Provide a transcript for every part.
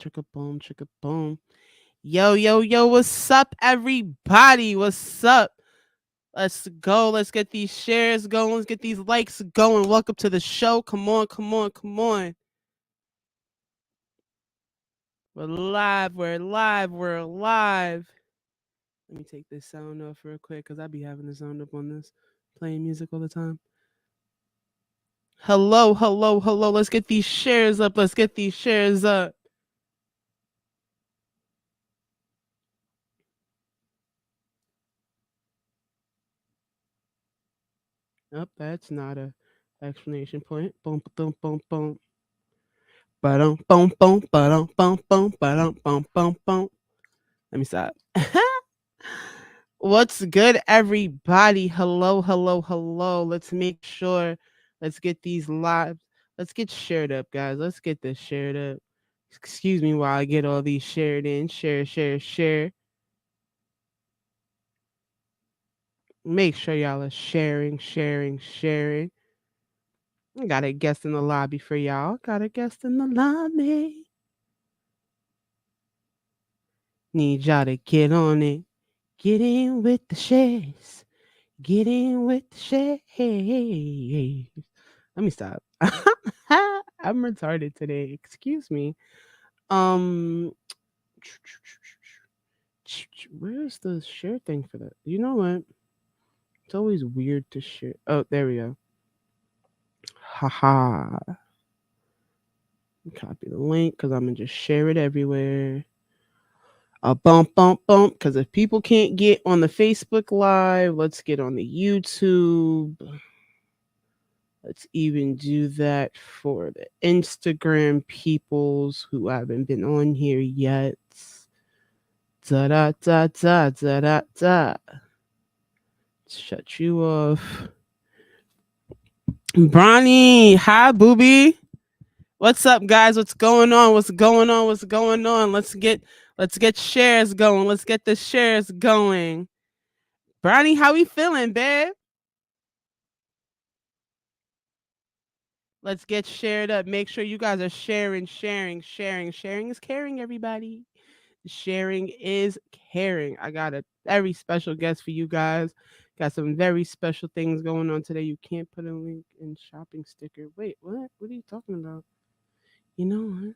Chicka boom, chicka boom. Yo, yo, yo, what's up, everybody? What's up? Let's go. Let's get these shares going. Let's get these likes going. Welcome to the show. Come on, come on, come on. We're live. We're live. We're live. Let me take this sound off real quick because I be having the sound up on this, playing music all the time. Hello, hello, hello. Let's get these shares up. Let's get these shares up. Oh, that's not a explanation point. Boom, boom, boom, boom. Ba-dum, boom, boom, ba-dum, boom, boom, ba-dum, boom, boom, boom. Let me stop. What's good, everybody? Hello, hello, hello. Let's make sure. Let's get these lives. Let's get shared up, guys. Let's get this shared up. Excuse me while I get all these shared in. Share, share, share. Make sure y'all are sharing, sharing, sharing. I got a guest in the lobby for y'all. Got a guest in the lobby. Need y'all to get on it. Get in with the shares. Get in with the shares. Let me stop. I'm retarded today. Excuse me. Um, where's the share thing for that? You know what? It's always weird to share. Oh, there we go. Haha. Copy the link because I'm gonna just share it everywhere. A bump, bump, bump. Because if people can't get on the Facebook Live, let's get on the YouTube. Let's even do that for the Instagram peoples who haven't been on here yet. Da da da da da da da. Shut you off. Bronny, hi booby. What's up, guys? What's going on? What's going on? What's going on? Let's get shares going. Let's get the shares going. Bronny, how we feeling, babe? Let's get shared up. Make sure you guys are sharing, sharing, sharing. Sharing is caring, everybody. Sharing is caring. I got a very special guest for you guys. Got some very special things going on today. You can't put a link in shopping sticker. Wait, what? What are you talking about? You know what?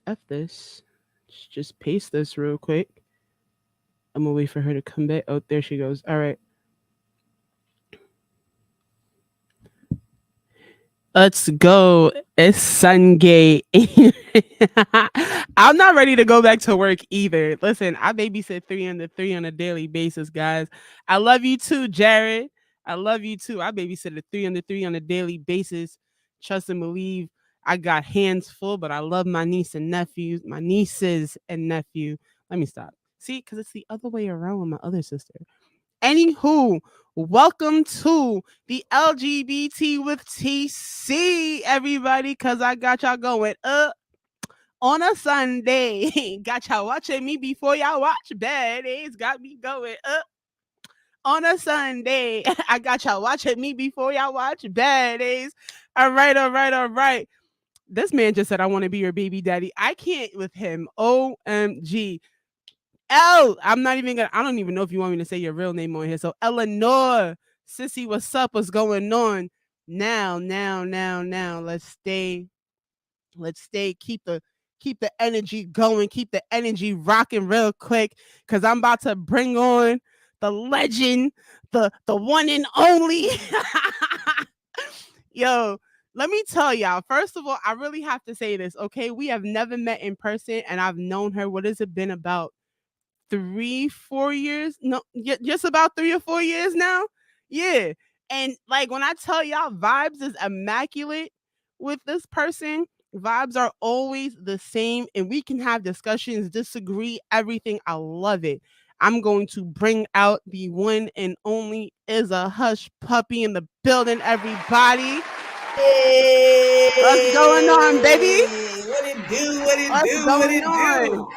F this. Just paste this real quick. I'm gonna wait for her to come back. Oh, there she goes. All right. Let's go. It's Sunday. I'm not ready to go back to work either. Listen, I babysit 3 on a daily basis, guys. I love you too, Jared. I love you too. I babysit a 3 on a daily basis. Trust and believe. I got hands full, but I love my nieces and nephew. Let me stop. See, because it's the other way around with my other sister. Anywho, welcome to the L.G.B.T with Tsea, everybody, because I got y'all going up on a Sunday. Got y'all watching me before y'all watch Baddies. Got me going up on a Sunday. I got y'all watching me before y'all watch Baddies. All right, all right, all right. This man just said, I want to be your baby daddy. I can't with him. OMG. I'm not even gonna. I don't even know if you want me to say your real name on here. So Eleanor, sissy, what's up? What's going on? Now. Let's stay. Keep the energy going. Keep the energy rocking real quick, cause I'm about to bring on the legend, the one and only. Yo, let me tell y'all. First of all, I really have to say this. Okay, we have never met in person, and I've known her. What has it been about? 3-4 years, no, just about 3 or 4 years now. Yeah, and like when I tell y'all, vibes is immaculate with this person. Vibes are always the same, and we can have discussions, disagree, everything. I love it. I'm going to bring out the one and only is a hush puppy in the building, everybody. Hey, What's going on, baby? what it do? What it What's do? What going it on? do?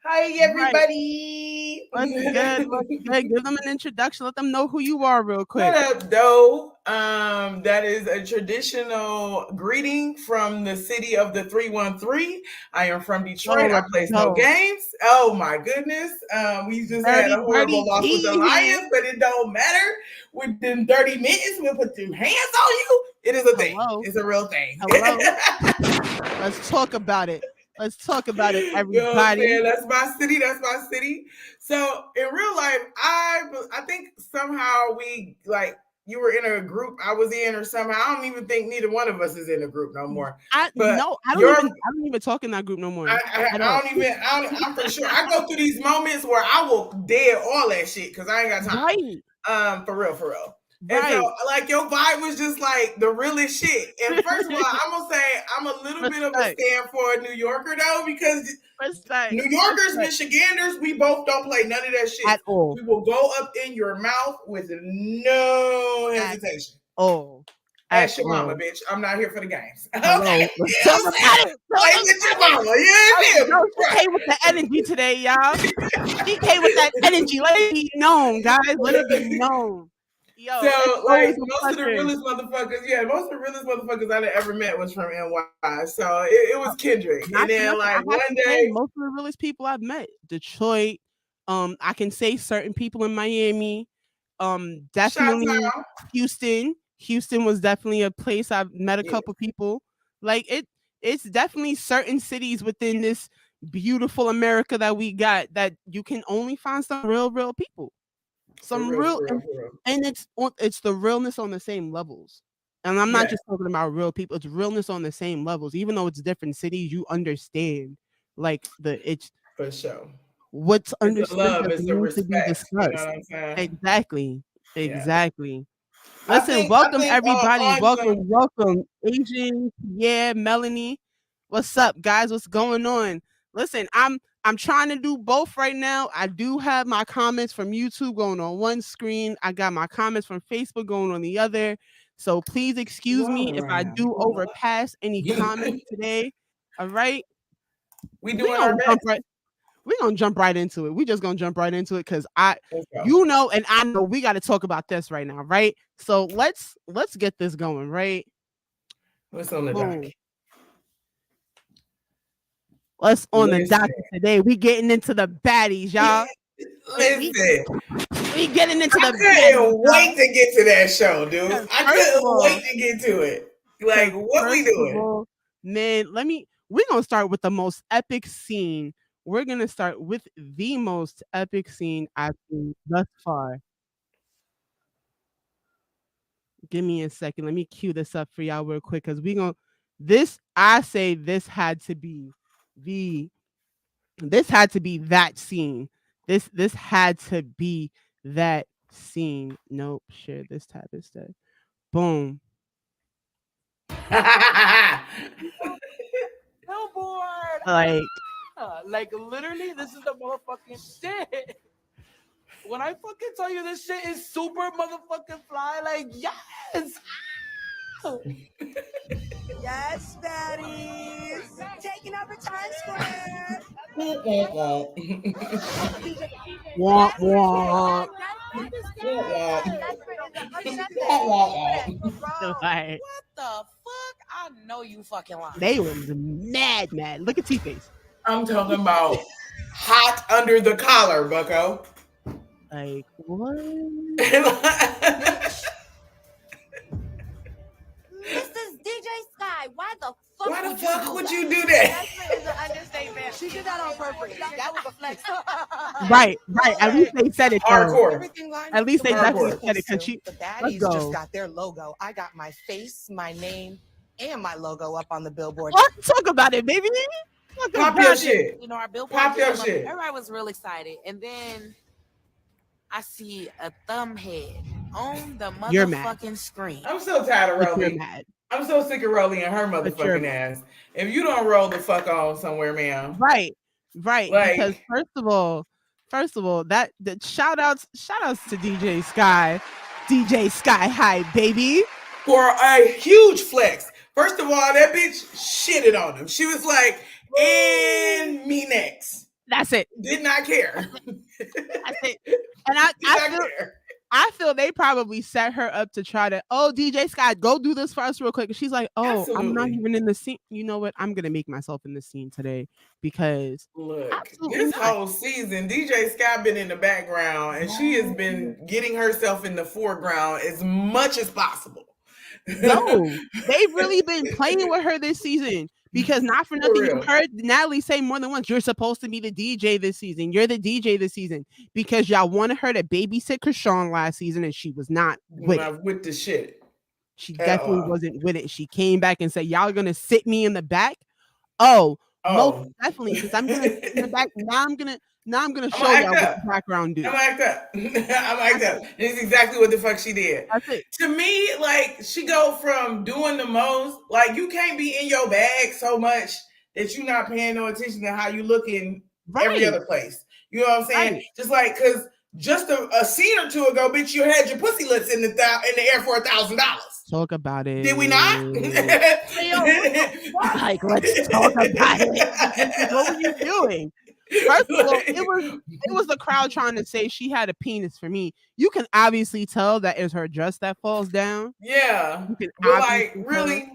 Hi, Right. everybody. What's good? What's good? Give them an introduction. Let them know who you are real What quick. up, though? That is a traditional greeting from the city of the 313. I am from Oh, Detroit. I let's place no go. games. Oh my goodness. We just had Dirty, a dirty horrible loss with the D here. Lions, but it don't matter. Within 30 minutes, we'll put them hands on you. It is a thing. Hello. It's a real thing. Hello. Let's talk about it. Let's talk about it, You know what I'm everybody. saying? That's my city. That's my city. So in real life, I think somehow we like you were in a group I was in, or somehow I don't even think neither one of us is in a group no more. I But no, I don't your even I don't even talk in that group no more at I all. don't even I'm for sure. I go through these moments where I will dead all that shit because I ain't got time. Right. For real, for real. And so, Right. like, your vibe was just like the realest shit. And first of all, I'm gonna say I'm a little bit of a Respect. stand for a New Yorker though, because Respect. New Yorkers, Respect. Michiganders, we both don't play none of that shit. At all. We will go up in your mouth with no At hesitation. all. At Ask your mama, all. bitch. I'm not here for the games. Okay? Hello. Let's You know talk what I'm about saying? it. Talk Play with your about it. mama. You Yo, know what she came with the energy today, y'all. She came with that energy. Let it be known, guys. Let it be right? known. Yo, it's So, always like, a most of the pleasure. realest motherfuckers, yeah, most of the realest motherfuckers I ever met was from NY. So it was Kendrick. And Not for then, nothing. I like, have one to say, day, most of the realest people I've met, Detroit. I can say certain people in Miami. shout Definitely out. Houston. Houston was definitely a place I've met a Yeah, couple people. Like it. It's definitely certain cities within this beautiful America that we got that you can only find some real people. for Some real, real for real, for real. and it's the realness on the same levels. And I'm not Yeah, just talking about real people, it's realness on the same levels. Even though it's different cities, you understand like it's for sure. what's It's the understood love, doesn't it's the need to be respect. You know discussed. what I'm saying? Exactly. Yeah. Exactly. I Listen, think I welcome think everybody. on Welcome, some welcome. Asian, yeah, Melanie. What's up, guys? What's going on? Listen, I'm trying to do both right now. I do have my comments from YouTube going on one screen. I got my comments from Facebook going on the other. So please excuse me water if I around. do overpass any comments today. All right. We We doing our gonna jump best. right we're gonna jump right into it. We just gonna jump right into it because Let's go. you know, and I know we got to talk about this right now, right? So let's get this going, right? What's on the Boom. dock? Let's on the Listen, docket today. We getting into the baddies, y'all. We listen. we getting into I the baddies, couldn't y'all. wait to get to that show, dude. Because I first of couldn't all, wait to get to it. Like, because what we first of doing? all, man, we're gonna start with the most epic scene. We're gonna start with the most epic scene I've seen thus far. Give me a second. Let me cue this up for y'all real quick because we gonna this. I say this had to be the this had to be that scene. This had to be that scene. Nope. Share this tab instead. Boom. Billboard. Like Like literally, this is the motherfucking shit. When I fucking tell you this shit is super motherfucking fly, like yes. Yes, baddies. Taking over Times Square. womp womp. Like What the fuck? I know you fucking lying. they was mad. Look at T face. I'm talking about hot under the collar, Bucko. Like what? This is DJ Sky. Why the fuck Why the would fuck you do would that? you do that? Is an understatement. She did that on purpose. That was a flex. Right. At least they said it though. Hardcore. Everything lines At up least the they way it's definitely Hardcore. said it supposed because to. she. The Let's baddies just go. got their logo. I got my face, my name, and my logo up on the billboard. Let's talk about it, baby. Talk Pop your about it. shit. You know, our billboard Pop your came up. shit. Everybody was real excited, and then I see a thumb head on the You're mad. motherfucking screen. I'm so tired of But you're Rolly. mad. I'm so sick of Rolly and her But you're motherfucking mad. ass. If you don't roll the fuck on somewhere, ma'am. Right. Because Like, first of all, that the shout outs to DJ Sky. DJ Sky High, baby. for a huge flex. First of all, that bitch shitted on him. She was like, and me next. That's it. Did not care. That's it. And I feel they probably set her up to try to, DJ Scott, go do this for us real quick. And she's like, I'm not Absolutely. even in the scene. You know what? I'm gonna make myself in the scene today because look, this whole season, DJ Scott been in the background and she has been getting herself in the foreground as much as possible. No, they've really been playing with her this season. Because not for nothing, you heard Natalie say more than once, you're supposed to be the DJ this season. You're the DJ this season. Because y'all wanted her to babysit Krishan last season, and she was not with the shit. She definitely wasn't with it. She came back and said, y'all going to sit me in the back? Most definitely. Because I'm going to sit in the back. Now I'm gonna show y'all what the background do. I'm act up. I'm act up. It's exactly what the fuck she did. That's it. To me, like, she go from doing the most, like, you can't be in your bag so much that you're not paying no attention to how you looking every other place. You know what I'm saying? Right. Just like, because just a scene or two ago, bitch, you had your pussy lips in the air for $1,000. Talk about it. Did we not? Like, let's talk about it. What were you doing? First of all, it was the crowd trying to say she had a penis for me. You can obviously tell that is her dress that falls down. Yeah. You can like, really?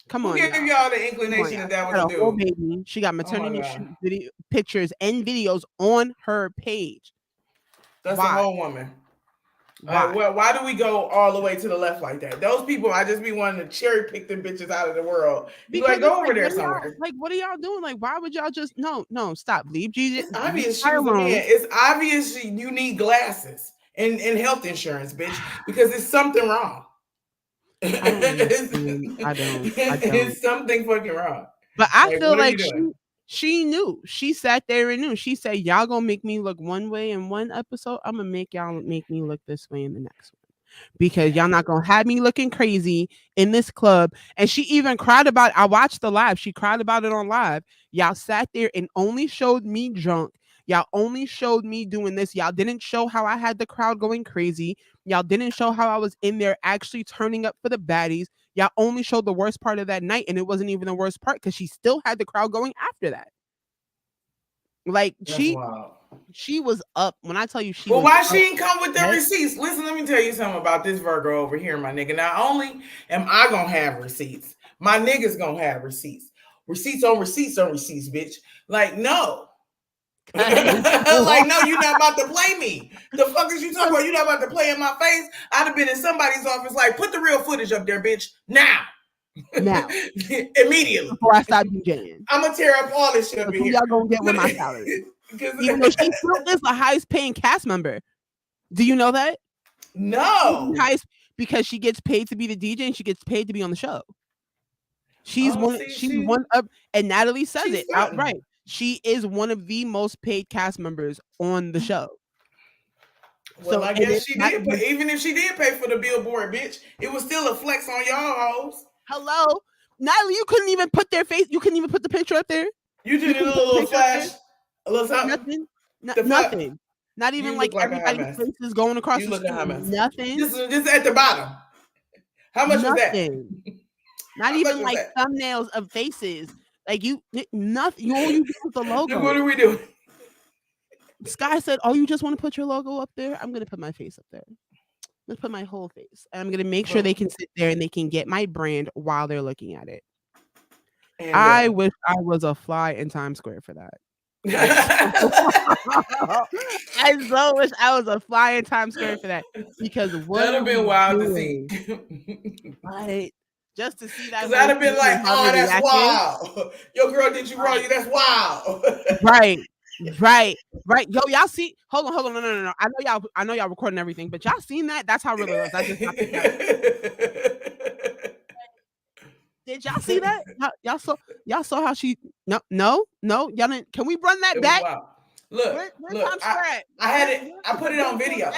Come on. Who gave y'all the inclination that was a dude? Baby. She got maternity pictures and videos on her page. That's a whole woman. Why do we go all the way to the left like that? Those people, I just be wanting to cherry pick them bitches out of the world. Be like, go over there somewhere. Like, what are y'all doing? Like, why would y'all just no, stop. L.B.G.T. It's obvious she was a man. It's obvious you need glasses and health insurance, bitch, because there's something wrong. I don't. It's something fucking wrong. But I feel like she knew. She sat there and knew. She said, y'all gonna make me look one way in one episode. I'm gonna make y'all make me look this way in the next one. Because y'all not gonna have me looking crazy in this club. And she even cried about it. I watched the live. She cried about it on live. Y'all sat there and only showed me drunk. Y'all only showed me doing this. Y'all didn't show how I had the crowd going crazy. Y'all didn't show how I was in there actually turning up for the baddies. Y'all only showed the worst part of that night, and it wasn't even the worst part because she still had the crowd going after that. Like, she was up. When I tell you she was why she didn't come with the receipts? Listen, let me tell you something about this Virgo over here, my nigga. Not only am I gonna have receipts, my niggas gonna have receipts. Receipts on receipts on receipts, bitch. Like, no. Like, no, you're not about to play me. The fuck is you talking about? You're not about to play in my face. I'd have been in somebody's office like, put the real footage up there, bitch. Now. Immediately. Before I stop DJing. I'm gonna tear up all this shit up here. Y'all gonna get with my salary. Even though she still is the highest paying cast member. Do you know that? No. Because she gets paid to be the DJ and she gets paid to be on the show. She's one of, and Natalie says it outright. She is one of the most paid cast members on the show. Well, I guess she did, but even if she did pay for the billboard, bitch, it was still a flex on y'all hoes. Hello, Natalie, you couldn't even put their face. You couldn't even put the picture up there. You did a little flash, a little something. Nothing. Not even like everybody's faces going across the screen. Nothing. Just at the bottom. How much was that? Not even like thumbnails of faces. Like nothing. All you do is the logo. What are we doing? Sky said, "Oh, you just want to put your logo up there? I'm gonna put my face up there. Let's put my whole face. And I'm gonna make sure they can sit there and they can get my brand while they're looking at it." And I wish I was a fly in Times Square for that. I so wish I was a fly in Times Square for that because that'd have been wild to see. Right. Just to see that. That'd have been like, oh, that's wild. Your girl did you wrong. That's wild. Right. Yo, y'all see? Hold on. No. I know y'all recording everything, but y'all seen that? That's how real it was. I just did y'all see that? Y'all saw how she no, y'all didn't. Can we run that back? Look, I had it, I put it on video.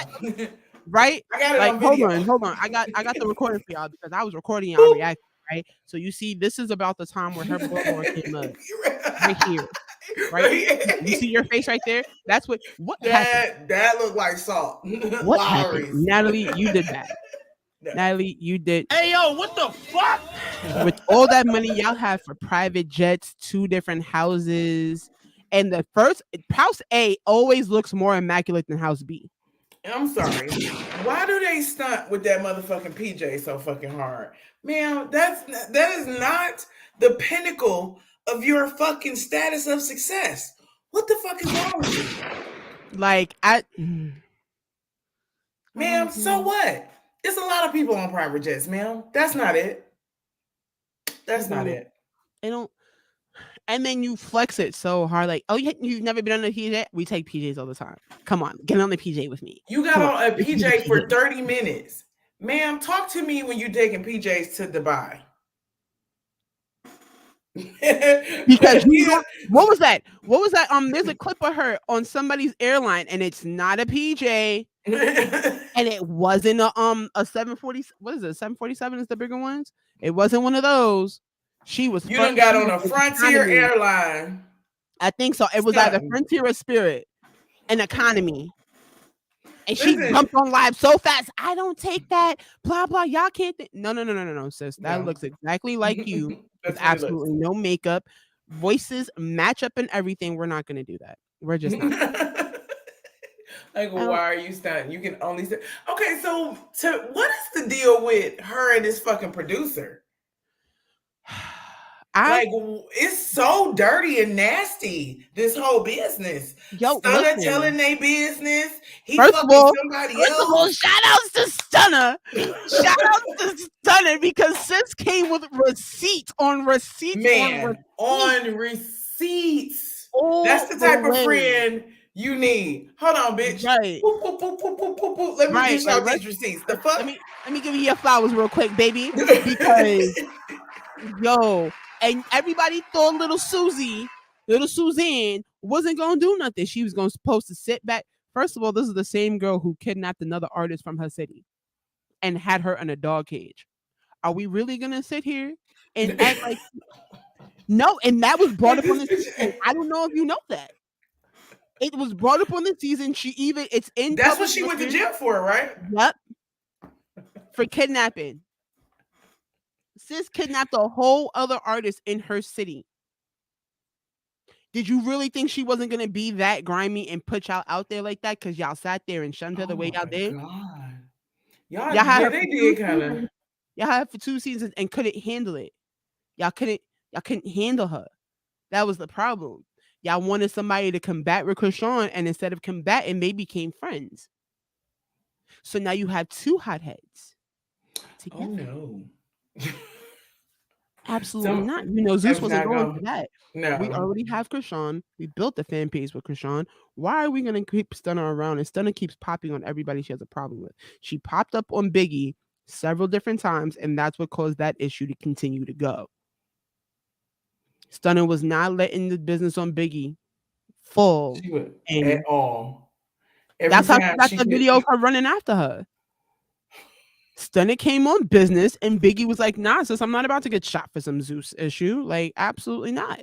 Right? I got it on video. Hold on. I got the recording for y'all because I was recording y'all reaction, right? So you see, this is about the time where her bloodborne came up. Right here. Right? You see your face right there? That's what happened? That looked like salt. What happened? Natalie, you did that. Natalie, you did. Hey, yo, what the fuck? With all that money y'all have for private jets, 2 different houses, And the first house A always looks more immaculate than house B. I'm sorry. Why do they stunt with that motherfucking PJ so fucking hard? Man, that is not the pinnacle of your fucking status of success. What the fuck is wrong with you? Like Ma'am, so what? It's a lot of people on private jets, ma'am. That's not it. That's not it. I don't. And then you flex it so hard, like, oh, you've never been on a PJ? We take PJs all the time. Come on, get on the PJ with me. You got Come on a let's do the PJ for 30 minutes. Ma'am, talk to me when you taking PJs to Dubai. Because what was that? What was that? There's a clip of her on somebody's airline, and it's not a PJ, and it wasn't a 740. What is it? 747 is the bigger ones. It wasn't one of those. She was. You done got on a Frontier airline. I think so. It was either Frontier or Spirit, an economy. And she jumped on live so fast. I don't take that. Blah blah. Y'all can't. No, sis. That looks exactly like you. With absolutely no makeup. Voices match up and everything. We're not gonna do that. We're just not. Like, why are you stunting? You can only say. Okay, so what is the deal with her and this fucking producer? Like, it's so dirty and nasty, this whole business. Stunner telling their business. He fucking somebody else. First of all, shout outs to Stunner. Shout outs to Stunner because sis came with receipts on receipts. Man, on receipts. That's the type of friend you need. Hold on, bitch. Right. Boop, boop, boop, boop, boop, boop, boop. Let me dish out these receipts. The fuck? Let me give you your flowers real quick, baby. Because and everybody thought little Suzanne wasn't gonna do nothing. She was supposed to sit back. First of all, this is the same girl who kidnapped another artist from her city and had her in a dog cage. Are we really gonna sit here and act like no? And that was brought up on the season. I don't know if you know that. It was brought up on the season. That's what she went to jail for, right? Yep. For kidnapping. Sis kidnapped a whole other artist in her city. Did you really think she wasn't going to be that grimy and put y'all out there like that? Because y'all sat there and shunned her the way y'all did? Y'all had they did kind of. Y'all had for 2 seasons and couldn't handle it. Y'all couldn't handle her. That was the problem. Y'all wanted somebody to combat with Krishan, and instead of combating, they became friends. So now you have 2 hotheads together. Oh no. Absolutely not. Zeus wasn't going for that. No. We already have Krishan. We built the fan page with Krishan. Why are we going to keep Stunner around? And Stunner keeps popping on everybody she has a problem with. She popped up on Biggie several different times, and that's what caused that issue to continue to go. Stunner was not letting the business on Biggie full at all. That's how she got the video of her running after her. Stunner came on business, and Biggie was like, nah, sis, I'm not about to get shot for some Zeus issue. Like, absolutely not.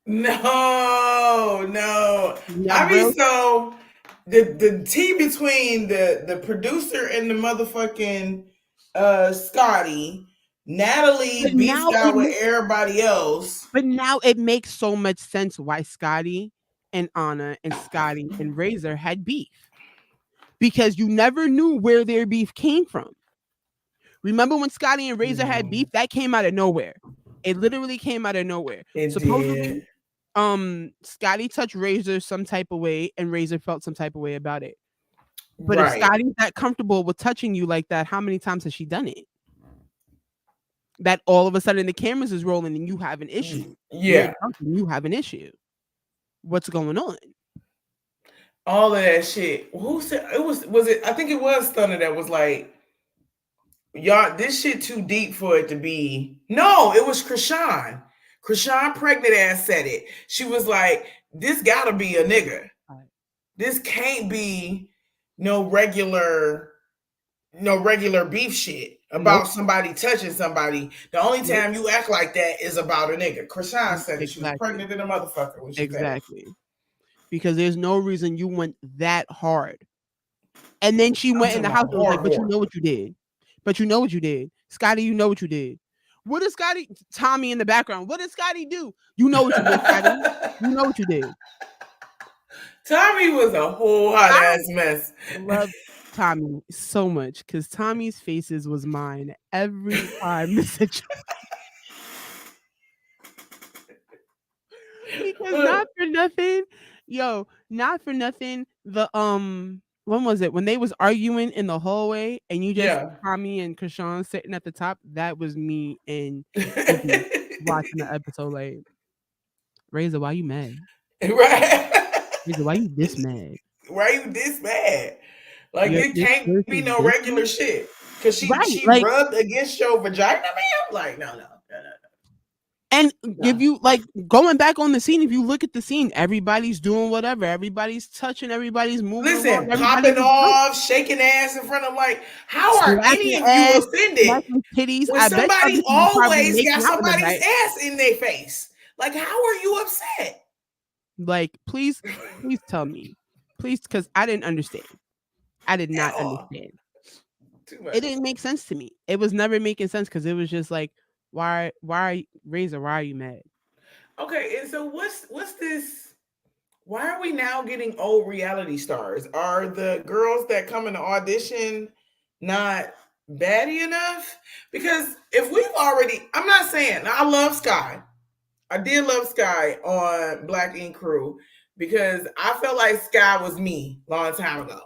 No. Yeah, I mean, so the tea between the producer and the motherfucking Scotty, Natalie beefed out with everybody else. But now it makes so much sense why Scotty and Anna and Scotty and Razor had beef. Because you never knew where their beef came from. Remember when Scotty and Razor had beef? That came out of nowhere. It literally came out of nowhere. Supposedly, Scotty touched Razor some type of way, and Razor felt some type of way about it. But if Scotty's that comfortable with touching you like that, how many times has she done it? That all of a sudden the cameras is rolling and you have an issue. Yeah, you have an issue. What's going on? All of that shit. Who said it was it? I think it was Stunner that was like, y'all, this shit too deep for it to be. No, it was Krishan. Krishan pregnant ass said it. She was like, this gotta be a nigga. Right. This can't be no regular beef shit about somebody touching somebody. The only time you act like that is about a nigga. Krishan said it. She was pregnant than a motherfucker. Exactly. Because there's no reason you went that hard. And then she went in the house and was like, but you know what you did. Scotty, you know what you did. What does Scotty? Tommy in the background. What did Scotty do? You know what you did, Scotty. You know what you did. Tommy was a whole hot I ass mess. love Tommy so much because Tommy's faces was mine every time the situation. Because not for nothing, yo, not for nothing. When was it? When they was arguing in the hallway and you just see Yeah. Tommy and Krishan sitting at the top, that was me and Izzy watching the episode like, Razor, why you mad? Right. Razor, why you this mad? Why you this bad? Like it Your can't spirit be is no this regular mad? shit. Cause Right. she Like, rubbed against your vagina, man. Like, no. and if No. you like going back on the scene, if you look at the scene, everybody's doing whatever, everybody's touching, everybody's moving along, Listen, everybody's popping off, shaking ass in front of like, how are slapping any of you ass, offended smacking titties. when I bet other somebody people probably always got making out in the somebody's back. ass in their face? Like, how are you upset? Like, please tell me. Please, because I didn't understand. I did At not all. understand. Too much. It didn't make sense to me. It was never making sense because it was just like, why Razor, why are you mad? Okay, and so what's this? Why are we now getting old reality stars? Are the girls that come in the audition not baddie enough? Because if we've already, I'm not saying I love Sky. I did love Sky on Black Ink Crew because I felt like Sky was me long time ago.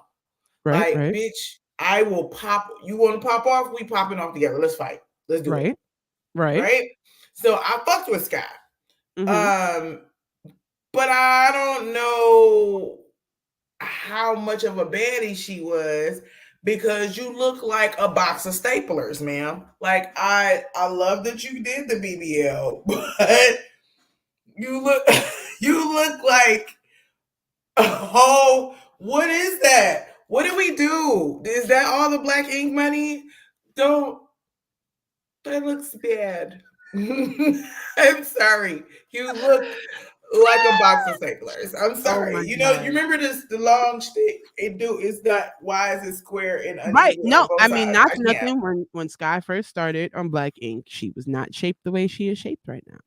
Right, Like, right, bitch, I will pop. You want to pop off? We popping off together. Let's fight. Let's do it. right, right. Right. So I fucked with Sky. Mm-hmm. Um, but I don't know how much of a baddie she was because you look like a box of staplers, ma'am. Like I love that you did the BBL, but you look you look like oh, what is that? What did we do? Is that all the black ink money? Don't that looks bad. I'm sorry. You look like a box of staplers. I'm Oh sorry. my You know, you god. remember this the long stick? It's not why is it square and Right. uneven on No, both I mean sides? not I for can't. nothing. When Sky first started on Black Ink, she was not shaped the way she is shaped right now.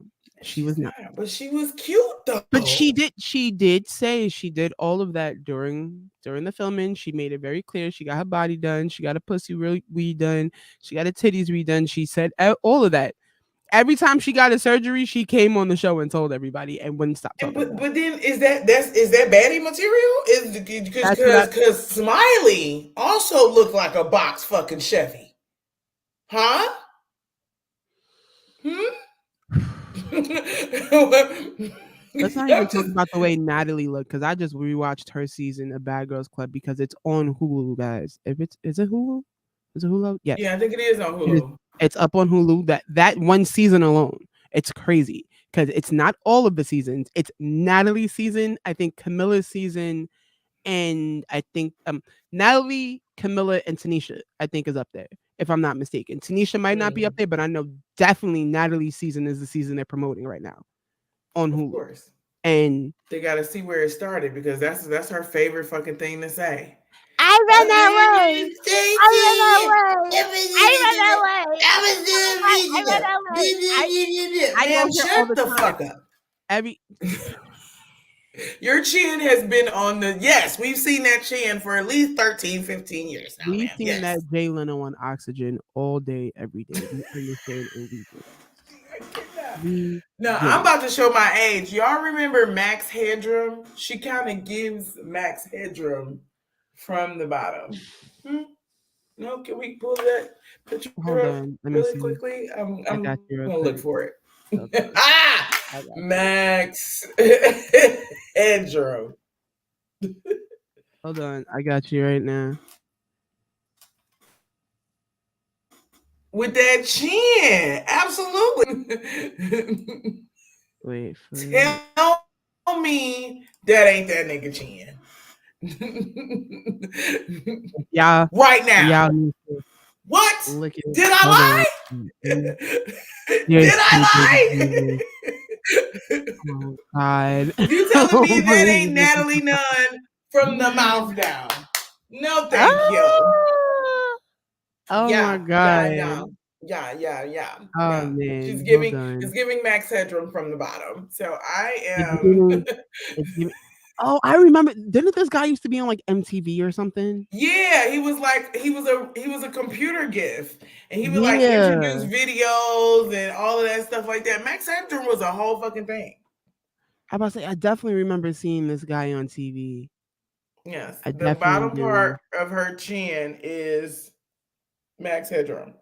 She was She's not. not, but she was cute But though. she did say she did all of that during the filming. She made it very clear. She got her body done. She got a pussy redone. She got her titties redone. She said all of that. Every time she got a surgery, she came on the show and told everybody and wouldn't stop And talking about it. but then is that baddie material? Is That's what I because Smiley also looked like a box fucking Chevy, huh? Hmm. let's not I'm even talk just about the way Natalie looked because I just rewatched her season of Bad Girls Club because it's on Hulu, guys. If it's is it Hulu? Is it Hulu? Yes. yeah, I think it is on It is. Hulu. It's up on Hulu. That one season alone, it's crazy because it's not all of the seasons. It's Natalie's season, I think Camilla's season, and I think Natalie, Camilla, and Tanisha, I think is up there if I'm not mistaken. Tanisha might not be up Mm, there, but I know definitely Natalie's season is the season they're promoting right now on of Hulu. course, And they got to see where it started because that's her favorite fucking thing to say. I ran away. I ran away. I ran away. Oh my god, I ran away. I go Man, here all shut the the time. fuck up. Every Your chin has been on the, yes, we've seen that chin for at least 13, 15 years now, we've ma'am. seen that Yes. Jay Leno on oxygen all day, every day. We understand and we get I cannot. it. We No, get I'm it. about to show my age. Y'all remember Max Headroom? She kind of gives Max Headroom from the bottom. Hmm? No, can we pull that picture Hold up on. Let me really see. quickly? I I'm got you real gonna look quick. for it. Okay. Ah, I got you. Max Headroom Hold on. I got you right now. with that chin. Absolutely. Wait for it. Tell me that ain't that nigga chin. Yeah. Right now. Yeah. What? Look at it. Did Hold on. I Mm, lie? you're Did stupid. I lie? Oh God. You telling me Oh my that ain't Natalie God. Nunn from the mouth down? No, thank you. Ah! Oh my Yeah, God. no. Oh Yeah. She's man, hold giving, it's on. giving Max Headroom from the bottom. So I It's am. giving. It's giving. Oh, I remember. Didn't this guy used to be on like MTV or something? Yeah, he was like he was a computer gift, and he would like introduce Yeah, videos and all of that stuff like that. Max Headroom was a whole fucking thing. I about to say I definitely remember seeing this guy on TV. Yes, I the definitely bottom part do. of her chin is Max Headroom,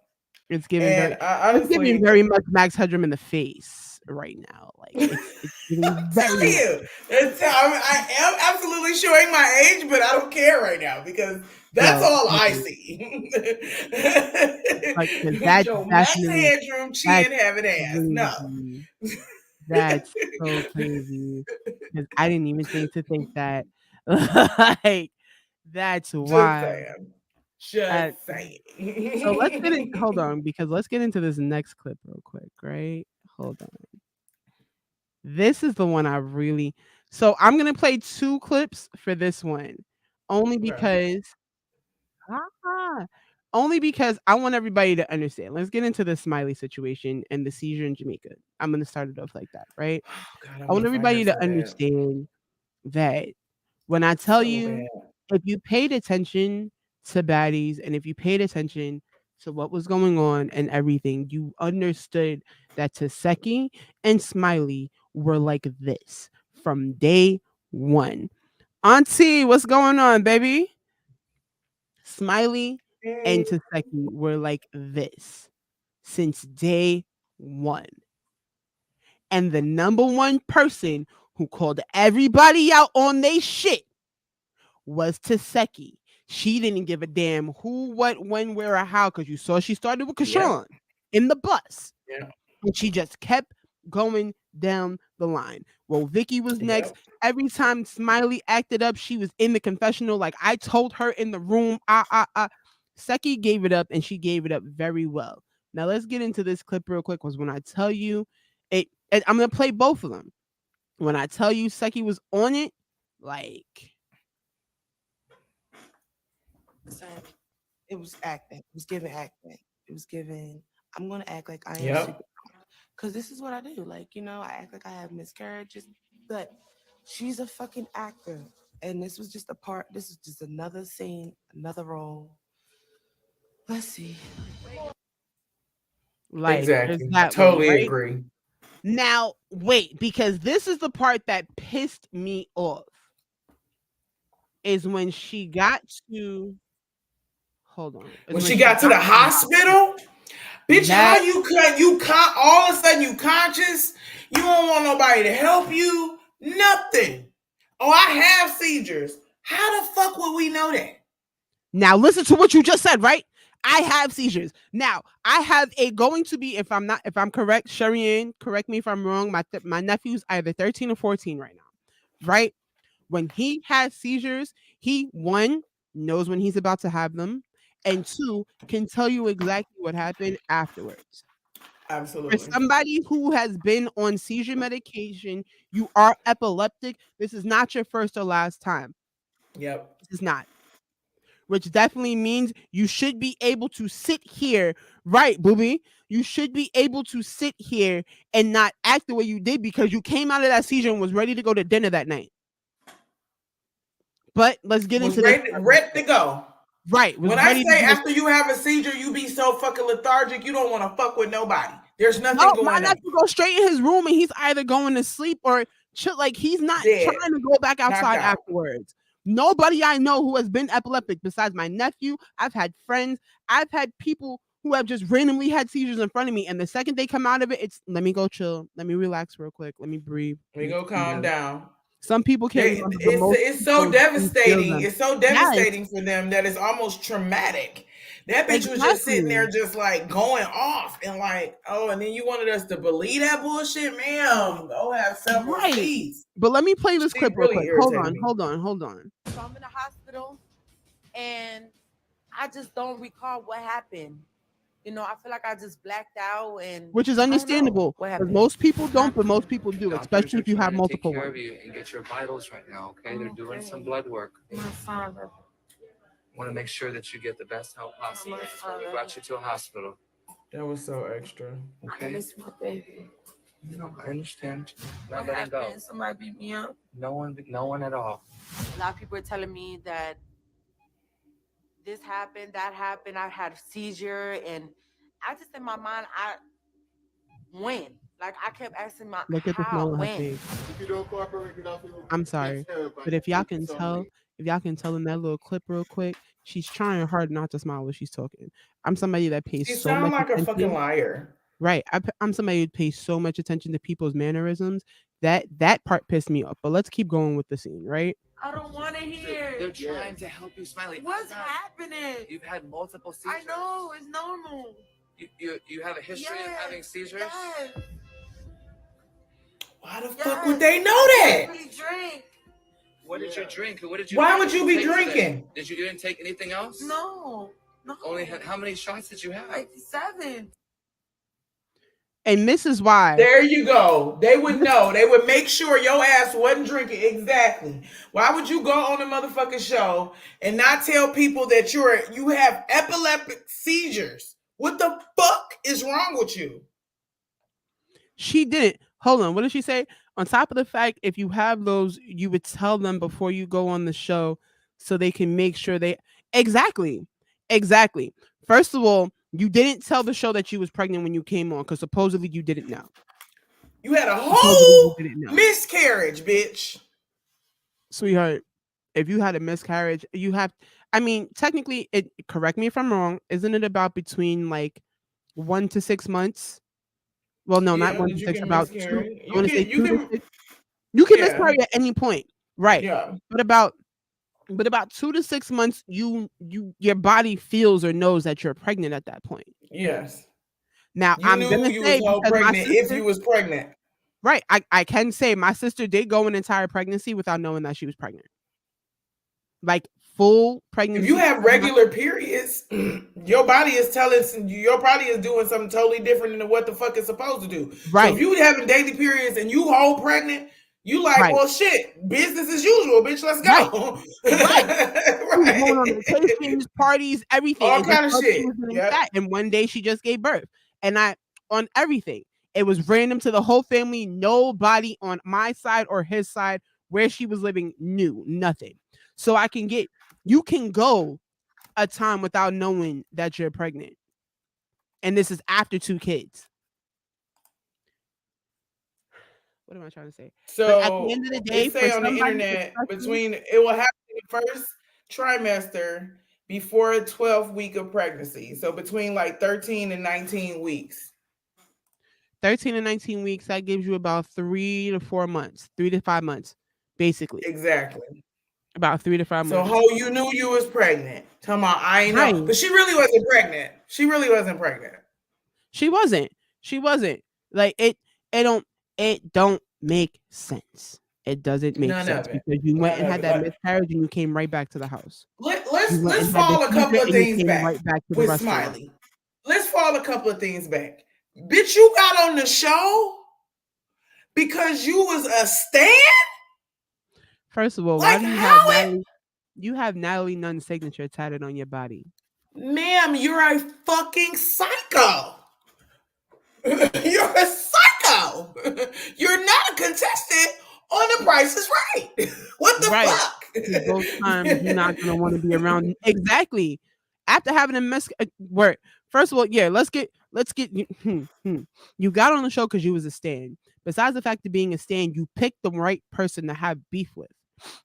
It's giving and very. I It's giving honestly very much Max Headroom in the face right now. Like it's giving tell very much. you, I am absolutely showing my age, but I don't care right now because that's Yo, all I listen, see. like 'cause that's Yo, Max definitely Headroom, that's chin having ass. No, crazy. That's so crazy. 'Cause I didn't even think to think that. Like that's just wild. saying, Uh, just so let's get in. Hold saying. on, because let's get into this next clip real quick. Right? Hold on. This is the one I really. So I'm gonna play 2 clips for this one, only Okay. because ah, only because I want everybody to understand. Let's get into the Smiley situation and the seizure in Jamaica. I'm gonna start it off like that, right? Oh God, I I want want to fight her everybody so to bad, understand that when I tell so you, bad. if you paid attention to baddies and if you paid attention to what was going on and everything, you understood that Taseki and Smiley were like this from day one. Auntie, what's going on, baby? Smiley and Hey, Taseki were like this since day one. And the number one person who called everybody out on they shit was Taseki. She didn't give a damn who, what, when, where, or how, because you saw she started with yep, Kashawn in the bus. yep, And she just kept going down the line. Well, Vicky was next. yep. Every time Smiley acted up, she was in the confessional. Like I told her in the room, Seki gave it up and she gave it up very well. Now let's get into this clip real quick. Was when I tell you it, and I'm gonna play both of them. When I tell you Seki was on it, like So it was acting. It was giving acting. It was giving. I'm gonna act like I am super, Yep. because this is what I do. Like, I act like I have miscarriages, but she's a fucking actor. And this was just a part, this is just another scene, another role. Let's see. there's Exactly. that one, Totally right? agree. Now, wait, because this is the part that pissed me off. Is when she got to hold on. Is When when she she got to got the to the hospital. hospital, bitch, how That you all of a sudden you conscious? You don't want nobody to help you? Nothing. Oh, I have seizures. How the fuck would we know that? now listen to what you just said, right? I have seizures. Now, I have a going to be if I'm correct, Sherry Ann, correct me if I'm wrong. My nephew's either 13 or 14 right now. Right? When he has seizures, he one knows when he's about to have them, and two can tell you exactly what happened afterwards. For Absolutely. somebody who has been on seizure medication, you are epileptic. This is not your first or last time. Yep. This is not. Which definitely means you should be able to sit here, right, booby? You should be able to sit here and not act the way you did because you came out of that seizure and was ready to go to dinner that night. But let's get Was into this ready, part real ready to quick. go. Right, was When I ready to say go. after you have a seizure, you be so fucking lethargic, you don't want to fuck with nobody. There's No, nothing my going on. nephew goes straight in his room and he's either going to sleep or chill. Like he's not Dead. trying to go back Knocked outside out. afterwards. Nobody I know who has been epileptic besides my nephew. I've had friends. I've had people who have just randomly had seizures in front of me, and the second they come out of it, it's let me go chill, let me relax real quick, let me breathe, Let let me me go calm calm down. down. Some people can't They, remember, but it's most it's so people do feel devastating. them. It's so Yes, devastating for them that it's almost traumatic. That bitch was just sitting there, exactly. just like going off, and like, oh, and then you wanted us to believe that bullshit, ma'am. Go have several Right. seats. But let me play this She clip real really quick. Hold irritated on, me. hold on, hold on. So I'm in the hospital and I just don't recall what happened. I feel like I just blacked out and Which is I don't know understandable what because happened. most people don't, but most people do, Doctors especially are if you have trying to take multiple care ones. of you and get your vitals right now, okay? They're doing some Okay. blood work. My father. Want to make sure that you get the best help possible. My That's why we father. brought you to a hospital. That was so extra. I Okay. miss my baby. No, I understand. Not What letting go. happened? Somebody beat me up? No one at all. A lot of people are telling me that this happened, that happened. I had a seizure, and I just in my mind, I when like I kept asking my Look at the how smile on her when. face. If you don't cooperate, get off your I'm next sorry, but everybody. Thank you so much. if y'all can tell in that little clip real quick, she's trying hard not to smile when she's talking. I'm somebody that pays She so sound much like a fucking attention. liar. Right. I'm somebody who pays so much attention to people's mannerisms that part pissed me off. But let's keep going with the scene, right? I don't want to They're hear. trying to help you, Smiley. What's happening? You've had multiple I seizures. know it's normal. You have a history of having seizures. Yes, Why the yes. fuck would they know that? We drink. What did you drink? What did you? Why what would did you be take today? drinking? You didn't take anything else? No, no. Only how many shots did you have? Like 7. And Mrs. Y, There you go. They would know. They would make sure your ass wasn't drinking. Exactly. Why would you go on a motherfucking show and not tell people that you have epileptic seizures? What the fuck is wrong with you? she didn't. Hold on. What did she say? On top of the fact, if you have those, you would tell them before you go on the show so they can make sure they. Exactly. Exactly. First of all, you didn't tell the show that you was pregnant when you came on because supposedly you didn't know. You had a Supposedly you whole didn't know. miscarriage, bitch. Sweetheart, if you had a miscarriage, you have. I mean, technically, it. Correct me if I'm wrong. Isn't it about between like 1 to 6 months? Well, no, not Yeah, one that to you six. can About two. miscarry. I want to say You 2 to 6. can You can yeah. miscarry at any point, right? Yeah. But about 2 to 6 months, your body feels or knows that you're pregnant at that point. Yes. Now, You I'm knew gonna you was say whole because my pregnant if sister, you was pregnant. right? I can say my sister did go an entire pregnancy without knowing that she was pregnant, like full If you pregnancy. have regular periods, your body is your body is doing something totally different than what the fuck it's supposed to do. So if Right, you having daily periods and you whole pregnant, you like, right, well, shit, business as usual, bitch. Let's right, go. right. She was going on Right. vacations, parties, everything, All and just kind of thought she shit. was getting Yep. fat. And one day she just gave birth. And on everything, it was random to the whole family. Nobody on my side or his side where she was living knew nothing. So you can go a time without knowing that you're pregnant. And this is after 2 kids. What am I trying to say? But at the So end of the it day, for say on the somebody, internet especially, between it will happen in the first trimester before a 12th week of pregnancy. So between like 13 and 19 weeks. 13 and 19 weeks, that gives you about 3 to 4 months, 3 to 5 months, basically. Exactly. About 3 to 5 So months. ho, you knew you was pregnant. Talking about I ain't know. Right. But she really wasn't pregnant. She really wasn't pregnant. She wasn't. She wasn't. Like it don't make sense. It doesn't make None sense of it. because you went None and of had it. that miscarriage and you came right back to the house. You went Let's and had the fall a couple seizure of and you things came back right back to the with restaurant. Smiley. Let's fall a couple of things back. Bitch, you got on the show because you was a stan? First of all, why Like do how it you have Natalie Nunn's signature tatted on your body? ma'am, you're a fucking psycho. You're a psycho. You're not a contestant on The Price is Right. What the Right. fuck? Because those times you're not gonna want to be around. Exactly. After having a mess work. First of all, yeah, let's get you got on the show because you was a stan. Besides the fact of being a stan, you picked the right person to have beef with.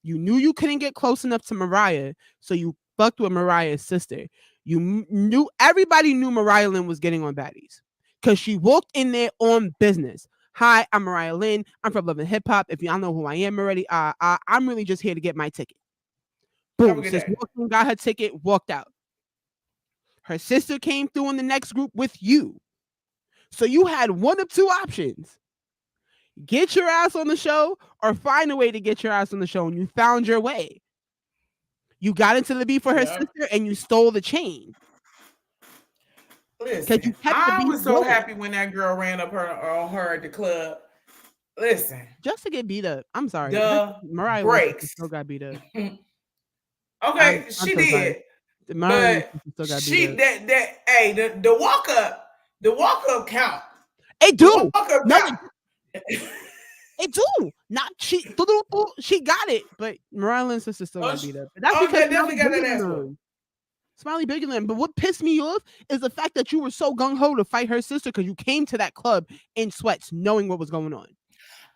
You knew you couldn't get close enough to Mariah, so you fucked with Mariah's sister. Knew everybody knew Mariah Lynn was getting on baddies because she walked in there on business. Hi, I'm Mariah Lynn. I'm from Love and Hip Hop. If y'all know who I am already, I'm really just here to get my ticket. Have a Boom. good Sis day. walked in, got her ticket, walked out. Her sister came through in the next group with you. So you had one of two options: get your ass on the show or find a way to get your ass on the show. And you found your way. You got into the beef for her Yeah. sister and you stole the chain because you Listen, kept the I beef was so going happy when that girl ran up on her at the club. Listen, just to get beat up. I'm sorry. the Mariah Lynn's sister breaks. still got beat up. Okay, I'm she so sorry. did. Mariah Lynn's But sister still got beat she up. that hey, the walk up, The walk up count. It The do. walk up No, count. it do. Not she got it, but Mariah Lynn's sister still got beat up. But that's because Okay, Smiley definitely got bigger that than ass whooped. them. Smiley bigger than them. But what pissed me off is the fact that you were so gung ho to fight her sister because you came to that club in sweats, knowing what was going on.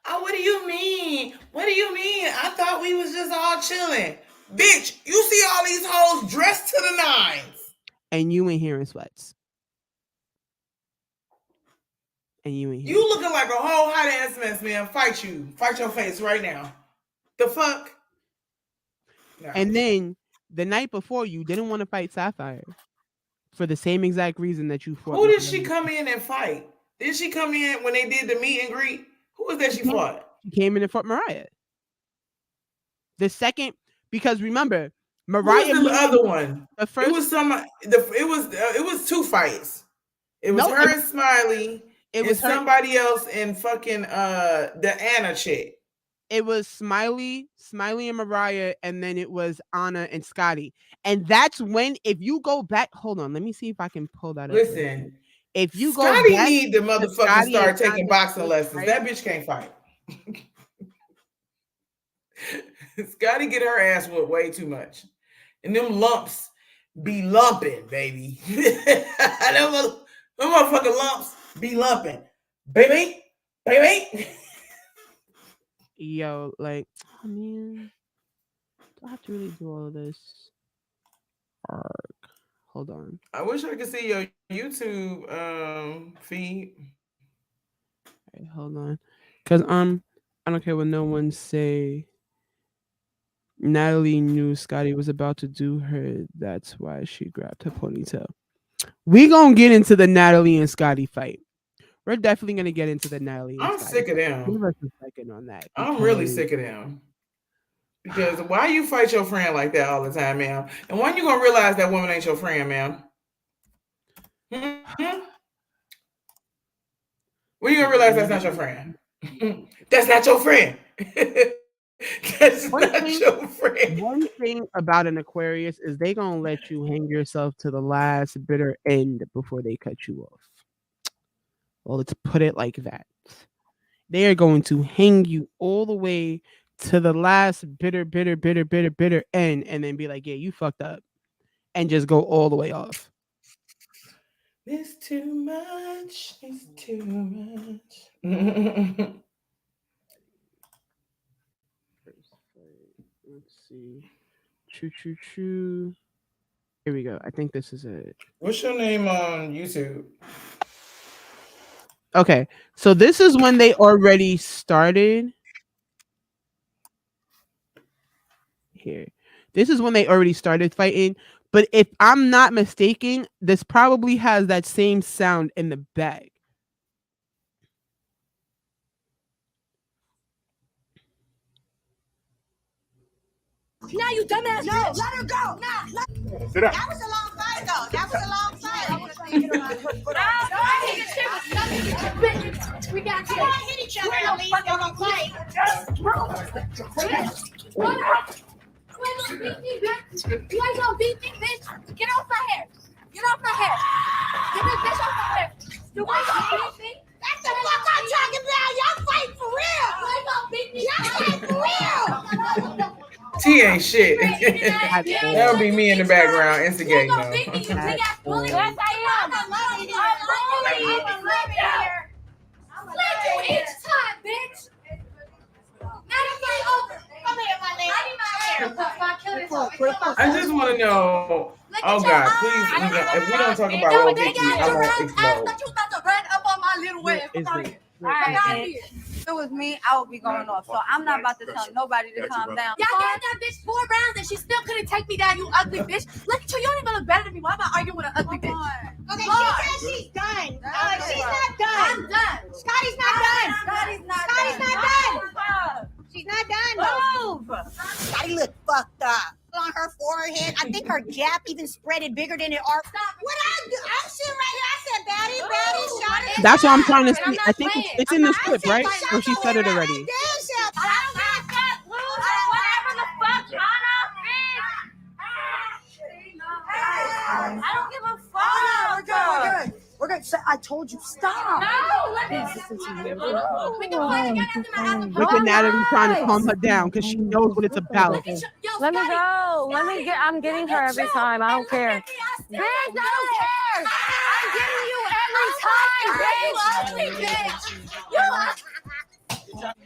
Oh, what do you mean? What do you mean? I thought we was just all chilling. Bitch, you see all these hoes dressed to the nines. And you in here in sweats. And you in here. You looking like a whole hot ass mess, man. Fight you. Fight your face right now. The fuck? No. And then the night before, you didn't want to fight Sapphire for the same exact reason that you fought. Who did she come in and fight? Did she come in when they did the meet and greet? Who was that she fought? She came in and fought Mariah. The second, because remember, Mariah. Who was the other one? The first. It was it was two fights. It was her and Smiley. It was somebody else and fucking the Anna chick. It was Smiley and Mariah, and then it was Anna and Scotty. And that's when, if you go back, hold on, let me see if I can pull that up. Listen, if you Scotty go back, need the motherfucker start taking boxing lessons. Right? That bitch can't fight. Scotty get her ass whooped way too much. And them lumps be lumping, baby. them motherfucking lumps be lumping. Baby. Yo, like, oh man, do I have to really do all of this? Arg. Hold on. I wish I could see your YouTube feed. Right, hold on. Because I don't care what no one say. Natalie knew Scotty was about to do her. That's why she grabbed her ponytail. We gonna get into the Natalie and Scotty fight. We're definitely gonna get into the Natalie. I'm sick of them. Give us a second on that. I'm really sick of them. Because why you fight your friend like that all the time, ma'am? And when you gonna realize that woman ain't your friend, ma'am? Mm-hmm. When you gonna realize that's not your friend? That's not your friend. That's not your friend. One thing about an Aquarius is they gonna let you hang yourself to the last bitter end before they cut you off. Well, let's put it like that. They are going to hang you all the way to the last bitter end, and then be like, yeah, you fucked up, and just go all the way off. It's too much. It's too much. Let's see. Choo. Here we go. I think this is it. What's your name on YouTube? Okay, so this is when they already started. Here. This is when they already started fighting. But if I'm not mistaken, this probably has that same sound in the back. Now you dumbass. No, bitch. Let her go. That was a long fight, though. That was a long fight. We got to hit each other. At least we're gonna fight. You ain't gonna beat me, bitch. You ain't gonna beat me, bitch. Get off my hair. Get off my hair. Get this bitch off my hair. You ain't gonna beat me. That's the fuck I'm talking about. Y'all fight for real. You ain't gonna beat me. Y'all fight for real. T ain't shit. That would be me in the background instigating though. Yes, I am. I'm each time, bitch. Now the fight over. Come here, my nigga. I just want to know. Oh God, please! If we don't talk about L.B.G.T, I won't explode. You about to run up on my little way. Alright, if it was me, I would be going off. So I'm not about to tell nobody to calm down. Y'all gave that bitch 4 rounds and she still couldn't take me down, you ugly bitch. Look at you, you don't even look better than me. Why am I arguing with an ugly bitch? Okay, she said she's done. She's not done. I'm done. Scotty's not done. Scotty's not done. She's not done. Move. Scotty look fucked up. On her forehead. I think her gap even spread it bigger than it are. What I do? I'm sitting right here. I said, baddie, shot it. That's what I'm trying to see. I think it's in the script, right? Or she said it already. I don't give a fuck, whatever the fuck, Anna, bitch. I don't give a fuck. We're good. We're good. I told you stop. No, let me. We can fight again after my album. Look at Natalie trying to calm her down because she knows what it's about. Let me go. I'm getting her every time. I don't care. Bitch, I don't care. I'm getting you every time, bitch.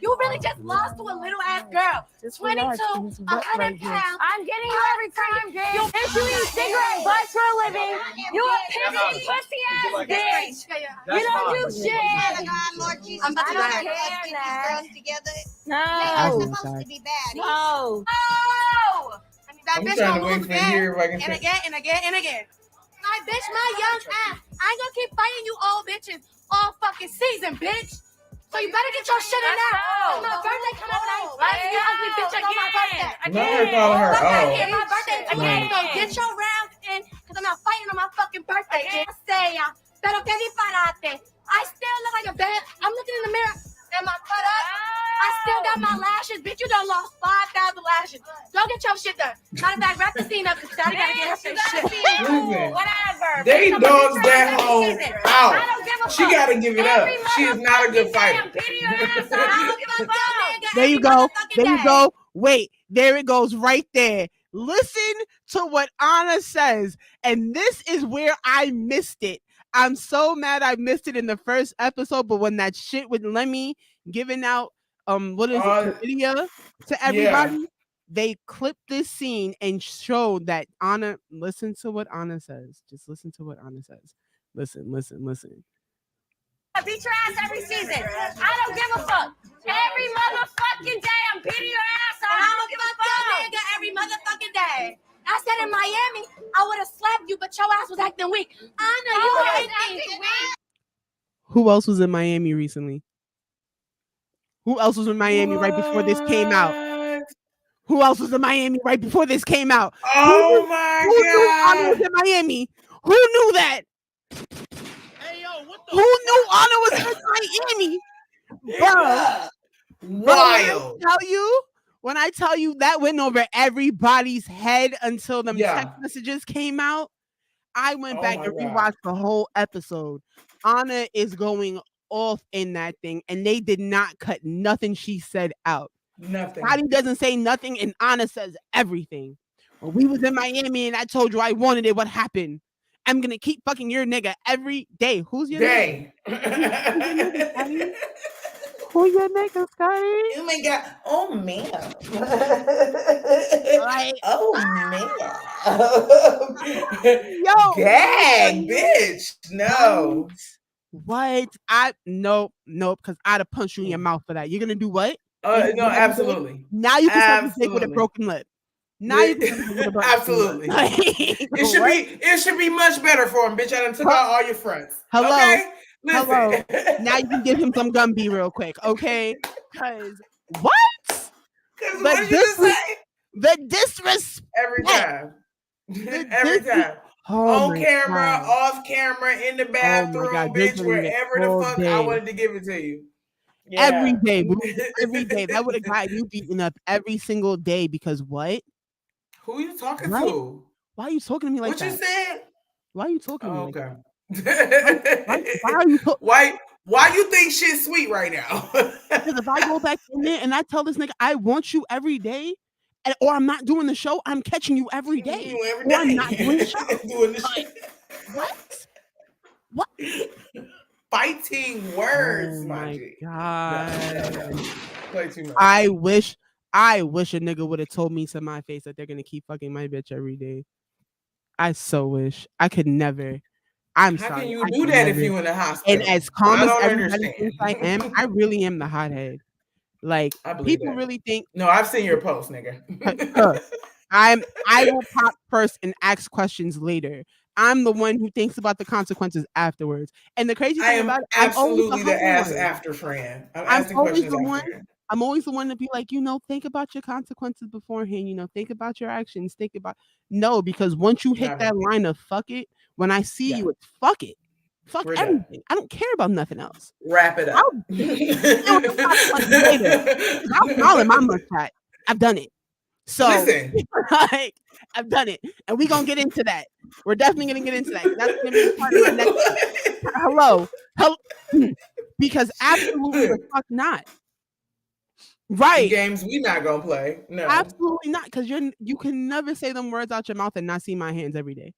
You really just lost to a little ass girl. 22, 100 pounds. I'm getting you every time, bitch. Bitch, you eat cigarette butts for a living. You a pissy, pussy ass bitch. You don't do shit. I'm about to I get don't care, these girls together. No. It's supposed to be bad. No. Oh! That I'm bitch trying gonna to wait lose for here if I can and say. again and again and again. My bitch, my young ass. I ain't gonna keep fighting you all bitches all fucking season, bitch. So you better get your shit in now. It's my birthday coming up. You ugly bitch on my birthday. Not her calling her. It's my birthday again. So get your rounds in, because I'm not fighting on my fucking birthday. Tsea, pero que disparate. I still look like a bad. I'm looking in the mirror. Am I cut up? I still got my lashes. Bitch, you done lost 5,000 lashes. Go get your shit done. Matter of fact, wrap the scene up because Daddy gotta get her shit. Listen, Whatever. they dogs that hoe out. I don't give a She fuck. gotta give it up. She is not a good fighter. There you go. There you go. Wait, there it goes right there. Listen to what Anna says. And this is where I missed it. I'm so mad I missed it in the first episode, but when that shit with Lemmy giving out what is it, video to everybody, they clipped this scene and showed that Anna. Listen to what Anna says. Just listen to what Anna says. Listen. I beat your ass every season. I don't give a fuck. Every motherfucking day I'm beating your ass. And I'm gonna give a fuck nigga every motherfucking day. I said in Miami, I would have slapped you, but your ass was acting weak. I know you were acting weak. Who else was in Miami recently? Who else was in Miami right before this came out? Who else was in Miami right before this came out? Oh my Who knew Anna god! was in Miami? Who knew that? Hey yo, what the? Who knew Anna was in Miami? Bro, Wild. when I tell you that went over everybody's head until them text messages came out, I went back and rewatched the whole episode. Anna is going off in that thing, and they did not cut nothing she said out. Nothing. Patty doesn't say nothing, and Anna says everything. When we was in Miami, and I told you I wanted it, what happened? I'm gonna keep fucking your nigga every day. Who's your nigga? Who your nigga, Scotty? Oh my god! Oh man! Like, oh man! Yo, gag, bitch! No. What? Nope, because I'd have punched you in your mouth for that. You're gonna do what? No, absolutely. Now you can suck a dick with a broken lip. Now you can absolutely. It should be much better for him, bitch. I done took out all your fronts. Hello. Okay? Hello. Now you can give him some Gumby real quick, okay? Because what? What did you say? The disrespect. Every time. Every time. On camera, off camera, in the bathroom, bitch, wherever the fuck I wanted to give it to you. Yeah. Every day. That would have got you beaten up every single day because what? Who are you talking to? Why are you talking to me like that? What you said? Why are you talking to me like that? Why are you why you think shit's sweet right now? Because if I go back in there and I tell this nigga I want you every day, or I'm not doing the show, I'm catching you every day. Or I'm not doing the show. What? Fighting words, my God. Play too much. I wish a nigga would have told me to my face that they're gonna keep fucking my bitch every day. I so wish. I could never. I'm How sorry. can you do that if you in the hospital? And as calm as everybody thinks I am, I really am the hothead. Like people really think. No, I've seen your post, nigga. I will pop first and ask questions later. I'm the one who thinks about the consequences afterwards. And the crazy thing about it, I'm absolutely the ass after friend. I'm always the one. I'm always the one to be like, think about your consequences beforehand. Think about your actions. No, because once you hit that line of fuck it, when I see you, it's fuck it. Fuck everything. I don't care about nothing else. Wrap it up. I'll smile in my mugshot. I've done it. So listen, I've done it, and we gonna get into that. We're definitely gonna get into that. That's gonna be part of my next. Hello, hello, because absolutely the fuck not. Some Right. games we not gonna play. No. Absolutely not, because you can never say them words out your mouth and not see my hands every day.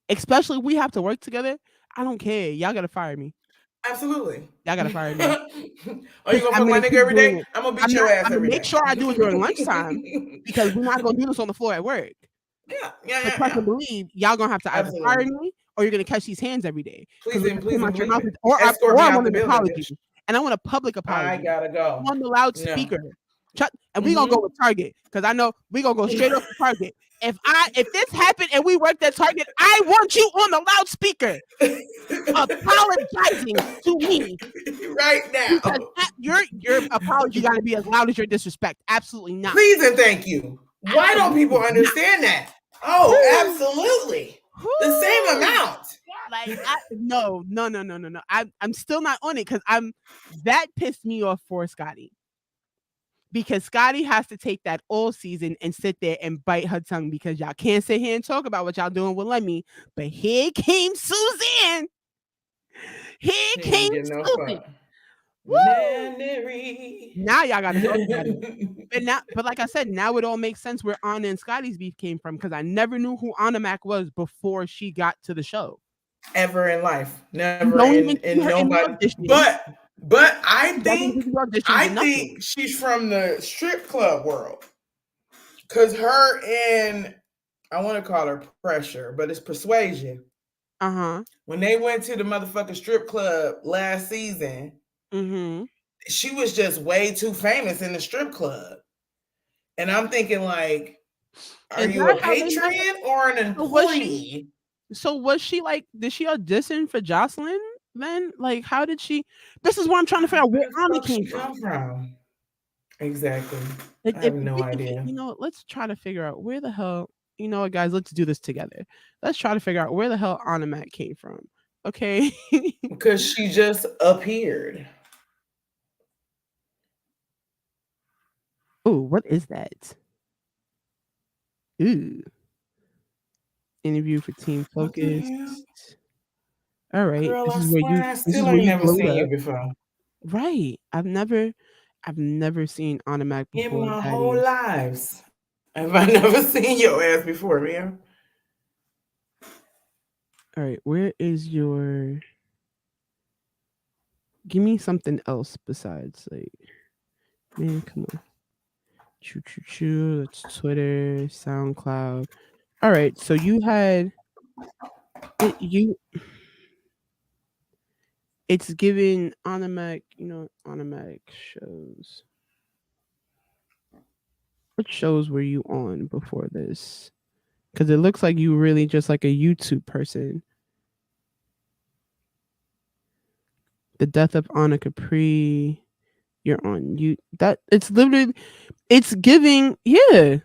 Especially if we have to work together. I don't care. Y'all gotta fire me. Absolutely. Y'all gotta fire me. Are you Because gonna I'm fuck my gonna nigga keep every doing day? it. I'm gonna beat I'm your not. ass I'm gonna every make day. sure I do it during lunchtime because we're not gonna do this on the floor at work. But trust and believe, y'all gonna have to either fire Absolutely. me or you're gonna catch these hands every day. Because Please what and you please come and out your believe mouth it. is, or Escort me I out want the an building, apology, bitch. and I want a public I apology gotta go. on the No. loudspeaker. And we gonna go with Target because I know we gonna go straight off to Target. If this happened and we worked at Target, I want you on the loudspeaker apologizing to me right now. because your apology got to be as loud as your disrespect. Absolutely not. Please and thank you. Why don't people understand that? Oh, absolutely. The same amount. Like no. I'm still not on it because that pissed me off for Scotty. Because Scotty has to take that all season and sit there and bite her tongue because y'all can't sit here and talk about what y'all doing with Lemmy. But here came Suzanne. Here came Susie. Now y'all gotta talk about it. But like I said, now it all makes sense where Anna and Scotty's beef came from because I never knew who Anna Mac was before she got to the show. Ever in life. Never in nobody. But I think she's from the strip club world. Cause her and I want to call her Pressure, but it's Persuasion. When they went to the motherfucking strip club last season, she was just way too famous in the strip club. And I'm thinking, like, are you a patron or an employee? So was she like, did she audition for Jocelyn then? Like, how did she? This is what I'm trying to figure out where Anna came from. Exactly. I have no idea. Let's try to figure out where the hell, what, guys, let's do this together. Let's try to figure out where the hell Anna Mac came from. Okay. Because she just appeared. Oh, what is that? Ooh. Interview for Team Focus. All right. Girl, this I is swear where I still ain't never seen you before. Right. I've never seen Anna Mac before. In my whole lives. Have I never seen your ass before, man? All right. Where is your... Give me something else besides, like... Man, come on. Choo choo choo. That's Twitter, SoundCloud. All right. So you had... It's given Anna Mac, Anna Mac shows. What shows were you on before this? Because it looks like you really just like a YouTube person. The Death of Anna Capri. You're on you. That it's literally, it's giving, yeah.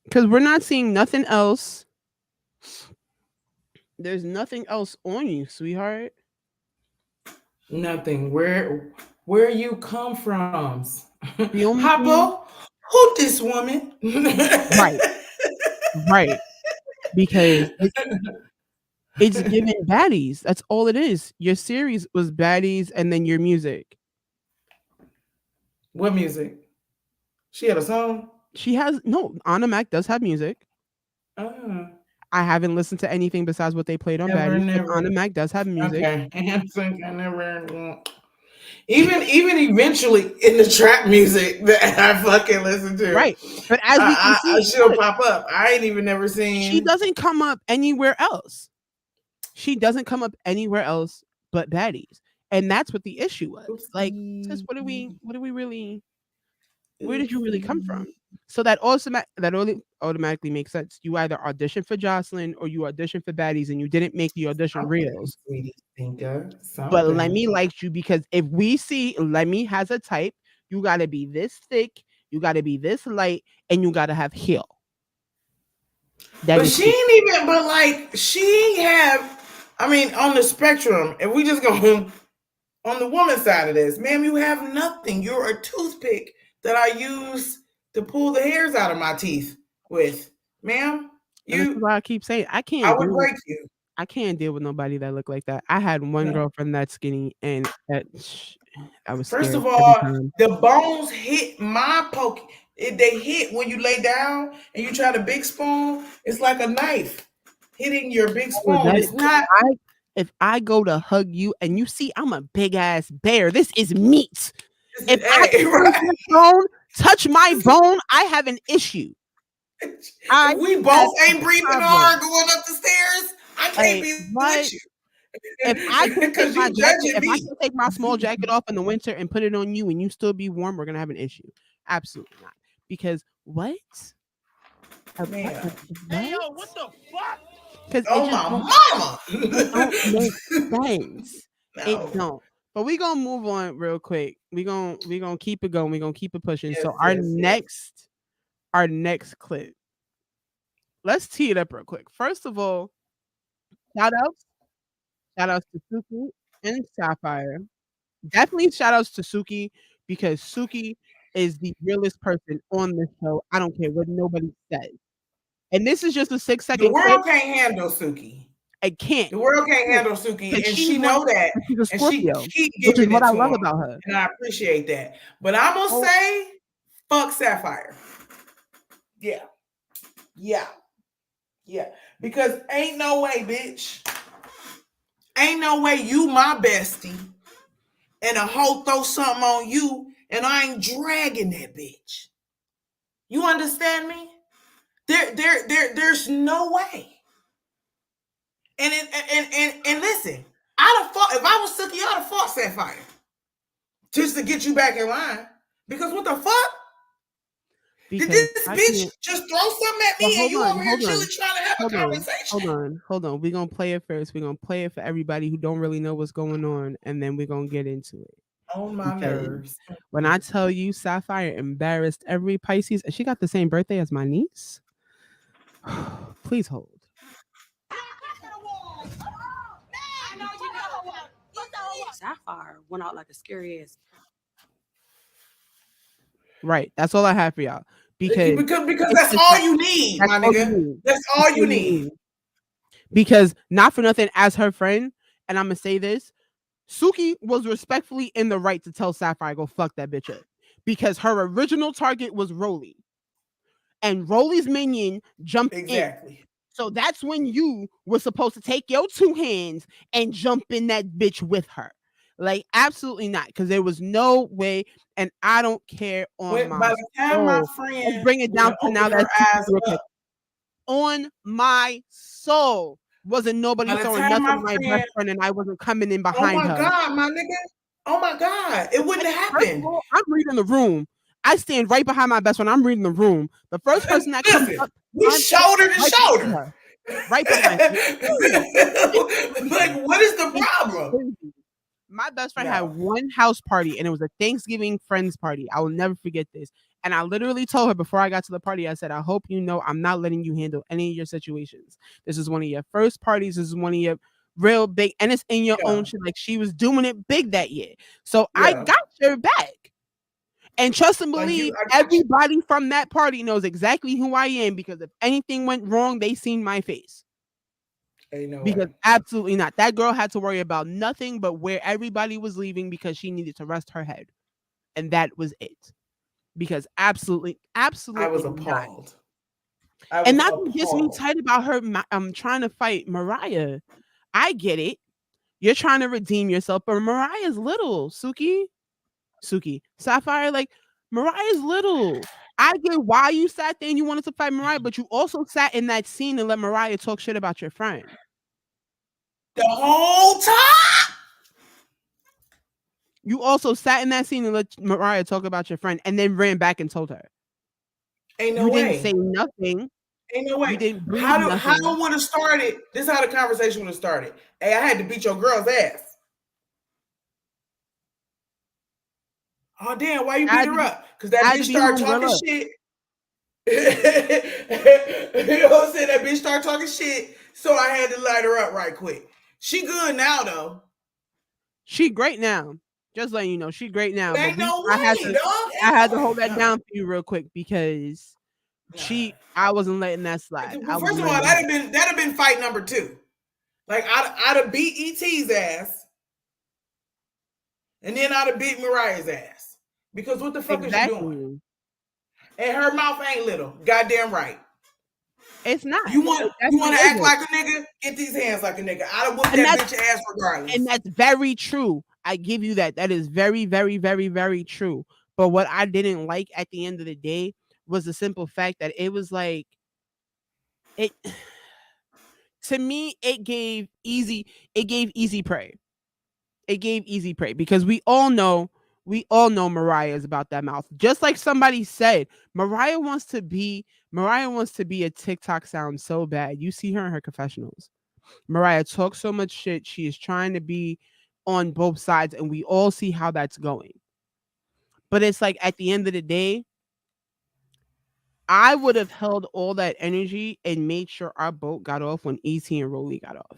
Because we're not seeing nothing else. There's nothing else on you, sweetheart. Nothing. Where you come from? The only Hoppo, who this woman? Right. Because it's giving baddies. That's all it is. Your series was baddies and then your music. What music? She had a song? She has, no, Anna Mac does have music. I haven't listened to anything besides what they played on Baddies. But Anna Mac does have music. Okay. I never. Even eventually in the trap music that I fucking listen to. Right. But as we can see, she'll pop up. I ain't even never seen. She doesn't come up anywhere else. She doesn't come up anywhere else but Baddies. And that's what the issue was. Oopsie. Like, sis, what do we really, where did you really come from? So that automatically makes sense. You either audition for Jocelyn or you audition for Baddies and you didn't make the audition reels. But Lemmy liked you because if we see Lemmy has a type, you got to be this thick, you got to be this light, and you got to have heel. But she ain't even, but like, she have, I mean, on the spectrum, if we just go on the woman side of this, ma'am, you have nothing. You're a toothpick that I use to pull the hairs out of my teeth. with, ma'am. And this is You, why I keep saying I I can't would deal. break you. I can't deal with nobody that look like that. I had one No. girlfriend that skinny, and I was First scared of every all, time. the bones hit my poke. They hit when you lay down and you try to big spoon. It's like a knife hitting your big Oh, spoon. It's not. if I go to hug you and you see I'm a big ass bear, this is meat. If I Hey, touch right. your bone, touch my bone, I have an issue. I If we have both a ain't breathing problem. hard going up the stairs, I can't Like be what? with you If I can't take because my you jacket, judging if I me. can't take my small jacket off in the winter and put it on you and you still be warm, we're gonna have an issue. Absolutely not. Because what? Man. Hey, yo, what the fuck? Because Oh it don't my make mama. sense. It No. don't. But we gonna move on real quick. We gonna keep it going. We gonna keep it pushing. Yes, So yes. our next clip. Let's tee it up real quick. First of all, shout outs. Shout outs to Suki and Sapphire. Definitely shout outs to Suki because Suki is the realest person on the show. I don't care what nobody says. And this is just a 6 second The clip. world can't handle Suki. I can't. The world can't handle Suki, Because and she know that, she's a and she Scorpio, keep which is giving what it I to love him, about her. and I appreciate that. But I'm gonna Oh, say, fuck Sapphire. Yeah, yeah, yeah. Because ain't no way, bitch. Ain't no way you my bestie, and a hoe throw something on you, and I ain't dragging that bitch. You understand me? There's no way. And listen, I'd have fought if I was Suki. I'd have fought Sapphire just to get you back in line. Because what the fuck? Did because this I bitch can't. just throw something at But me and you over here chilling trying to have a conversation? hold on. We're gonna play it first. We're gonna play it for everybody who don't really know what's going on, and then we're gonna get into it. On my Because nerves. when I tell you Sapphire embarrassed every Pisces, and she got the same birthday as my niece. Please hold. Sapphire went out like a scary ass. Right. That's all I have for y'all. Because that's all you need, my all you nigga. need. That's all you need. Because not for nothing, as her friend, and I'm gonna say this, Suki was respectfully in the right to tell Sapphire go fuck that bitch up. Because her original target was Rolly. And Rolly's minion jumped in. Exactly. So that's when you were supposed to take your two hands and jump in that bitch with her. Like, absolutely not. Because there was no way, and I don't care on my By the time my soul. friend Let's bring it down to now opened her that eyes up, on my soul. Wasn't nobody by the throwing time nothing my at my best friend, friend, and I wasn't coming in oh behind my her. God, my nigga. Oh my God. It wouldn't have First of happened. all, I'm reading the room. I stand right behind my best friend. I'm reading the room. The first person that comes Listen, up, we I'm shoulder to right shoulder. behind her. Right behind her. Like, what is the It's problem? crazy. My best friend had No. one house party, and it was a Thanksgiving friends party. I will never forget this. And I literally told her before I got to the party, I said, I hope you know I'm not letting you handle any of your situations. This is one of your first parties. This is one of your real big, and it's in your own shit. Like, she was doing it big that year. So I got your back. And trust and believe, everybody from that party knows exactly who I am, because if anything went wrong, they seen my face. Ain't no Because way. absolutely not. That girl had to worry about nothing but where everybody was leaving, because she needed to rest her head. And that was it. Because absolutely I was not. appalled. And that gets me tight about her trying to fight Mariah. I get it. You're trying to redeem yourself, but Mariah's little, Suki, Sapphire, like, Mariah's little. I get why you sat there and you wanted to fight Mariah, but you also sat in that scene and let Mariah talk shit about your friend. The whole time. You also sat in that scene and let Mariah talk about your friend, and then ran back and told her. Ain't no You way. didn't say nothing. Ain't no way. You didn't breathe How nothing. would have started? This is how the conversation would have started. Hey, I had to beat your girl's ass. Oh damn, why you beat her up? Because that bitch started talking shit. You know what I'm saying? That bitch started talking shit. So I had to light her up right quick. She good now though. She great now. Just letting you know, she great now. Ain't But no way, dog. I had to hold that down for you real quick, because I wasn't letting that slide. I Well, was first of all, letting her. that'd have been fight number two. Like I'd have beat ET's ass, and then I'd have beat Mariah's ass. Because what the fuck is you doing? Exactly. And her mouth ain't little. Goddamn right. It's not. You It want definitely to act isn't. like a nigga? Get these hands like a nigga. I'd have whooped And that that's bitch ass and regardless. that's very true. I give you that. That is very, very, very, very true. But what I didn't like at the end of the day was the simple fact that it was like it to me it gave easy prey. It gave easy prey because we all know Mariah is about that mouth. Just like somebody said, Mariah wants to be a TikTok sound so bad. You see her in her confessionals. Mariah talks so much shit. She is trying to be on both sides, and we all see how that's going. But it's like at the end of the day, I would have held all that energy and made sure our boat got off when ET and Rolly got off.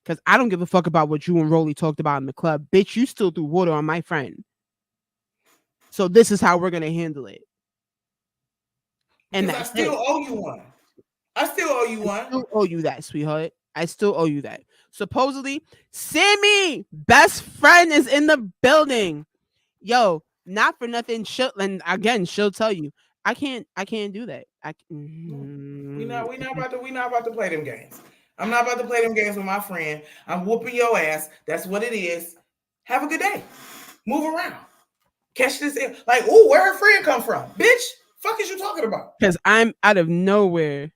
Because I don't give a fuck about what you and Rolly talked about in the club. Bitch, you still threw water on my friend. So this is how we're gonna handle it. And Because I that's still it. owe you one. I still owe you I one. still owe you that, sweetheart. I still owe you that. Supposedly, Sammy, best friend, is in the building. Yo, not for nothing. She'll tell you. I can't do that. We not about to play them games. I'm not about to play them games with my friend. I'm whooping your ass. That's what it is. Have a good day. Move around. Catch this in. Like, ooh, where her friend come from? Bitch, fuck is you talking about? Because I'm out of nowhere.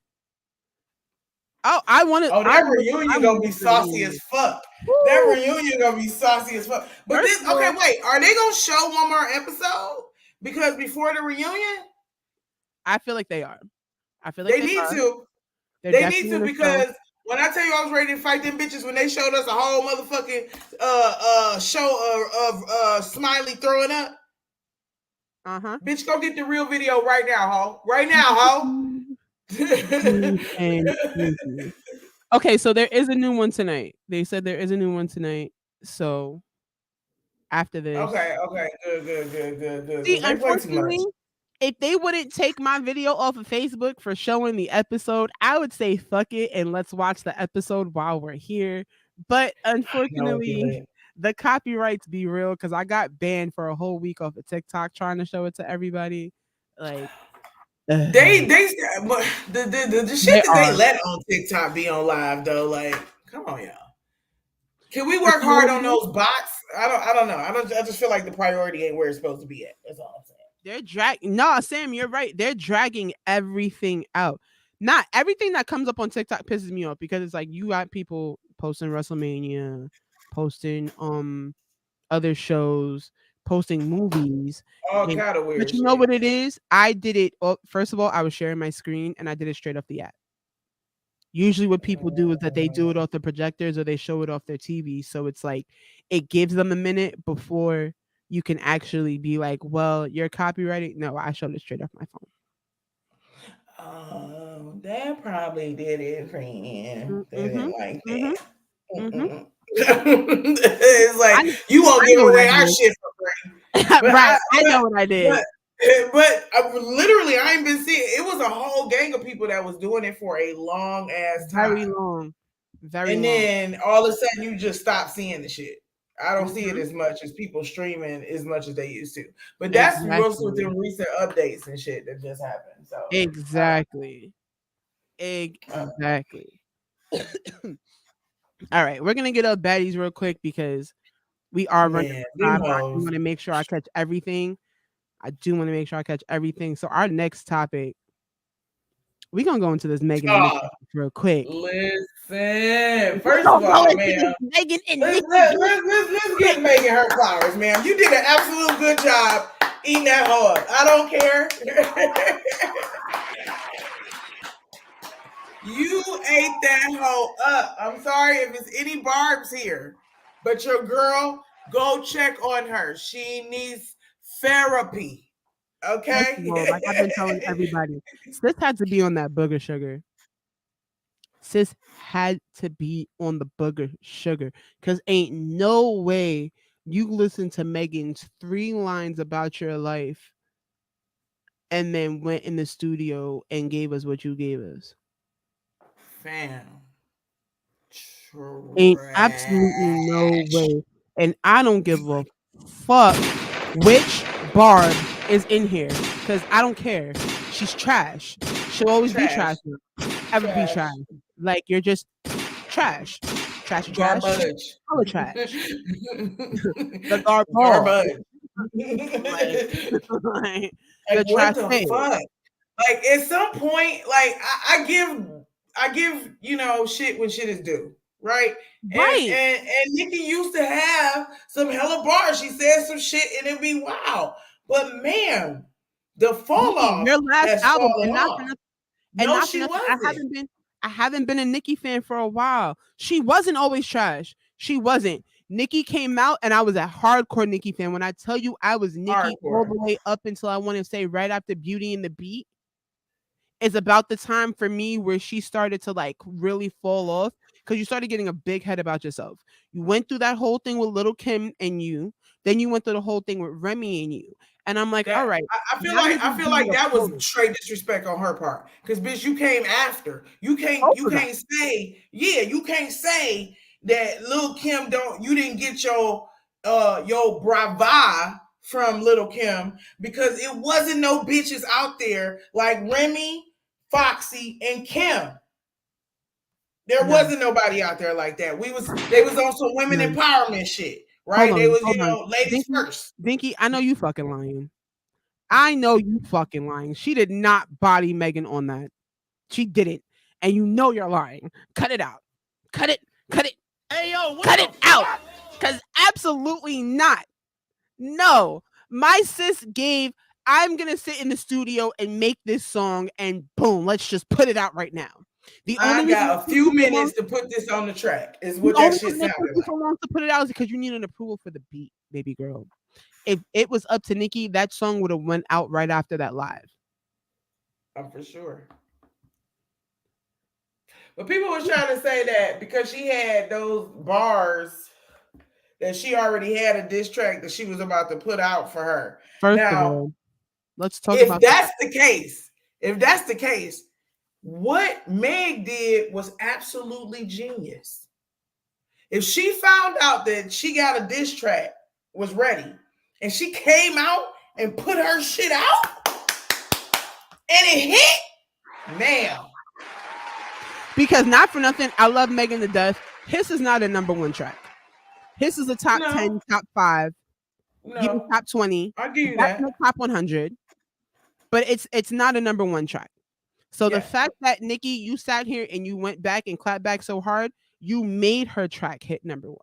Oh, I want to. Oh, I that want. I reunion gonna want be the saucy as reunion. fuck. That Woo! reunion gonna be saucy as fuck. But First this, of okay, all, wait. Are they gonna show one more episode? Because before the reunion, I feel like they are. I feel like they they need are. to. They're They need definitely to gonna show. because when I tell you I was ready to fight them bitches when they showed us a whole motherfucking show of Smiley throwing up. Uh-huh. Bitch, go get the real video right now, ho. Right now, ho. Please and thank you. Okay, so there is a new one tonight. They said there is a new one tonight. So after this, Okay, good. see, Because they play too much. unfortunately, if they wouldn't take my video off of Facebook for showing the episode, I would say fuck it and let's watch the episode while we're here. But No, unfortunately, good. the copyrights be real because I got banned for a whole week off of TikTok trying to show it to everybody. Like, They but the shit they that they are. let on TikTok be on live though. Like, come on, y'all. Can we But work you know hard what it on is? those bots? I don't know. I just feel like the priority ain't where it's supposed to be at. That's all I'm saying. They're dragging. No, Sam, you're right. They're dragging everything out. Not everything that comes up on TikTok pisses me off because it's like you got people posting WrestleMania, posting other shows, posting movies, All and kind of but weird you know shit. what it is? I did it. Oh, first of all, I was sharing my screen and I did it straight off the app. Usually, what people do is that they do it off the projectors or they show it off their TV. So it's like it gives them a minute before you can actually be like, well, you're copyrighted. No, I showed it straight off my phone. Oh, that probably did it, friend. Mm, They mhm, didn't like mhm, that. mhm. It's I like you won't I give know what I away our did. shit for free. But Right, I know what I but did. literally I ain't been seeing. It was a whole gang of people that was doing it for a long ass Very time, long, very and long. then all of a sudden you just stop seeing the shit. I don't see it Mhm, as much as people streaming as much as they used to. But that's real with exactly, them recent updates and shit that just happened. So exactly, uh, exactly. All right, we're gonna get up baddies real quick because we are running man, out of them time. But I do hoes. want to make sure I catch everything. I do want to make sure I catch everything. So our next topic, we're gonna go into this Megan and Nikki Oh, real quick. listen. We're First of gonna go all, into this man, Megan and let's Nikki let, real let's quick. get Megan her flowers, man. You did an absolute good job eating that hoe up. I don't care. You ate that hoe up. I'm sorry if it's any barbs here, but your girl, go check on her. She needs therapy. First of Okay. all, like I've been telling everybody, sis had to be on that booger sugar. Sis had to be on the booger sugar because ain't no way you listen to Megan's 3 lines about your life and then went in the studio and gave us what you gave us. Fam. Ain't absolutely no Trash. way. And I don't give a fuck which Barb is in here because I don't care. She's trash. She'll always be Trash. trash. Ever be Trash. trash. Like you're just trash. Trashy trash. Garbage. Color trash. The garbage. Garbage. Like, like the Like what trash the thing. fuck? Like at some point, like I give shit when shit is due, right? Right. And Nikki used to have some hella bars. She said some shit and it'd be wow. But man, the fall Nikki, off your last has album, fallen and not for off. nothing, and No, not for she nothing. wasn't. I haven't been a Nicki fan for a while. She wasn't always trash. She wasn't. Nicki came out, and I was a hardcore Nicki fan. When I tell you, I was Nicki all Hardcore. the way up until I want to say right after Beauty and the Beat. Is about the time for me where she started to like really fall off because you started getting a big head about yourself. You went through that whole thing with Little Kim and you, then you went through the whole thing with Remy and you. And I'm like, all That right, I now feel you're like I just feel being like a that was pro. straight disrespect on her part. Cause bitch, you came after. You can't Both you of them. can't say, yeah, you can't say that Lil Kim you didn't get your brava from Little Kim because it wasn't no bitches out there like Remy, Foxy, and Kim. There No, wasn't nobody out there like that. They was on some women no. empowerment shit, right? They was, Hold on. ladies Dinky, first. Dinky, I know you fucking lying. I know you fucking lying. She did not body Megan on that. She didn't. And you know you're lying. Cut it out. Cut it. Cut it. Hey yo, what Cut the it out. fuck? Because absolutely not. No. My sis gave, I'm going to sit in the studio and make this song and boom, let's just put it out right now. The only I reason it got a took you few so long, minutes to put this on the track, is the what that only shit reason it took sounded you so like. long to put it out is because you need an approval for the beat, baby girl. If it was up to Nicki, that song would have went out right after that live. I'm for sure. But people was trying to say that because she had those bars that she already had a diss track that she was about to put out for her. First of Now, all, let's talk if about that's the case, what Meg did was absolutely genius. If she found out that she got a diss track was ready and she came out and put her shit out and it hit, man. because not for nothing, I love Megan to death. His is not a number one track. His is a top No, 10, top 5, even no, top 20. I'll give you That's in that. the top 100, but it's not a number one track. So the Yeah. fact that Nicki, you sat here and you went back and clapped back so hard, you made her track hit number one.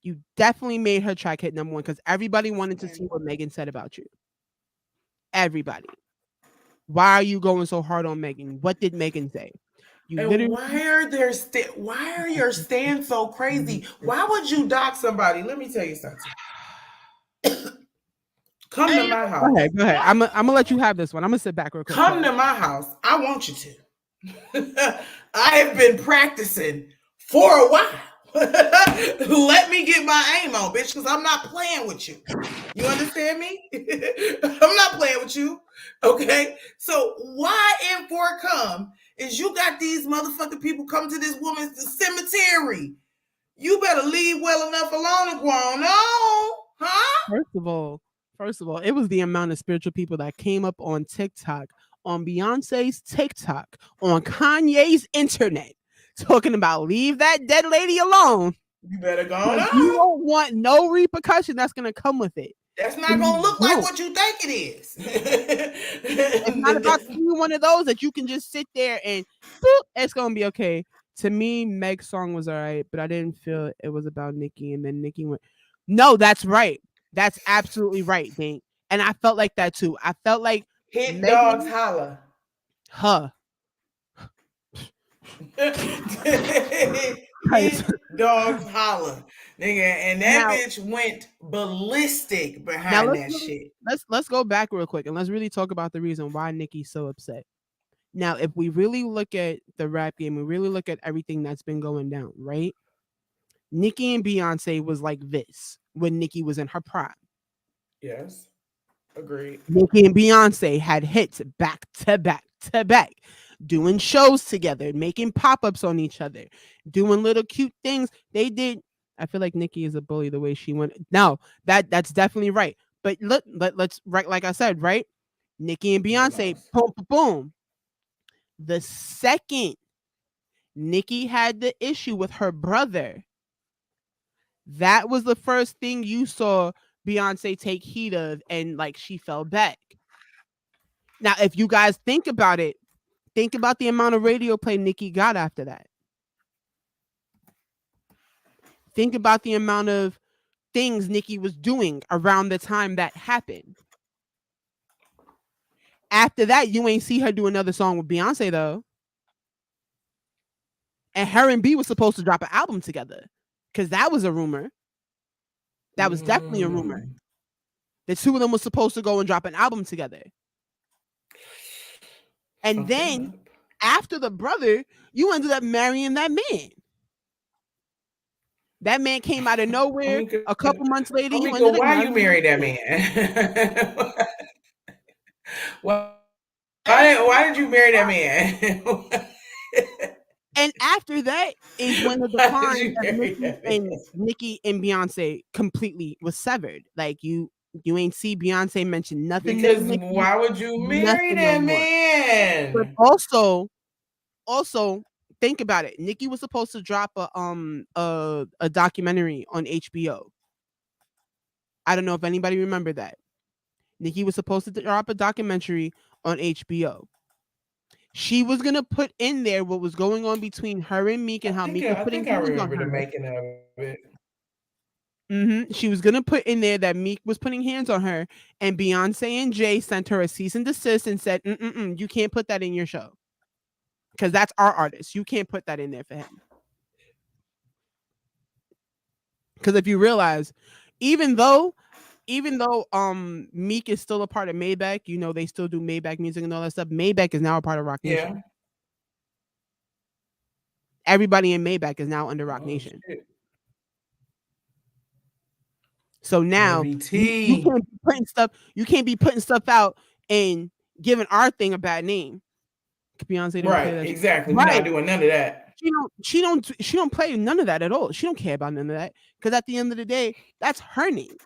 You definitely made her track hit number one because everybody wanted to see what Megan said about you. Everybody. Why are you going so hard on Megan? What did Megan say? You And literally why are your stands so crazy? Why would you dock somebody? Let me tell you something. Come to Hey yo, my go house. ahead, go ahead. I'm gonna let you have this one. I'm gonna sit back real quick. Come to my house. I want you to. I have been practicing for a while. Let me get my aim on, bitch, because I'm not playing with you. You understand me? I'm not playing with you. Okay. So why in for come is you got these motherfucking people come to this woman's cemetery? You better leave well enough alone and go on. No, huh? First of all, it was the amount of spiritual people that came up on TikTok, on Beyonce's TikTok, on Kanye's internet, talking about leave that dead lady alone. You better go on. You don't want no repercussion that's gonna come with it. That's not And gonna you look like don't. what you think it is. It's not about being one of those that you can just sit there and boop, it's gonna be okay. To me, Meg's song was all right, but I didn't feel it was about Nicki. And then Nicki went, no, that's right. That's absolutely right, Dink. And I felt like that too. I felt like Hit dogs Megan, holla. huh. Hit dogs holla. Nigga, and that Now, bitch went ballistic now behind that shit. let's go back real quick and let's really talk about the reason why Nicki's so upset. Now, if we really look at the rap game, we really look at everything that's been going down, right? Nicki and Beyonce was like this when Nicki was in her prime. Yes. Agreed. Nicki and Beyonce had hits back to back to back, doing shows together, making pop-ups on each other, doing little cute things. They did. I feel like Nicki is a bully the way she went. No, that's definitely right. But let's right, like I said, right? Nicki and Beyonce, boom, boom, boom. The second Nicki had the issue with her brother, that was the first thing you saw Beyonce take heat of, and like she fell back. Now, if you guys think about it, think about the amount of radio play Nicki got after that. Think about the amount of things Nicki was doing around the time that happened. After that, you ain't see her do another song with Beyonce though. And her and B was supposed to drop an album together, because that was a rumor. That was definitely a rumor. The two of them were supposed to go and drop an album together. And then after the brother, you ended up marrying that man. That man came out of nowhere. A couple months later, you ended up why marrying you married that man? why did you marry that man? And after that is when the decline of Nicki and Beyonce completely was severed. Like you ain't see Beyonce mention nothing. Because Nicki, why would you marry nothing no that more. man? But also think about it. Nicki was supposed to drop a documentary on HBO. I don't know if anybody remember that. Nicki was supposed to drop a documentary on HBO. She was gonna put in there what was going on between her and Meek, and how Meek was putting hands on her. the making of it. She was gonna put in there that Meek was putting hands on her, and Beyonce and Jay sent her a cease and desist and said, "You can't put that in your show, because that's our artist. You can't put that in there for him." Because if you realize, even though Meek is still a part of Maybach, you know they still do Maybach music and all that stuff. Maybach is now a part of Rock Nation. Yeah. Everybody in Maybach is now under Rock Nation. Shit. So now you can't be putting stuff. You can't be putting stuff out and giving our thing a bad name. Beyonce didn't play that. Exactly. We're not doing none of that. She don't play none of that at all. She don't care about none of that, because at the end of the day, that's her name.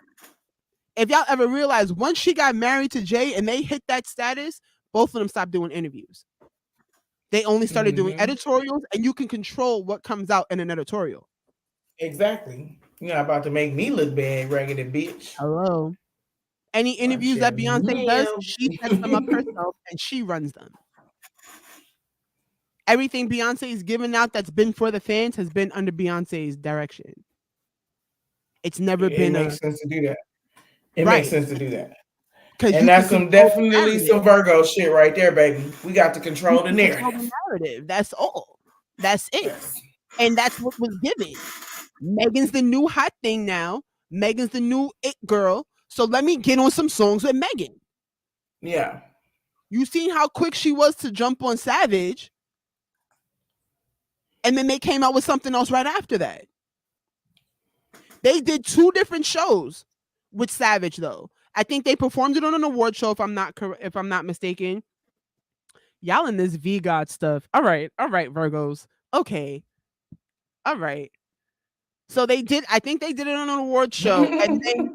If y'all ever realize, once she got married to Jay and they hit that status, both of them stopped doing interviews. They only started doing editorials, and you can control what comes out in an editorial. Exactly. You're not about to make me look bad, raggedy bitch. Hello. Any interviews that Beyonce does, she sets them up herself and she runs them. Everything Beyonce's given out that's been for the fans has been under Beyonce's direction. It's never been. It makes sense to do that. It makes sense to do that. And that's definitely some Virgo shit right there, baby. We got to control the narrative. That's all. That's it. And that's what was given. Megan's the new hot thing now. Megan's the new it girl. So let me get on some songs with Megan. Yeah. You seen how quick she was to jump on Savage. And then they came out with something else right after that. They did 2 different shows with Savage, though. I think they performed it on an award show, if I'm not mistaken. Y'all in this V-God stuff. All right, Virgos. Okay. All right. So I think they did it on an award show. And then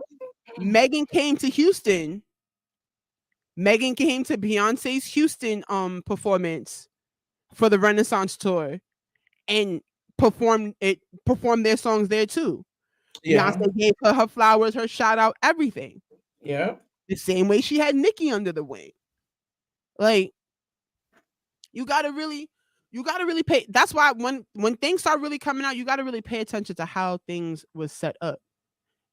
Megan came to Houston. Megan came to Beyonce's Houston performance for the Renaissance tour and performed their songs there too. Yeah. Beyonce gave her flowers, her shout out, everything. Yeah. The same way she had Nicki under the wing. Like, you gotta really pay. That's why when things start really coming out, you gotta really pay attention to how things was set up.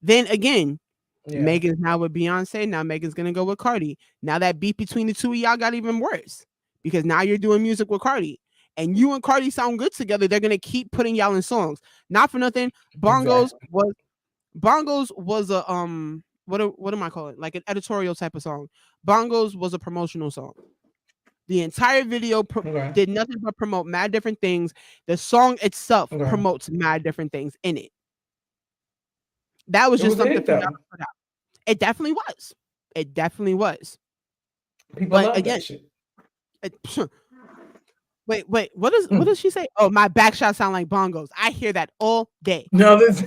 Then again, Megan's now with Beyonce. Now Megan's gonna go with Cardi. Now that beef between the two of y'all got even worse, because now you're doing music with Cardi, and you and Cardi sound good together. They're gonna keep putting y'all in songs. Not for nothing. Bongos was a what am I calling it? Like an editorial type of song. Bongos was a promotional song. The entire video did nothing but promote mad different things. The song itself promotes mad different things in it. That was just something for y'all to put out. It definitely was. It definitely was. People But love again, that shit. it, wait, what does she say? Oh, my back shots sound like bongos. I hear that all day. No, this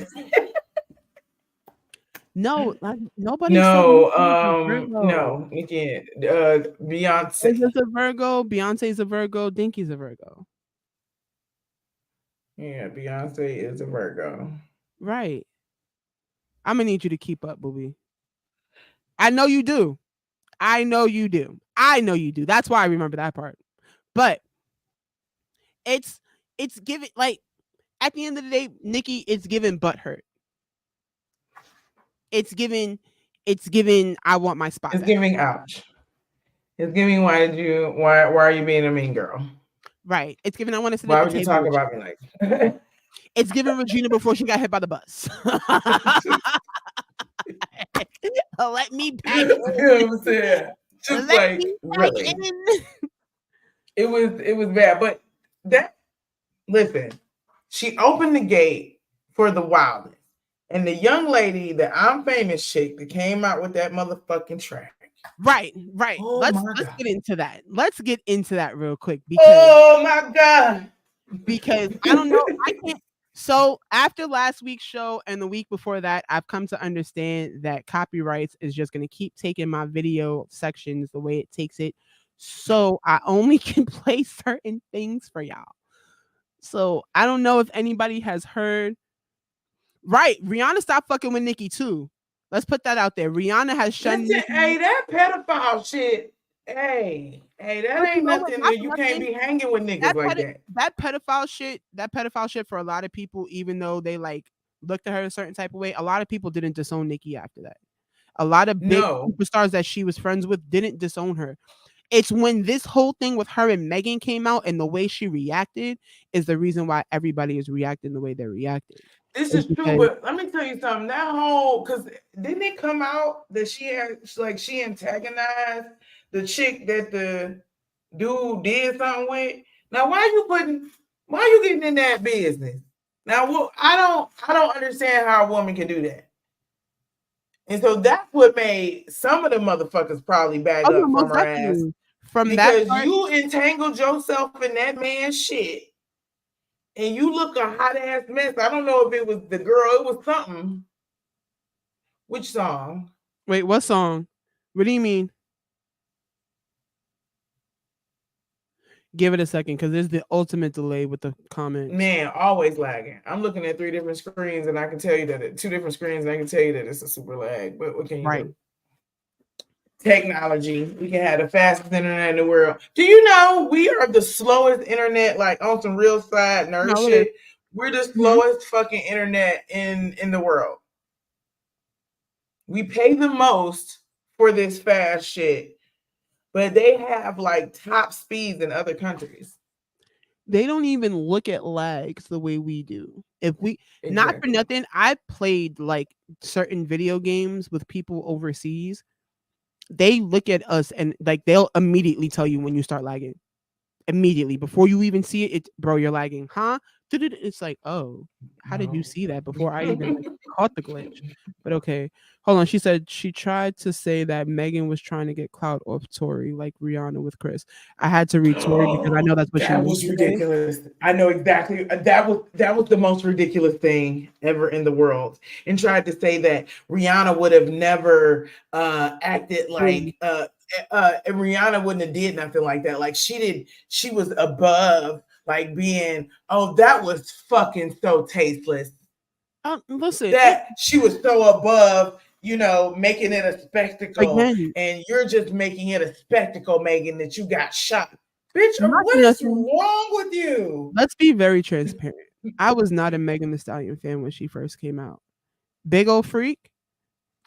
No, like, nobody said no, Nicki was a Virgo. no, you can't. Beyonce. Is a Virgo, Beyonce's a Virgo, Dinky's a Virgo. Yeah, Beyonce is a Virgo. Right. I'm gonna need you to keep up, booby. I know you do. I know you do. I know you do. That's why I remember that part. But it's given like at the end of the day, Nicki, it's given butt hurt. It's given I want my spot It's back. giving ouch. It's giving why are you being a mean girl? Right. It's given I want to sit at Why the would you table talk with you. about me like It's given Regina before she got hit by the bus. Let me back you in. know what I'm saying? Just Let like me back really. in. It was bad. But that listen, she opened the gate for the wildness. And the young lady, the I'm famous chick that came out with that motherfucking track. Right. Oh Let's my God. get into that. Let's get into that real quick Oh my God. because I don't know. I can't. So after last week's show and the week before that, I've come to understand that copyrights is just going to keep taking my video sections the way it takes it. So I only can play certain things for y'all. So I don't know if anybody has heard. Right, Rihanna stopped fucking with Nicki too. Let's put that out there. Rihanna has shunned Listen, Nicki. hey, that pedophile shit. Hey, that But you ain't know what? nothing. Not for You can't nothing. be hanging with niggas like that. That pedophile shit for a lot of people, even though they like looked at her a certain type of way, a lot of people didn't disown Nicki after that. A lot of big No. superstars that she was friends with didn't disown her. It's when this whole thing with her and Megan came out and the way she reacted is the reason why everybody is reacting the way they're reacting. This It's is true, because but let me tell you something. That whole because didn't it come out that she antagonized the chick that the dude did something with? Now why you getting in that business? Now I don't understand how a woman can do that. And so that's what made some of the motherfuckers probably back oh no, up from most her ass definitely. From that because part, you entangled yourself in that man's shit and you look a hot ass mess. I don't know if it was the girl, it was something. Which song? wait, what song? What do you mean? Give it a second because there's the ultimate delay with the comments. Man, always lagging. I'm looking at 3 different screens and I can tell you that 2 different screens and I can tell you that it's a super lag. But what can you Right. do? Technology. We can have the fastest internet in the world. Do you know we are the slowest internet, like on some real side nerd No, it is. shit? We're the slowest fucking internet in the world. We pay the most for this fast shit, but they have like top speeds in other countries. They don't even look at lags the way we do. If we not for Exactly. nothing, I played like certain video games with people overseas. They look at us and like they'll immediately tell you when you start lagging. Immediately before you even see it, it's bro, you're lagging, huh? It's like, oh, how did you see that before I even like, caught the glitch? But okay, hold on. She said she tried to say that Megan was trying to get clout off Tory, like Rihanna with Chris. I had to read Tory because I know that's what she That meant was to say. ridiculous. I know exactly. That was the most ridiculous thing ever in the world. And tried to say that Rihanna would have never acted like and Rihanna wouldn't have did nothing like that. Like she was above like being, oh, that was fucking so tasteless. Listen, That she was so above, making it a spectacle, again, and you're just making it a spectacle, Megan, that you got shot. Bitch, not what is nothing. wrong with you? Let's be very transparent. I was not a Megan Thee Stallion fan when she first came out. Big Ol' Freak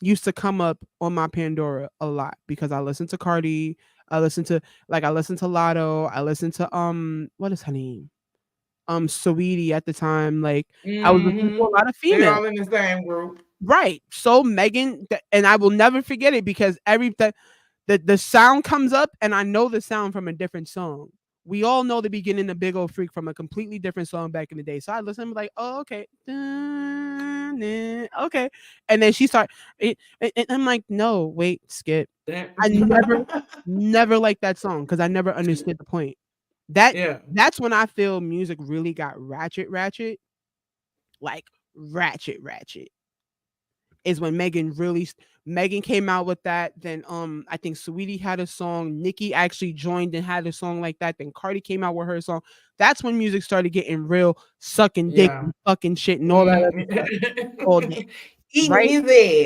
used to come up on my Pandora a lot because I listened to Cardi. I listened to Lotto. I listened to what is her name? Saweetie at the time. Like I was listening to a lot of They're females. all in the same group. Right. So Megan, and I will never forget it because the sound comes up and I know the sound from a different song. we all know the beginning of Big Ol' Freak from a completely different song back in the day. So I listened, I'm like, oh, okay. Okay. And then she started, and I'm like, no, wait, skip. I never liked that song because I never understood the point. Yeah. That's when I feel music really got ratchet, like ratchet. Is when Megan came out with that. Then I think Saweetie had a song. Nicki actually joined and had a song like that. Then Cardi came out with her song. That's when music started getting real sucking dick Yeah. and fucking shit and all that other stuff. All that, Eating right? his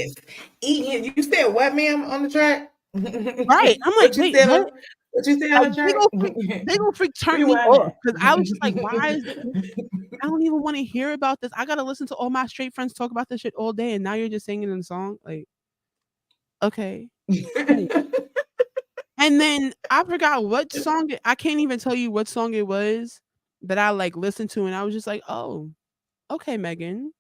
ass. Eating. You said what, ma'am, on the track? Right. I'm like, What you wait, said? what? What you said Like on the track? Big Ol' Freak turned me Rewind off that. because I was just like, why is I don't even want to hear about this. I gotta listen to all my straight friends talk about this shit all day, and now you're just singing in the song. Like, okay. Cool. And then I forgot what song I can't even tell you what song it was that I like listened to, and I was just like, oh, okay, Megan.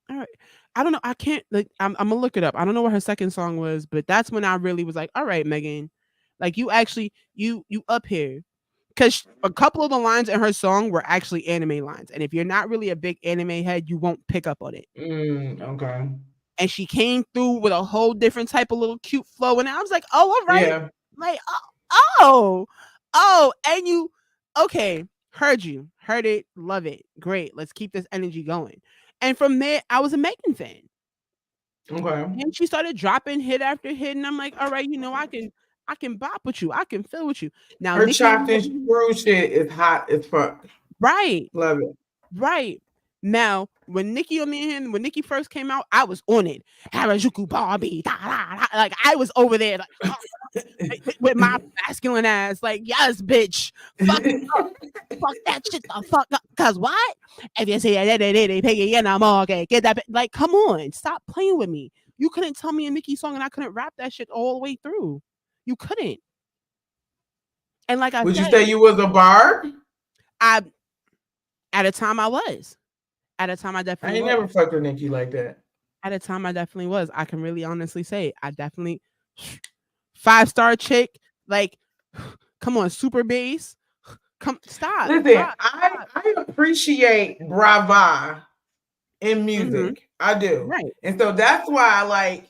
All right. I don't know. I can't like I'm gonna look it up. I don't know what her second song was, but that's when I really was like, all right, Megan. Like you actually you up here. Cause a couple of the lines in her song were actually anime lines. And if you're not really a big anime head, you won't pick up on it. Okay. And she came through with a whole different type of little cute flow. And I was like, oh, all right. Yeah. Like, oh, and you, okay, heard you, heard it, love it, great. Let's keep this energy going. And from there, I was a Megan fan. Okay. And she started dropping hit after hit, and I'm like, all right, I can bop with you, I can feel with you. Now, Her Nicki, chopped and screw shit is hot as fuck. right, Love it. right. Now, when Nicki first came out, I was on it. Harajuku Barbie, like I was over there, like, with my masculine ass, like, yes, bitch, fuck it up. Fuck that shit the fuck up. Cause what? If you say get that like, come on, stop playing with me. You couldn't tell me a Nicki song and I couldn't rap that shit all the way through. You couldn't. And like I Would you said, say you was a barb? I at a time I was. At a time I I definitely ain't was. never fucked with Nicki like that. At a time I definitely was. I can really honestly say I definitely 5-star chick. Like, come on, super bass. Come stop. Listen, I appreciate brava in Mm-hmm. music. I do. Right. And so that's why, like,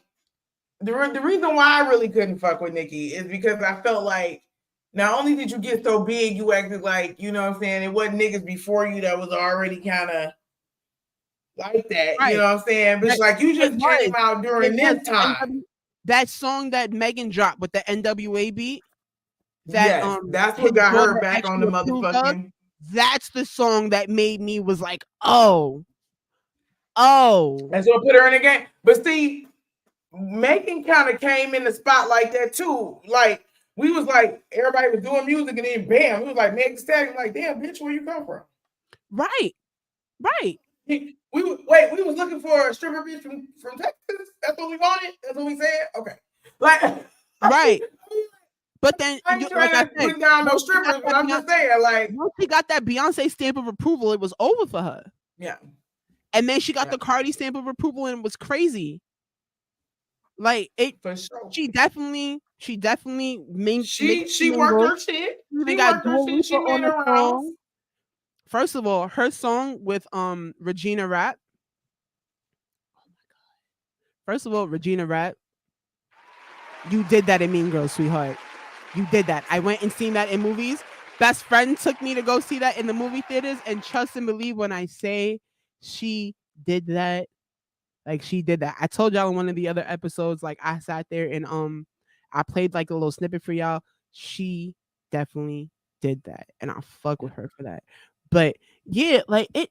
the reason why I really couldn't fuck with Nicki is because I felt like not only did you get so big, you acted like, you know what I'm saying, it wasn't niggas before you that was already kind of like that. You Right. know what I'm saying? But it's like you It just came was. out during this time. That song that Megan dropped with the NWA beat that Yes, that's his what got her daughter back on actually the approved of. motherfucking. That's the song that made me was like, oh. That's what put her in the game. But see, Megan kind of came in the spot like that too. Like we was like everybody was doing music and then bam, we was like Megan Thee Stallion. Like damn, bitch, where you come from? Right. We was looking for a stripper bitch from Texas. That's what we wanted. That's what we said. Okay, like Right. But then, I ain't like trying I to said, put down no once she got strippers, but that I'm just saying, like, once she got that Beyonce stamp of approval, it was over for her. yeah. And then she got the Cardi stamp of approval, and it was crazy. Like it, For sure. she definitely made. She worked her shit. She got Dua Lipa She on made the her song. rounds. First of all, her song with Regina Rap. First of all, Regina Rap, you did that in Mean Girls, sweetheart. You did that. I went and seen that in movies. Best friend took me to go see that in the movie theaters, and trust and believe when I say she did that. Like she did that. I told y'all in one of the other episodes, like I sat there and I played like a little snippet for y'all. She definitely did that. And I fuck with her for that. But yeah, like it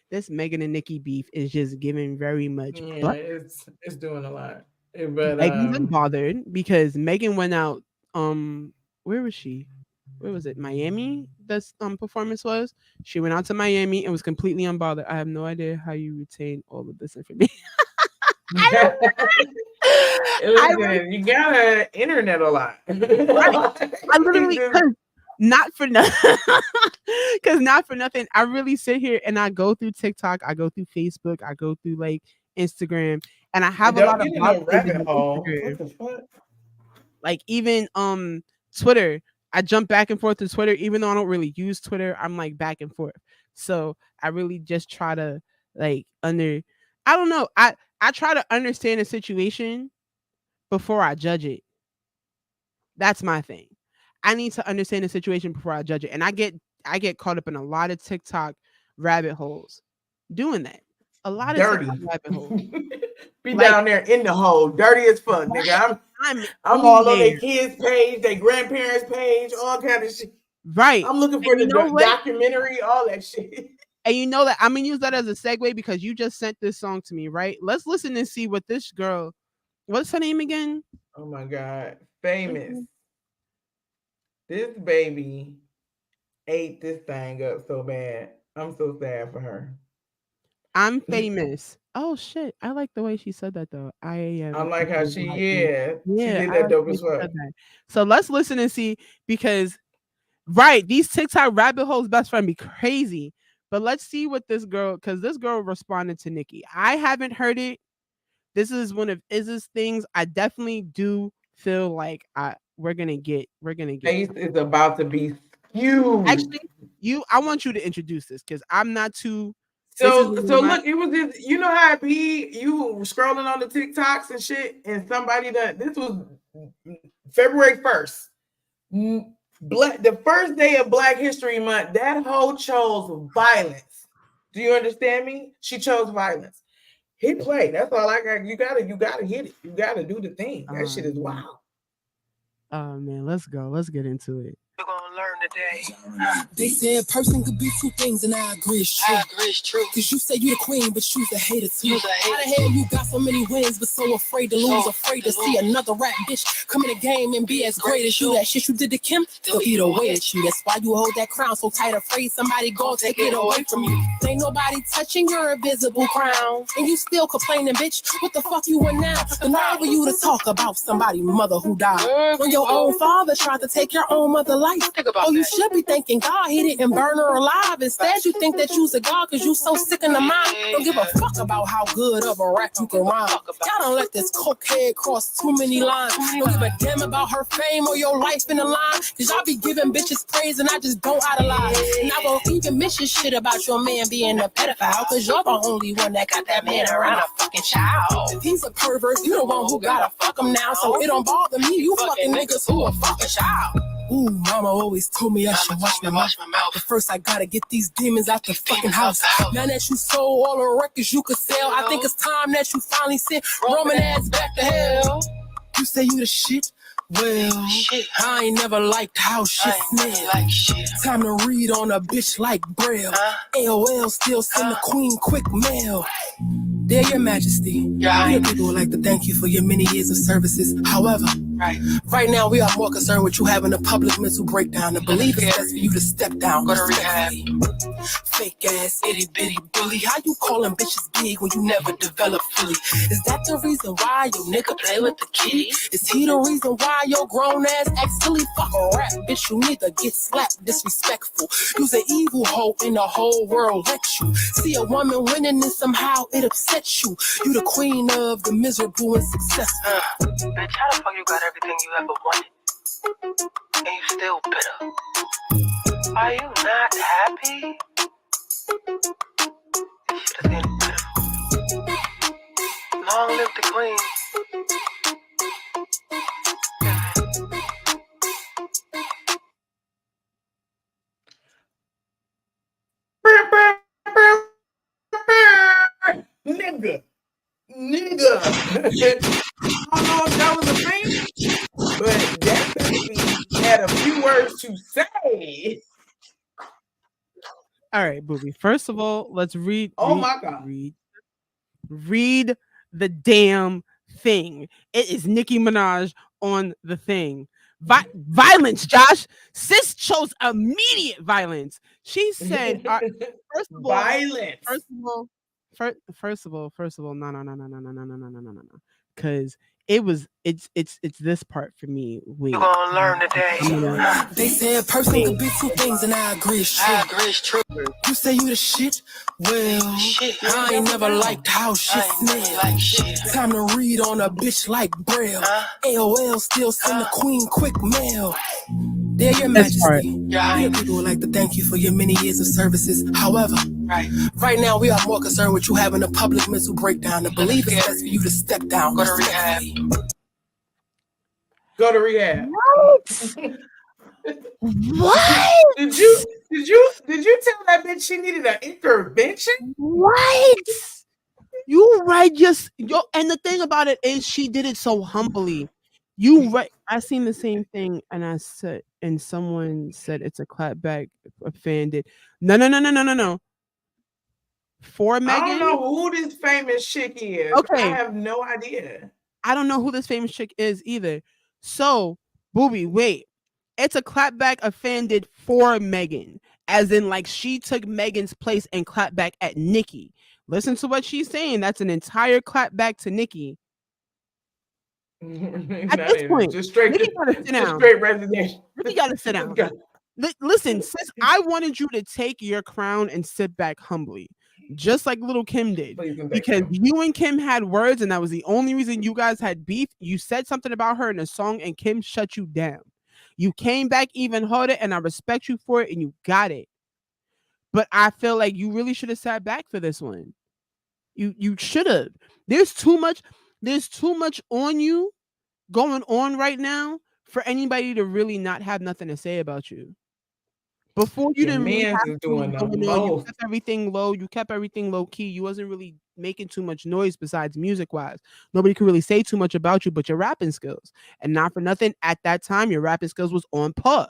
this Megan and Nicki beef is just giving very much Yeah, it's doing a lot. But Megan's unbothered because Megan went out where was she? Where was it? Miami? This performance was. She went out to Miami and was completely unbothered. I have no idea how you retain all of this information. Listen, you gotta internet a lot. I literally not for nothing. Because not for nothing, I really sit here and I go through TikTok, I go through Facebook, I go through like Instagram, and I have a lot of rabbit hole. What the fuck? like even Twitter. I jump back and forth to Twitter, even though I don't really use Twitter. I'm like back and forth. So I really just try to like I don't know. I try to understand a situation before I judge it. That's my thing. I need to understand the situation before I judge it. And I get caught up in a lot of TikTok rabbit holes doing that. A lot of TikTok Dirty. rabbit holes. Be Like down there in the hole, dirty as fuck, nigga. right, I'm I'm in all on their there. kids' page, their grandparents' page, all kind of shit. Right. I'm looking And for you the know what? documentary, all that shit. And you know that I'm gonna use that as a segue because you just sent this song to me, right? Let's listen and see what this girl, what's her name again? Oh my god, What's her famous. name? This baby ate this thing up so bad. I'm so sad for her. I'm famous. Oh shit. I like the way she said that though. I I am like how famous. she, yeah, she Yeah, did I that like dope the way as she fuck. said that. So let's listen and see because right, these TikTok rabbit holes best friend be crazy. But let's see what this girl, because this girl responded to Nikki. I haven't heard it. This is one of Iz's things. I definitely do feel like we're gonna get Face to. is about to be skewed. Actually, I want you to introduce this because I'm not too. This is So one so of my. look, it was this, you know how it be, you were scrolling on the TikToks and shit, and somebody that this was February 1st. Black, the first day of Black History Month, that hoe chose violence. Do you understand me? She chose violence. Hit play. That's all I got. You gotta hit it. You gotta do the thing. That shit is Man. wild. Oh man, let's go. Let's get into it. We're gonna learn today. They said a person could be two things, and I agree it's true. Cause you say you the queen, but you's a hater too. How the hell you got so many wins, but so afraid to lose, afraid to see another rap bitch come in the game and be as great as you? That shit you did to Kim, they'll eat away at you. That's why you hold that crown so tight, afraid somebody gon' take it away from you. Ain't nobody touching your invisible crown, and you still complaining, bitch. What the fuck you want now? The nerve for you to talk about somebody's mother who died when your own father tried to take your own mother life. Oh, you should be thanking God he didn't burn her alive. Instead, you think that you's a god because you so sick in the mind. Don't give a fuck about how good of a rap you can rhyme. Y'all don't let this cokehead cross too many lines. Don't give a damn about her fame or your life in the line. Cause y'all be giving bitches praise and I just don't idolize. And I won't even miss your shit about your man being a pedophile. Cause you're the only one that got that man around a fucking child. If he's a pervert, you the one who gotta fuck him now. So it don't bother me, you fucking niggas who a fucking child. Ooh, mama always told me I should watch my mouth. But first I gotta get these demons out the fucking house. Now that you sold all the records you could sell, I think it's time that you finally sent Roman ass back to hell. You say you the shit? Well, I ain't never liked how shit smell. Time to read on a bitch like Braille. AOL still send the queen quick mail. Dear Your Majesty, dear people would like to thank you for your many years of services. However, right now we are more concerned with you having a public mental breakdown and believe it's best for you to step down. Go to rehab. Fake ass, itty bitty bully. How you calling bitches big when you never develop fully? Is that the reason why your nigga play with the kitty? Is he the reason why your grown ass act silly? Fuck a rap, bitch, you need to get slapped, disrespectful. You's an evil hoe in the whole world with you. See a woman winning and somehow it upsets you. You the queen of the miserable and successful. Bitch, how the fuck you got everything you ever wanted? And you still bitter? Are you not happy? This shit is getting pitiful. Long live the queen. Nigga. I don't know if that was a thing, but that baby had a few words to say. All right, Booby. First of all, let's read Oh my god. read the damn thing. It is Nicki Minaj on the thing. Violence, Josh. Sis chose immediate violence. She said, first of all, Violence. first of all, no. Because it's this part for me. Wait. You gonna learn today. They say a person could be two things, and I agree it's true. You say you the shit? Well, I ain't never liked how shit smell. Time to read on a bitch like Braille. AOL still send the queen quick mail. Dear Your Majesty, dear people would like to thank you for your many years of services. However, right now we are more concerned with you having a public mental breakdown. To believe it's best for you to step down. Go to rehab. Go to rehab. What? Did you tell that bitch she needed an intervention? Right. You right, just yo. And the thing about it is, she did it so humbly. You right. I seen the same thing, and I said, and someone said it's a clapback. A fan did. No. For I Megan. don't know who this famous chick is. Okay. I have no idea. I don't know who this famous chick is either. So, Booby, wait. It's a clapback a fan did for Megan. As in, like, she took Megan's place and clapped back at Nikki. Listen to what she's saying. That's an entire clapback to Nikki. At this point, just straight, Nikki gotta sit down. straight resignation. Nikki gotta sit down. Listen, sis, I wanted you to take your crown and sit back humbly, just like little Kim did. Because you and Kim had words, and that was the only reason you guys had beef. You said something about her in a song, and Kim shut you down. You came back even harder, and I respect you for it, and you got it. But I feel like you really should have sat back for this one. You should have. There's too much on you going on right now for anybody to really not have nothing to say about you. Before you didn't really have doing going on. You kept everything low. You kept everything low key. You wasn't really making too much noise besides music wise. Nobody could really say too much about you but your rapping skills. And not for nothing, at that time, your rapping skills was on par.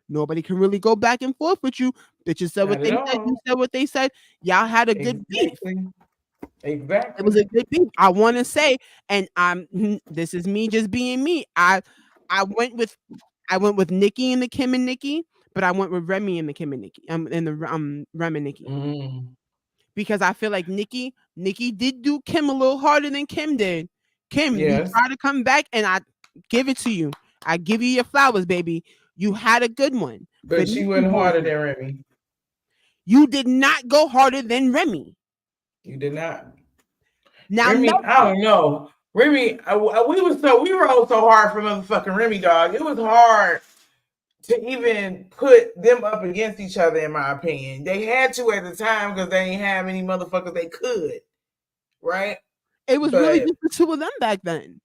Nobody can really go back and forth with you. Bitches said what they said. You said what they said. Y'all had a good beef. Exactly. It was a good beef. I want to say, and this is me just being me. I went with Nikki and the Kim and Nikki, but I went with Remy and the Kim and Nikki. And the Rem and Nikki. Because I feel like Nikki did do Kim a little harder than Kim did. Kim, you tried to come back, and I give it to you. I give you your flowers, baby. You had a good one. But she went harder than Remy. You did not go harder than Remy. You did not. Now, Remy, I don't know. Remy, we rode so hard for motherfucking Remy, dog. It was hard to even put them up against each other, in my opinion. They had to at the time because they didn't have any motherfuckers they could, right? It was really just the two of them back then.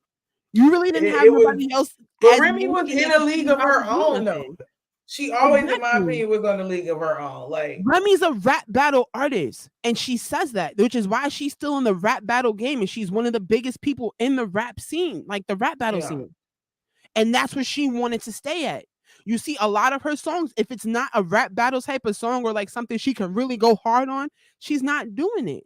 You really didn't have nobody else. But Remy was in a league of her own, though. She always, in my opinion, was on a league of her own. Like, Remy's a rap battle artist, and she says that, which is why she's still in the rap battle game, and she's one of the biggest people in the rap scene, like the rap battle scene. And that's where she wanted to stay at. You see, a lot of her songs, if it's not a rap battle type of song or like something she can really go hard on, she's not doing it.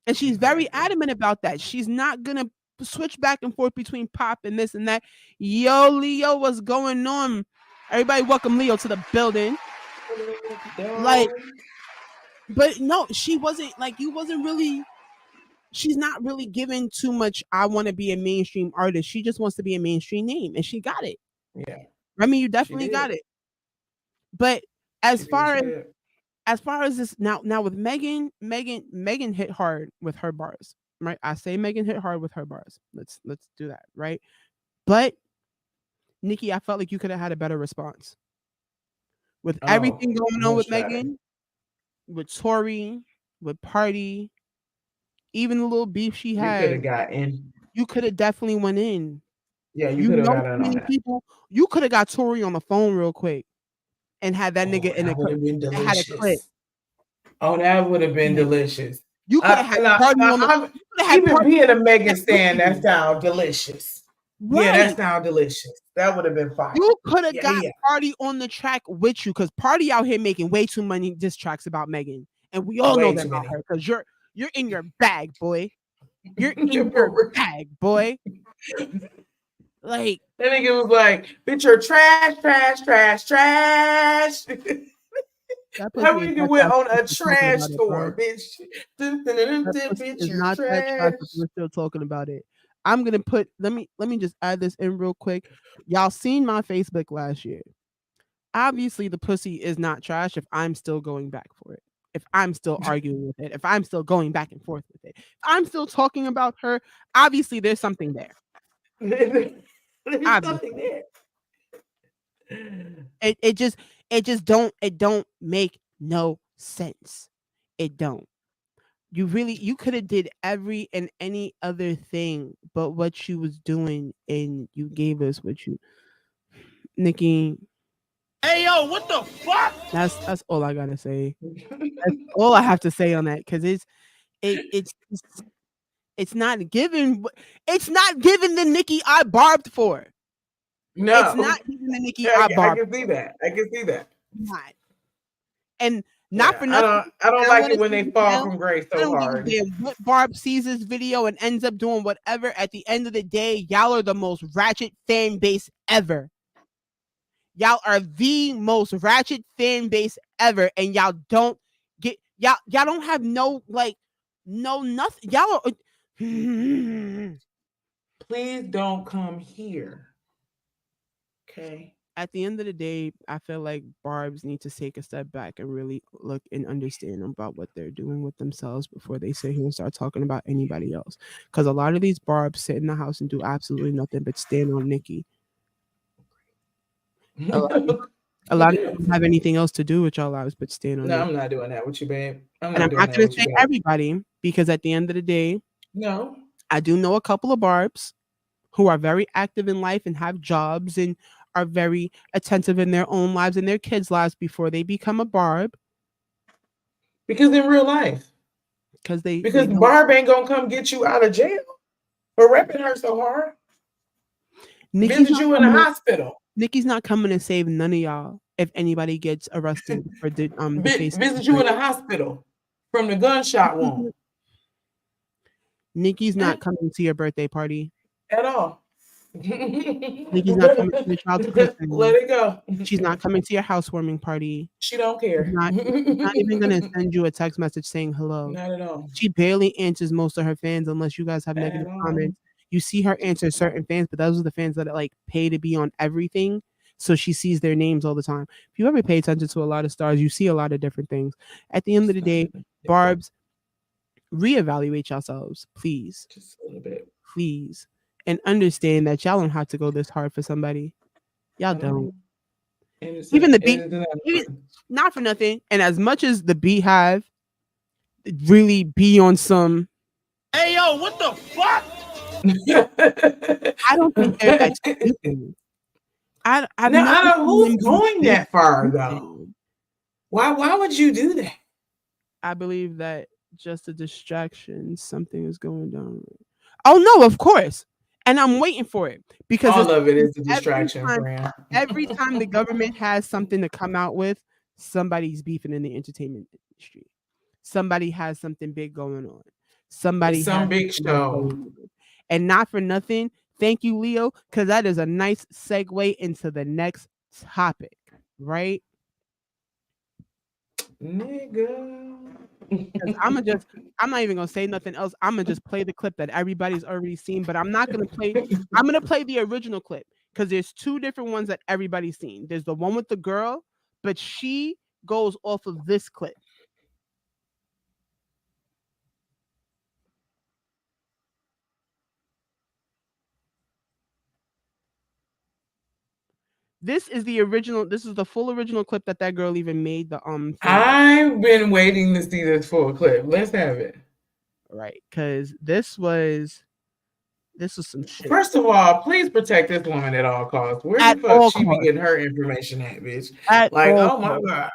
And she's very adamant about that. She's not gonna switch back and forth between pop and this and that. Yo, Leo, what's going on? Everybody welcome Leo to the building. Like, but no, she wasn't like, you wasn't really, she's not really giving too much. I want to be a mainstream artist. She just wants to be a mainstream name, and she got it. Yeah. I mean, you definitely got it. But as far as this now with Megan hit hard with her bars, right? I say Megan hit hard with her bars. Let's do that, right? But Nikki, I felt like you could have had a better response. With everything going on with Megan, with Tori, with Party, even the little beef she had. You could have got in. You could have definitely went in. Yeah, you could have got in on that. People, you could have got Tori on the phone real quick and had that nigga in a clip. Oh, that would have been delicious. You could have had Party on the. Even being a Megan stan, that sounds delicious. Right. Yeah, that sounds delicious. That would have been fine. You could have got Party on the track with you, because Party out here making way too many diss tracks about Megan, and we all know that about her, because you're in your bag, boy. You're in your bag, boy. Like, that nigga was like, bitch, you're trash. That nigga went on a trash tour, bitch. Bitch, you're trash. We're still talking about it. I'm gonna put. Let me just add this in real quick. Y'all seen my Facebook last year. Obviously, the pussy is not trash if I'm still going back for it. If I'm still arguing with it, if I'm still going back and forth with it, if I'm still talking about her, obviously there's something there. There's Obviously. nothing there. It just don't make no sense. It don't. You could have did every and any other thing but what you was doing, and you gave us what you, Nikki. Hey yo, what the fuck? That's all I gotta say. That's all I have to say on that, because it's not given. It's not given the Nikki I barbed for. No, It's not given the Nikki I, I I barbed. can see that. I can see that. Not. And not Yeah, for nothing. I don't I like want it to when say they this fall now. from grace I so don't give a hard. damn what Barb sees this video and ends up doing whatever. At the end of the day, y'all are the most ratchet fan base ever. Y'all are the most ratchet fan base ever, and y'all don't get y'all don't have no nothing. Y'all are Please don't come here. Okay. at the end of the day, I feel like Barbs need to take a step back and really look and understand about what they're doing with themselves before they sit here and start talking about anybody else. Because a lot of these Barbs sit in the house and do absolutely nothing but stand on Nikki. A lot, a lot of them don't have anything else to do with y'all lives but stand on No, Nikki. I'm not doing that with you, babe. I'm And not I'm doing not that going to with you, say babe. everybody, because at the end of the day, No. I do know a couple of Barbs who are very active in life and have jobs and are very attentive in their own lives and their kids' lives before they become a Barb. Because in real life. Because they don't. Barb ain't gonna come get you out of jail for repping her so hard. Nikki's Visit you in the hospital. Nikki's not coming to save none of y'all if anybody gets arrested for defacing. Visit you in the hospital from the gunshot wound. Nikki's not coming to your birthday party. At all. Nikki's not coming to your child's christening. Let it go. She's not coming to your housewarming party. She don't care. She's not even gonna send you a text message saying hello. Not at all. She barely answers most of her fans unless you guys have negative comments. You see her answer certain fans, but those are the fans that like pay to be on everything. So she sees their names all the time. If you ever pay attention to a lot of stars, you see a lot of different things. At the end of the day, Barbs, reevaluate yourselves, please. Just a little bit. Please. And understand that y'all don't have to go this hard for somebody. Y'all don't. Even the beat, not for nothing. And as much as the Beehive really be on some, hey yo, what the fuck? I don't think they're that stupid. Who's going that far though? Why would you do that? I believe that just a distraction, something is going down. Oh no, of course. And I'm waiting for it because all of it is a distraction, every time the government has something to come out with, somebody's beefing in the entertainment industry. Somebody has something big going on. Somebody some has big show. And not for nothing, thank you, Leo, because that is a nice segue into the next topic, right? Nigga. I'm not even gonna say nothing else. I'm gonna just play the clip that everybody's already seen, but I'm gonna play the original clip because there's two different ones that everybody's seen. There's the one with the girl, but she goes off of this clip. This is the original. This is the full original clip that girl even made. I've been waiting to see this full clip. Let's have it. Right, because this was some shit. First of all, please protect this woman at all costs. Where the fuck she be getting her information at, bitch? Oh my god.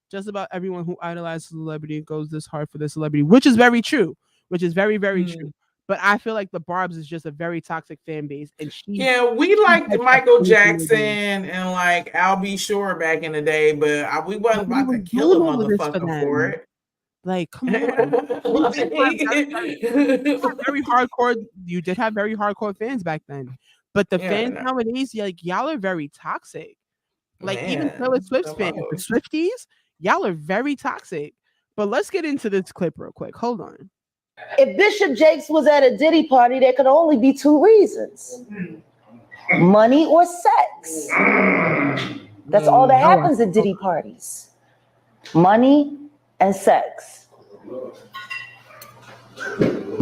Just about everyone who idolizes a celebrity goes this hard for the celebrity, which is very true. Which is very, very true. But I feel like the Barbs is just a very toxic fan base, and we liked Michael Jackson and like L.B.G.T back in the day, but we wasn't about to kill a motherfucker for it. Like, come on. You did have very hardcore fans back then. But the fans nowadays, like, y'all are very toxic. Like, even Taylor Swift's fans, the Swifties, y'all are very toxic. But let's get into this clip real quick. Hold on. If Bishop Jakes was at a Diddy party, there could only be two reasons: money or sex. That's all that happens at Diddy parties. Money and sex.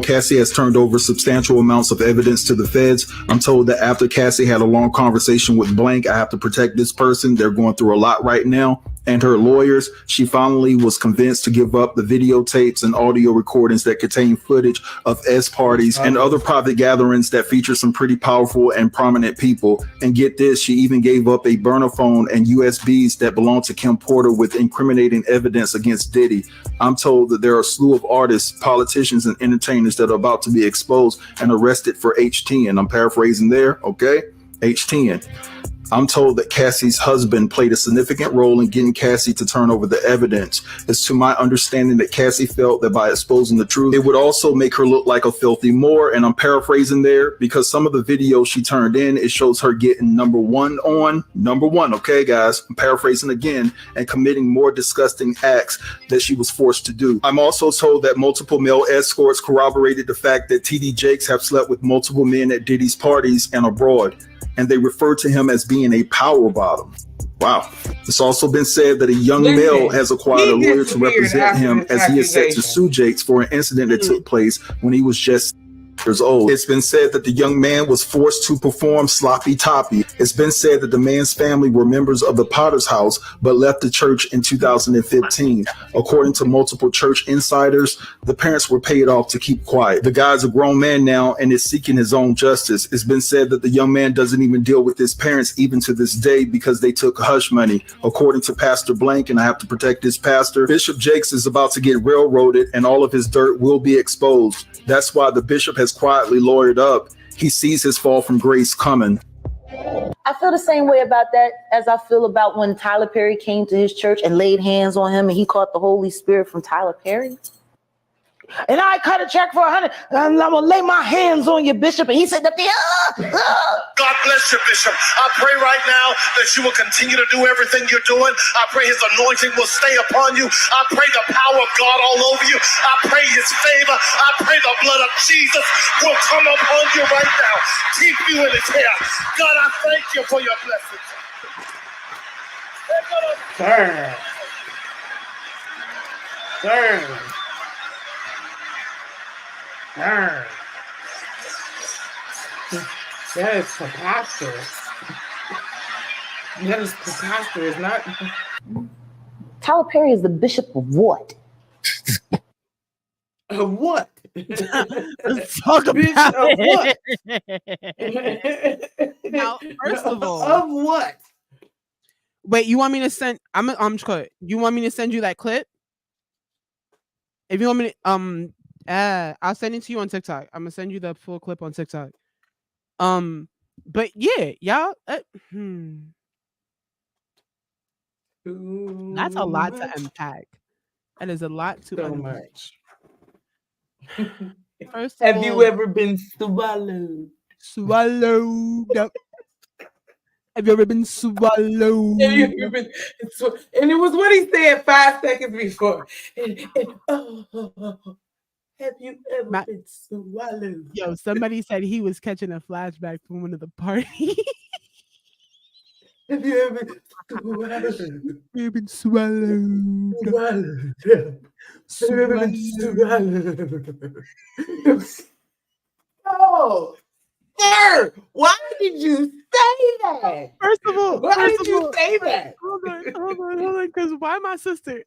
Cassie has turned over substantial amounts of evidence to the feds. I'm told that after Cassie had a long conversation with Blank, I have to protect this person. They're going through a lot right now. And her lawyers, she finally was convinced to give up the videotapes and audio recordings that contain footage of S parties and other private gatherings that feature some pretty powerful and prominent people. And get this, she even gave up a burner phone and USBs that belonged to Kim Porter with incriminating evidence against Diddy. I'm told that there are a slew of artists, politicians, and entertainers that are about to be exposed and arrested for H10. I'm paraphrasing there, okay? H10. I'm told that Cassie's husband played a significant role in getting Cassie to turn over the evidence. It's to my understanding that Cassie felt that by exposing the truth, it would also make her look like a filthy Moor. And I'm paraphrasing there because some of the videos she turned in, it shows her getting number one, okay, guys? I'm paraphrasing again, and committing more disgusting acts that she was forced to do. I'm also told that multiple male escorts corroborated the fact that TD Jakes have slept with multiple men at Diddy's parties and abroad, and they refer to him as being a power bottom. Wow. It's also been said that a young male has acquired a lawyer to represent him as he is set to sue Jakes for an incident that took place when he was just years old. It's been said that the young man was forced to perform sloppy toppy. It's been said that the man's family were members of the Potter's House but left the church in 2015. According to multiple church insiders, the parents were paid off to keep quiet. The guy's a grown man now and is seeking his own justice. It's been said that the young man doesn't even deal with his parents even to this day because they took hush money. According to Pastor Blank, and I have to protect this pastor, Bishop Jakes is about to get railroaded and all of his dirt will be exposed. That's why the bishop has quietly lawyered up. He sees his fall from grace coming. I feel the same way about that as I feel about when Tyler Perry came to his church and laid hands on him and he caught the Holy Spirit from Tyler Perry. And I cut a check for $100 and I'm gonna lay my hands on you, Bishop. And he said, God bless you, Bishop. I pray right now that you will continue to do everything you're doing. I pray his anointing will stay upon you. I pray the power of God all over you. I pray his favor. I pray the blood of Jesus will come upon you right now. Keep you in his hair. God, I thank you for your blessings. Sir. That is preposterous. That is preposterous. Not Tyler Perry is the bishop of what? Of what? Let's talk about it. Now, first of all, of what? Wait, you want me to send? I'm just clear. You want me to send you that clip? If you want me to, I'll send it to you on TikTok. I'm gonna send you the full clip on TikTok. But yeah, y'all. That's a lot to unpack. That is a lot to unpack. First of Have all, you ever been swallowed? Swallowed up. Have you ever been swallowed? Have you ever been? And it was what he said 5 seconds before. Have you ever been swallowed? Yo, somebody said he was catching a flashback from one of the parties. Have you ever been swallowed? Have you been swallowed? Have you ever been swallowed? Oh, sir, why did you say that? First of all, why did you say that? Hold on, because why my sister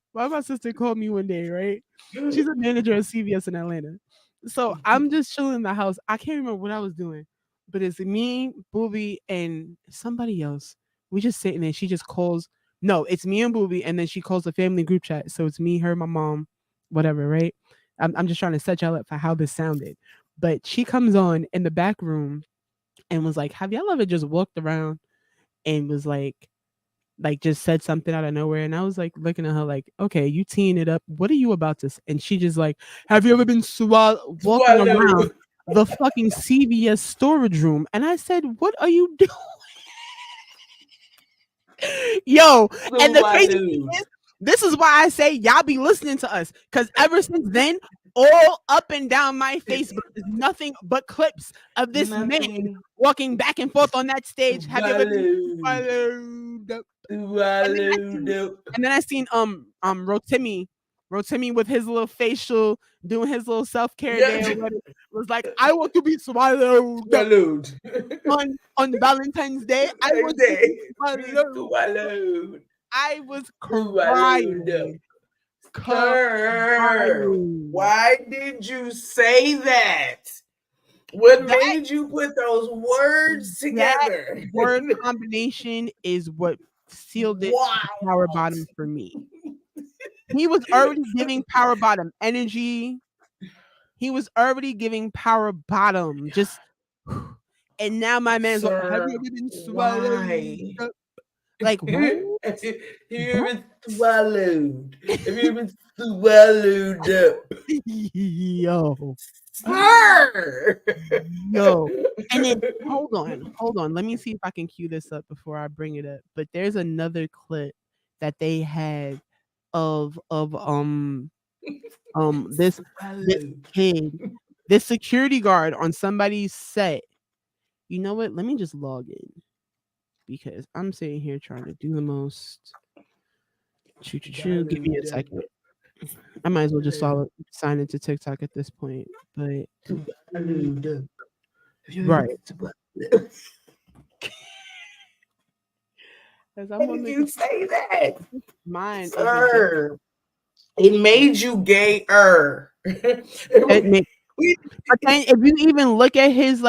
called me one day, right? She's a manager at CVS in Atlanta. So I'm just chilling in the house. I can't remember what I was doing, but it's me, Booby, and somebody else. We just sitting there. She just calls. No, it's me and Booby, and then she calls the family group chat. So it's me, her, my mom, whatever, right? I'm just trying to set y'all up for how this sounded. But she comes on in the back room and was like, have y'all ever just walked around and was like just said something out of nowhere? And I was like looking at her like, okay, you teeing it up. What are you about to say? And she just like, have you ever been walking around the fucking CVS storage room? And I said, what are you doing? Yo, and the crazy thing is, this is why I say y'all be listening to us. Because ever since then, all up and down my Facebook is nothing but clips of this man walking back and forth on that stage. Have you ever been swallowed up? And then I seen Rotimi with his little facial doing his little self-care day or whatever. Was like, I want to be swallowed on Valentine's Day. I want to be swallowed. I was crying. Sir, why did you say that? What made you put those words together? That word combination is what sealed it to power bottom for me. He was already giving power bottom energy. He was already giving power bottom. Just and now my man's like, have you ever been swallowed up? Like what? Have you ever been swallowed? Have you ever been swallowed up? Yo. Sir! Yo. And then hold on. Let me see if I can cue this up before I bring it up. But there's another clip that they had of this kid, this security guard on somebody's set. You know what? Let me just log in because I'm sitting here trying to do the most. Give me a second. I might as well just sign into TikTok at this point. But right. Why did you say that? Mine, sir. It made you gayer. But then if you even look at his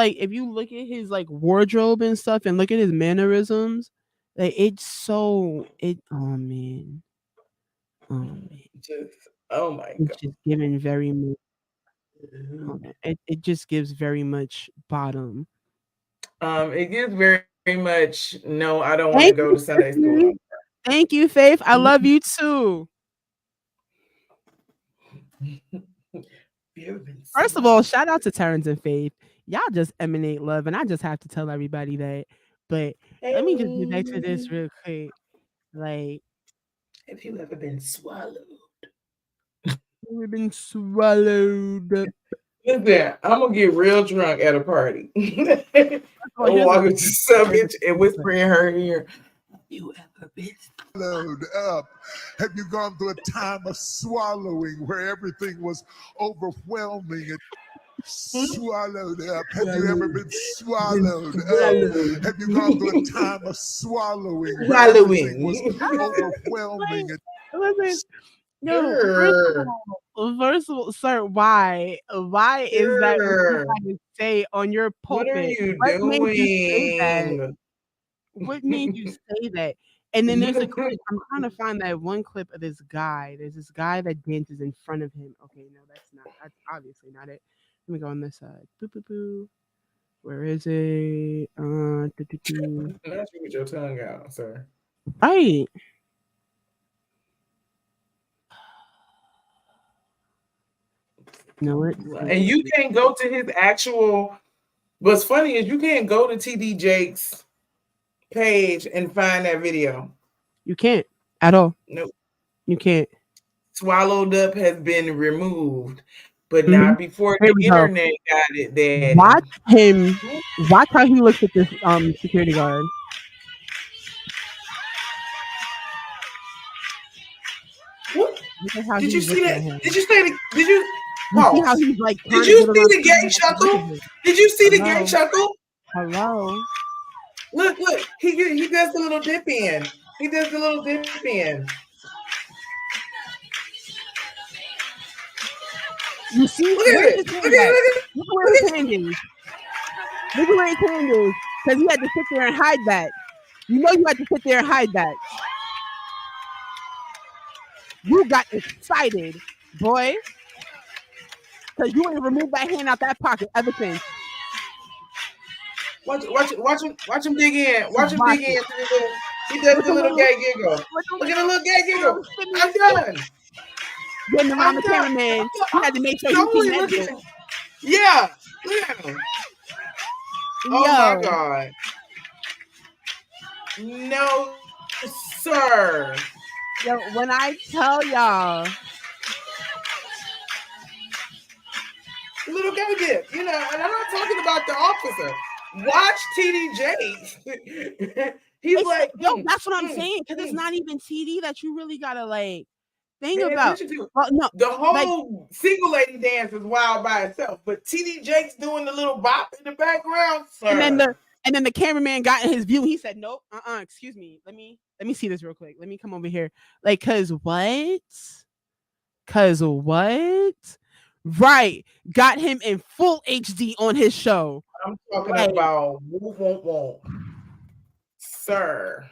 wardrobe and stuff and look at his mannerisms, like oh man. Oh my god. It's just giving very much it just gives very much bottom. It gives very much no, I don't want to go to Sunday school. Thank you, Faith. I love you too. First of all, shout out to Terrence and Faith. Y'all just emanate love, and I just have to tell everybody that. But let me just get back to this real quick. Like, have you ever been swallowed? We've been swallowed up. Listen, I'm gonna get real drunk at a party. I'm walking to some bitch and whisper in her ear. You ever been swallowed up? Have you gone through a time of swallowing where everything was overwhelming and swallowed up? Have you ever been swallowed up? Have you gone through a time of swallowing where everything was overwhelming and first of all, sir, why? Why is that what you say on your pulpit? What are you doing? Made you say that? What made you say that? And then there's a clip. I'm trying to find that one clip of this guy. There's this guy that dances in front of him. Okay, no, that's obviously not it. Let me go on this side. Boo, boo, boo. Where is it? Not you with your tongue out, sir. Right. No, and you can't go to his actual. What's funny is you can't go to TD Jake's page and find that video. You can't at all. Nope. You can't. Swallowed Up has been removed, but not before the internet got it. Daddy. Watch how he looks at this security guard. What? Did you see that? Did you see? Did you? You see how he's like? Did you see the gay chuckle? Did you see the gay chuckle? Hello. Look! He does the little dip in. He does the little dip in. You see? Look at it! Look at it! Look where his hand is. Look where his hand is. Because he had to sit there and hide that. You know you had to sit there and hide that. You got excited, boy. Because you ain't removed that hand out that pocket ever since. Watch him dig in. Watch him dig in. He does the little gay giggle. Look at the little gay giggle. I'm done. Getting around the cameraman. You had to make sure you keep that. Yeah. Look at him. Oh my God. No, sir. Yo, when I tell y'all, little gay gift, you know. And I'm not talking about the officer. Watch TD He's like, that's what I'm saying, because it's not even TD that you really gotta like think pay about. attention to. Well, no, The like, whole single lady dance is wild by itself, but TD Jakes doing the little bop in the background, and then sir. the cameraman got in his view. He said, "Nope, excuse me. Let me see this real quick. Let me come over here." Like, cause what? Cause what? Right, got him in full HD on his show. I'm talking Right. about won't. Sir.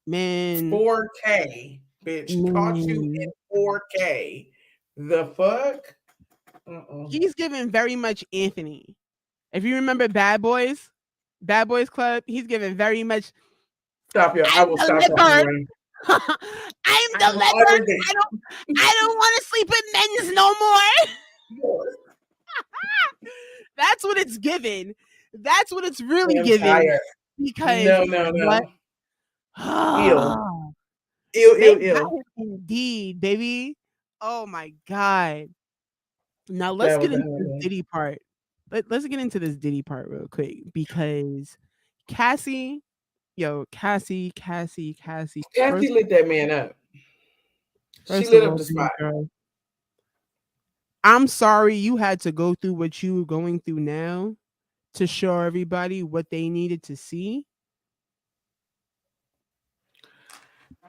Man. 4K, bitch. Caught you in 4K. The fuck? He's giving very much Anthony. If you remember Bad Boys Club, he's giving very much. Stop you. I will stop talking. I'm delivered. I don't want to sleep with men's no more. That's what it's giving. That's what it's really giving. Because no. Ill. Indeed, baby. Oh my God. Now let's get into this Diddy part. Let's get into this Diddy part real quick, because Cassie lit that man up. She lit up the spot. I'm sorry you had to go through what you were going through now to show everybody what they needed to see.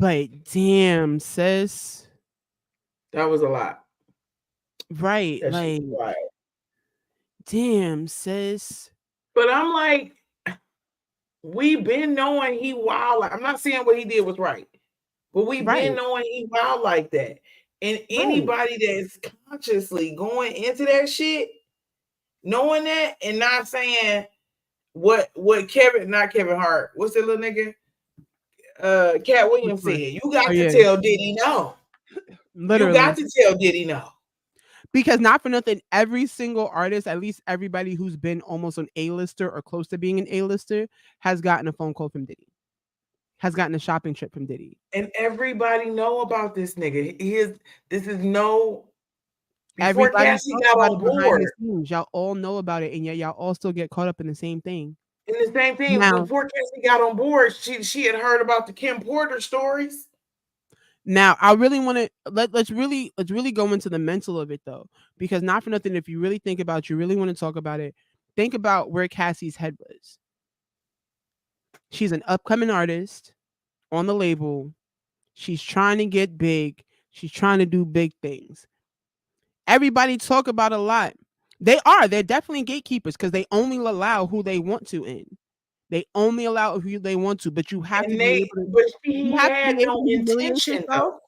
But damn, sis. That was a lot. Right. That like, damn, sis. But I'm like, we've been knowing he wild. I'm not saying what he did was right, but we've been knowing he wild like that. And anybody that's consciously going into that shit, knowing that and not saying what not Kevin Hart, what's that little nigga? Cat Williams said, you got to tell Diddy no. Literally. You got to tell Diddy no. Because not for nothing, every single artist, at least everybody who's been almost an A-lister or close to being an A-lister, has gotten a phone call from Diddy. Has gotten a shopping trip from Diddy. And everybody know about this nigga. This is no. Before everybody Cassie got on board, y'all all know about it, and yet y'all all still get caught up in the same thing. Now, before Cassie got on board, she had heard about the Kim Porter stories. Now, I really want to let's really go into the mental of it, though, because not for nothing, if you really think about, you really want to talk about it, think about where Cassie's head was. She's an upcoming artist on the label. She's trying to get big. She's trying to do big things. Everybody talk about a lot. They're definitely gatekeepers, because they only allow who they want to in. They only allow who they want to, but you have to be able to. But he had no intention, though.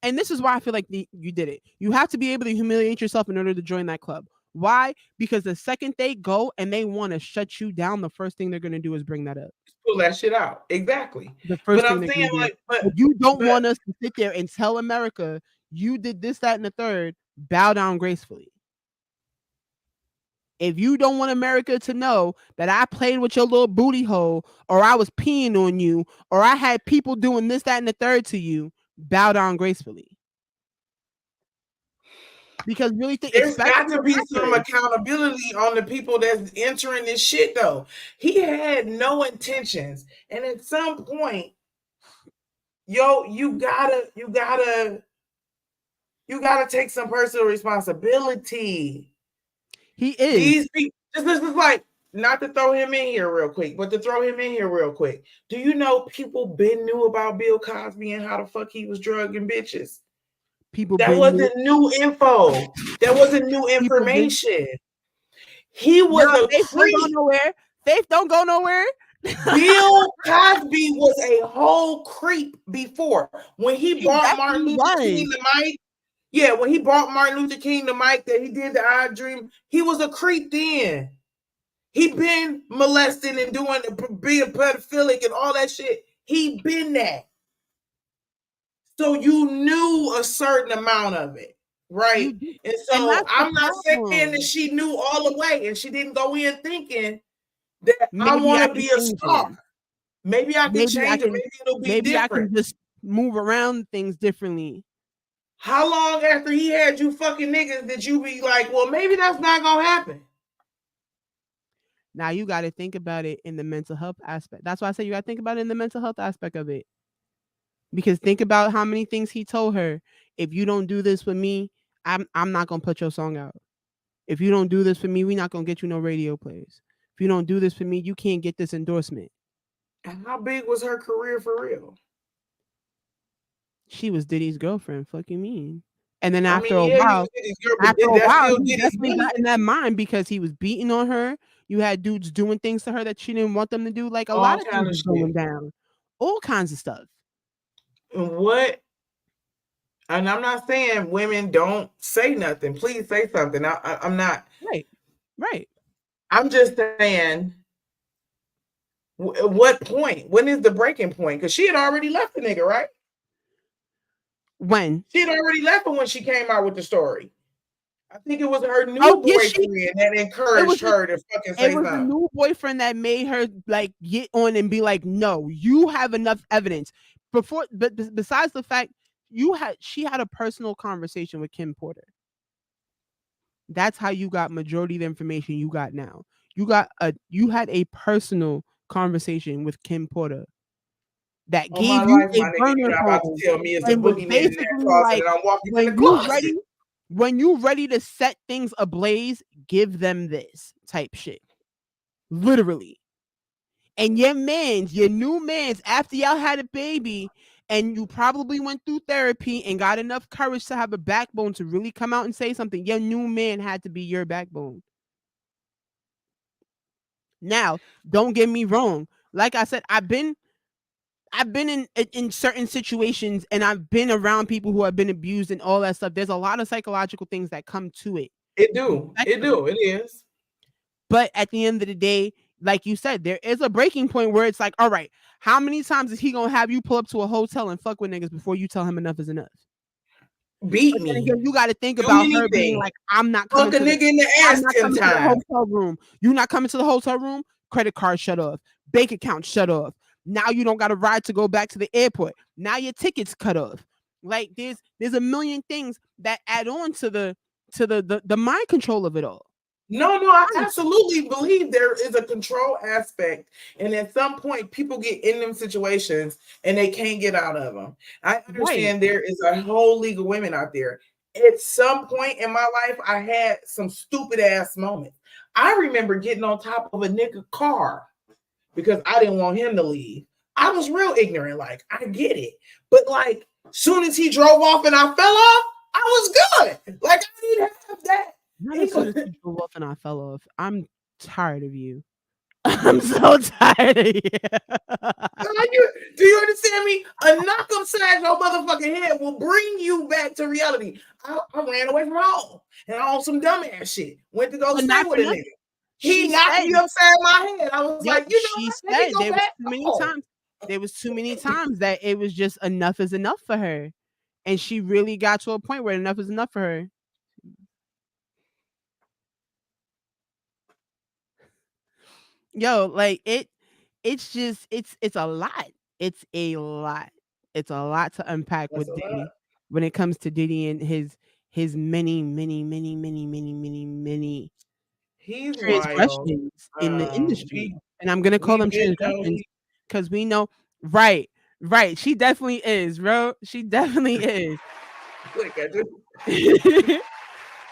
And this is why I feel like you did it. You have to be able to humiliate yourself in order to join that club. Why? Because the second they go and they want to shut you down, the first thing they're going to do is bring that up. Pull that shit out. Exactly. The first thing they're going to do. If you don't want us to sit there and tell America you did this, that, and the third, bow down gracefully. If you don't want America to know that I played with your little booty hole, or I was peeing on you, or I had people doing this, that, and the third to you, bow down gracefully. Because really, there's got to be some accountability on the people that's entering this shit, though. He had no intentions, and at some point, you gotta take some personal responsibility. He is. These people, this is like, not to throw him in here real quick, but to throw him in here real quick. Do you know people been knew about Bill Cosby and how the fuck he was drugging bitches? That wasn't new info. That wasn't new information. He was a creep. Faith don't go nowhere. Bill Cosby was a whole creep before. When he brought Martin Luther King the mic. Yeah, when he brought Martin Luther King the mic that he did the I Dream, he was a creep then. He been molesting and being pedophilic and all that shit. He been that. So you knew a certain amount of it, right? And so I'm not saying that she knew all the way and she didn't go in thinking that I want to be a star. Maybe I can change it. Maybe it'll be different. I can just move around things differently. How long after he had you fucking niggas did you be like, well, maybe that's not gonna happen? Now you got to think about it in the mental health aspect. That's why I say you got to think about it in the mental health aspect of it. Because think about how many things he told her. If you don't do this with me, I'm not gonna put your song out. If you don't do this for me, we're not gonna get you no radio plays. If you don't do this for me, you can't get this endorsement. And how big was her career for real? She was Diddy's girlfriend. Fuck you mean? And then I after mean, a yeah, he while, was Diddy's girl, but that's still he Diddy's definitely money. got in that mind because he was beating on her. You had dudes doing things to her that she didn't want them to do. Like a lot All of kind things of was going shit. down. All kinds of stuff. And what? And I'm not saying women don't say nothing. Please say something. I'm not. Right. Right. I'm just saying. At what point? When is the breaking point? Because she had already left the nigga, right? When? She had already left him when she came out with the story. I think it was her new boyfriend that encouraged her to fucking say it was something. the new boyfriend that made her like get on and be like, no, you have enough evidence. But besides the fact she had a personal conversation with Kim Porter. That's how you got majority of the information you got now. You had a personal conversation with Kim Porter that On my gave you life, a my nigga, burner you're not about to phone tell me it's a and was boogeyman in that basically closet like, and I'm walking in the when you closet. ready to set things ablaze, give them this type shit. Literally. And your new man's, after y'all had a baby, and you probably went through therapy and got enough courage to have a backbone to really come out and say something, your new man had to be your backbone. Now, don't get me wrong. Like I said, I've been in certain situations and I've been around people who have been abused and all that stuff. There's a lot of psychological things that come to it. It is. But at the end of the day, like you said, there is a breaking point where it's like, all right, how many times is he gonna have you pull up to a hotel and fuck with niggas before you tell him enough is enough? Beat me. Again, you got to think Do about anything. her being like, I'm not coming Fuck a nigga in the ass 10 to the times. hotel room. You not coming to the hotel room? Credit card shut off. Bank account shut off. Now you don't got a ride to go back to the airport. Now your ticket's cut off. Like there's a million things that add on to the mind control of it all. No, I absolutely believe there is a control aspect. And at some point, people get in them situations and they can't get out of them. I understand there is a whole league of women out there. At some point in my life, I had some stupid ass moments. I remember getting on top of a nigga car because I didn't want him to leave. I was real ignorant. Like, I get it. But like, soon as he drove off and I fell off, I was good. Like, I didn't have that. Not as soon as you drove off and I fell off. I'm tired of you. I'm so tired of you. Do you understand me? A knock upside your motherfucking head will bring you back to reality. I ran away from home and on some dumbass shit. Went to go stay with a nigga. He knocked me upside my head. I was like, you know what? Let me go back. There was too many times that it was just enough is enough for her. And she really got to a point where enough is enough for her. Yo, like it's just it's a lot. It's a lot. It's a lot to unpack with Diddy when it comes to Diddy and his many transgressions in the industry. And I'm gonna call them transgressions because we know right. She definitely is, bro. She definitely is.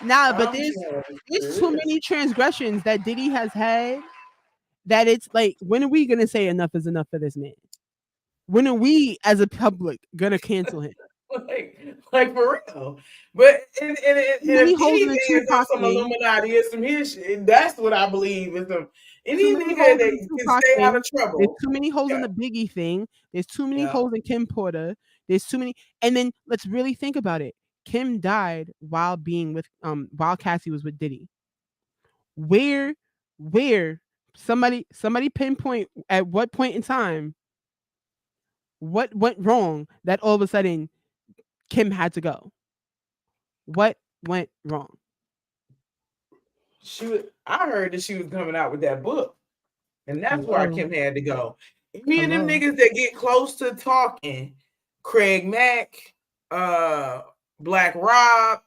Nah, but there's too many transgressions that Diddy has had that it's like, when are we gonna say enough is enough for this man? When are we as a public gonna cancel him? like for real. But and if anything is some Illuminati is some his shit, that's what I believe is some any nigga that can stay out of trouble. There's too many holes in the Biggie thing. There's too many holes in Kim Porter. There's too many. And then let's really think about it. Kim died while being with while Cassie was with Diddy. Where somebody pinpoint at what point in time what went wrong that all of a sudden Kim had to go? What went wrong? I heard that she was coming out with that book. And that's why Kim had to go. Me and them niggas that get close to talking, Craig Mack, Black Rob.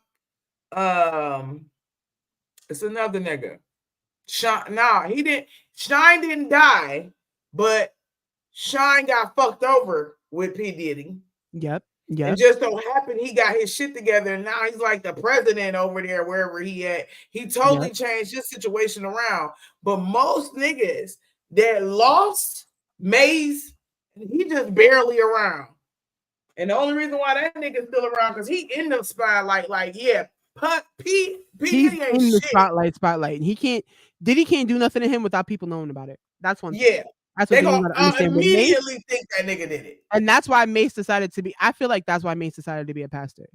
It's another nigga. He didn't. Shine didn't die, but Shine got fucked over with P Diddy. Yep. And Yep. just so happened he got his shit together, and now he's like the president over there wherever he at. He totally Yep. changed his situation around. But most niggas that lost Maze, he just barely around. And the only reason why that nigga's still around because he in the spotlight. Like, yeah, P He's Diddy ain't in the shit. spotlight. And he can't Diddy can't do nothing to him without people knowing about it. That's one thing. Yeah. That's what They people gonna gotta understand. With Mace, immediately think that nigga did it. and that's why Mace decided to be. I feel like that's why Mace decided to be a pastor.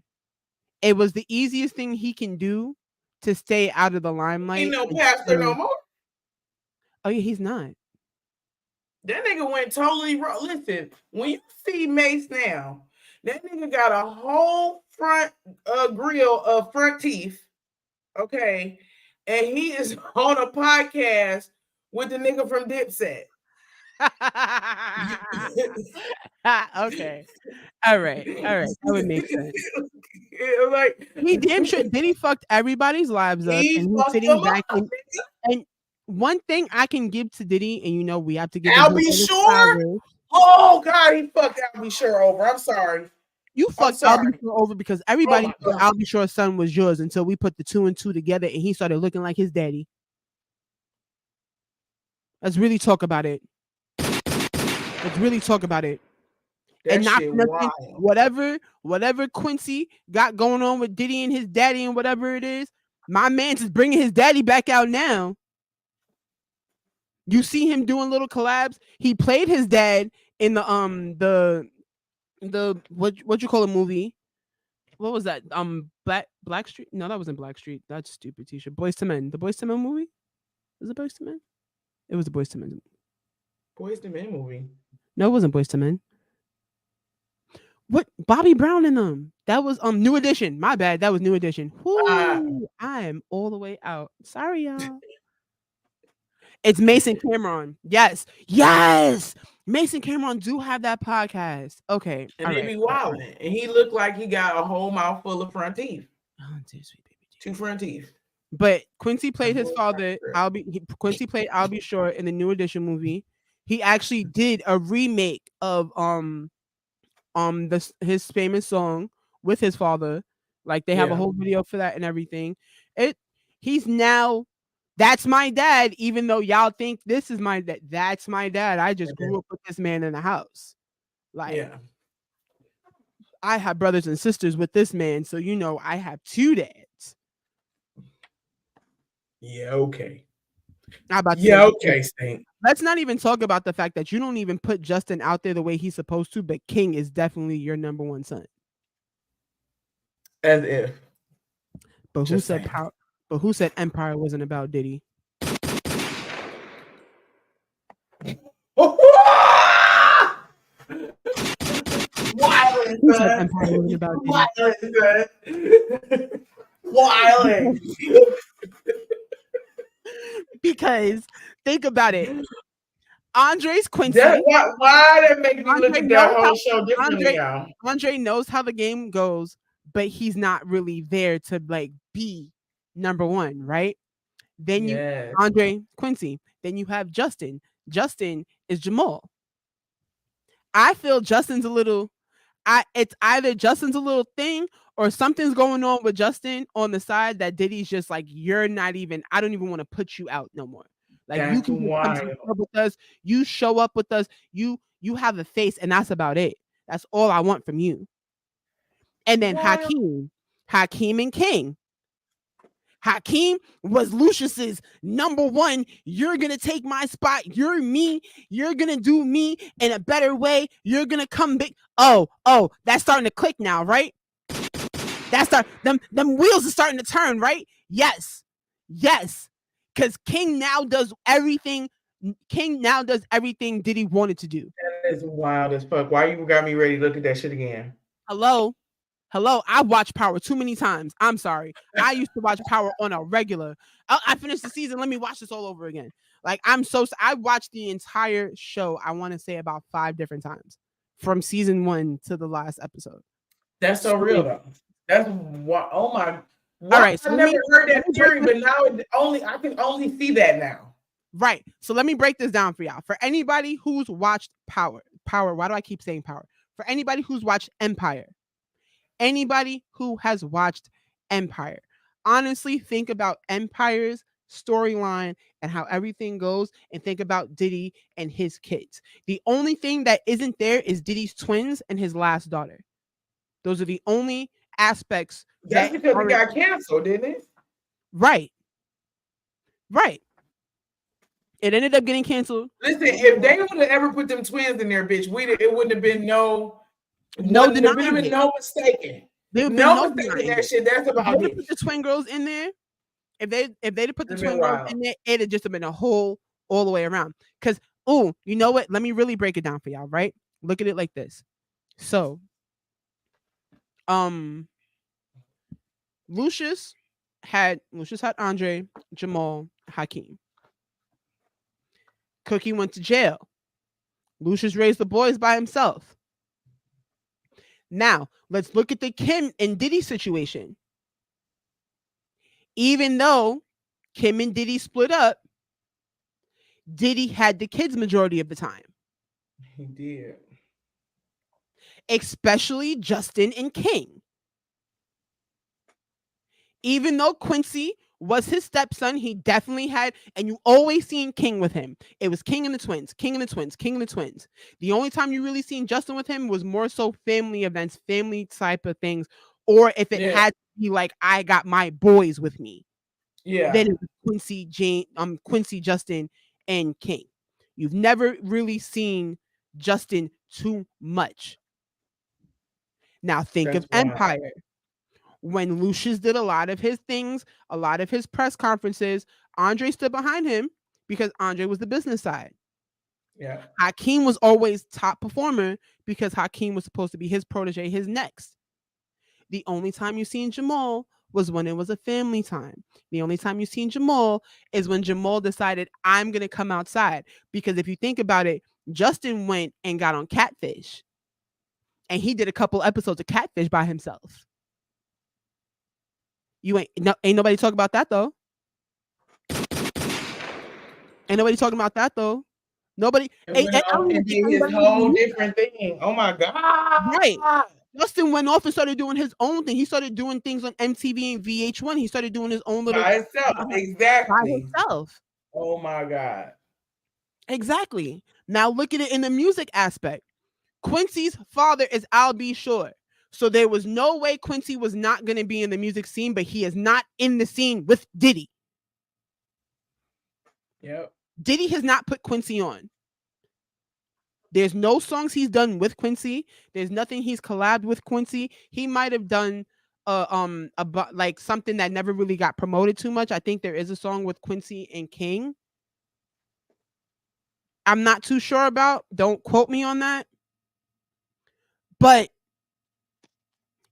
It was the easiest thing he can do to stay out of the limelight. Ain't no pastor no more. Oh yeah, he's not. That nigga went totally wrong. Listen, when you see Mace now, that nigga got a whole front grill of front teeth. Okay. And he is on a podcast with the nigga from Dipset. Okay. All right. That would make sense. Like He damn sure Diddy fucked everybody's lives up, he and he's fucked sitting them back up. and one thing I can give to Diddy, and you know we have to give L.B. Sure. Oh God, he fucked L.B. Sure over. I'm sorry. You fucked L.B. Sure over because everybody thought L.B. Sure's son was yours until we put the 2 and 2 together, and he started looking like his daddy. Let's really talk about it. That and not shit for nothing, wild. whatever Quincy got going on with Diddy and his daddy and whatever it is, my man's is bringing his daddy back out now. You see him doing little collabs. He played his dad in the what you call a movie? What was that? Black Street? No, that wasn't Black Street. That's stupid t-shirt. Boys to Men. The Boys to Men movie? Was it Boys to Men? It was the Boys to Men. Boys to Men movie. No, it wasn't Boys to Men. What Bobby Brown in them? That was New Edition. My bad. That was New Edition. Whoo, I am all the way out. Sorry, y'all. It's Mason Cameron. Yes. Mason Cameron do have that podcast. Okay. And they be wilding. And he looked like he got a whole mouth full of front teeth. Oh, dear sweet baby. 2 front teeth. But Quincy played his father. Quincy played L.B. Sure in the New Edition movie. He actually did a remake of his famous song with his father. Like they have a whole video for that and everything. He's now that's my dad, even though y'all think this is my dad. That's my dad. I just grew up with this man in the house. Like I have brothers and sisters with this man, so you know I have 2 dads. Yeah, okay. Okay, Stink. Let's not even talk about the fact that you don't even put Justin out there the way he's supposed to, but King is definitely your number 1 son. As if. But who said power? But who said Empire wasn't about Diddy? Who said Empire wasn't about Diddy? Wilding. Because think about it. Andre's Quincy. Why did it make me look at that whole show differently now? Andre knows how the game goes, but he's not really there to like be number 1, right? Then you Andre Quincy. Then you have Justin. Justin is Jamal. I feel Justin's a little. It's either Justin's a little thing or something's going on with Justin on the side that Diddy's just like, you're not even. I don't even want to put you out no more. Like you can come to the club with us. You show up with us. You have a face, and that's about it. That's all I want from you. And then Hakeem and King. Hakeem was Lucius's number 1. You're going to take my spot. You're me. You're going to do me in a better way. You're going to come big. Oh, that's starting to click now, right? Them wheels are starting to turn, right? Yes. Because King now does everything. Diddy wanted to do. That is wild as fuck. Why you got me ready to look at that shit again? Hello, I watched Power too many times. I'm sorry. I used to watch Power on a regular. I finished the season. Let me watch this all over again. Like I watched the entire show. I want to say about 5 different times from season 1 to the last episode. That's so real though. That's why. Oh my. All Why right, so I never heard that break theory, this. but now I can only see that now. Right. So let me break this down for y'all. For anybody who's watched Power, why do I keep saying Power? For anybody who's watched Empire, anybody who has watched Empire, honestly think about Empire's storyline and how everything goes, and think about Diddy and his kids. The only thing that isn't there is Diddy's twins and his last daughter. Those are the only aspects That's that because it aren't got canceled, didn't it? right. Right. It ended up getting canceled. Listen, if they would have ever put them twins in there, bitch, it wouldn't have been no denying it. no mistaking. There would been No no mistaking denying that it. shit. That's If about they Diddy. put the twin girls in there, if they'd put the It'd twin been girls wild. in there, it'd just have been a whole all the way around. Because you know what? Let me really break it down for y'all, right? Look at it like this. So, Lucius had Andre, Jamal, Hakeem. Cookie went to jail. Lucius raised the boys by himself. Now, let's look at the Kim and Diddy situation. Even though Kim and Diddy split up, Diddy had the kids majority of the time. He did. Especially Justin and King. Even though Quincy was his stepson, he definitely had, and you always seen King with him. It was King and the twins, King and the twins, King and the twins. The only time you really seen Justin with him was more so family events, family type of things, or if it had to be like, I got my boys with me. Yeah. Then it was Quincy, Justin, and King. You've never really seen Justin too much. Now think of Empire. When Lucius did a lot of his things, a lot of his press conferences, Andre stood behind him because Andre was the business side. Yeah. Hakeem was always top performer because Hakeem was supposed to be his protege, his next. The only time you seen Jamal was when it was a family time. The only time you seen Jamal is when Jamal decided, I'm going to come outside. Because if you think about it, Justin went and got on Catfish. And he did a couple episodes of Catfish by himself. Ain't nobody talking about that though. Ain't nobody talking about that though. Nobody. It went off and did his whole different thing. Oh my God. Right. Justin went off and started doing his own thing. He started doing things on MTV and VH1. He started doing his own little by himself. Exactly. By himself. Oh my God. Exactly. Now look at it in the music aspect. Quincy's father is L.B.G.T. So there was no way Quincy was not going to be in the music scene, but he is not in the scene with Diddy. Yep. Diddy has not put Quincy on. There's no songs he's done with Quincy. There's nothing he's collabed with Quincy. He might have done like something that never really got promoted too much. I think there is a song with Quincy and King. I'm not too sure about. Don't quote me on that. But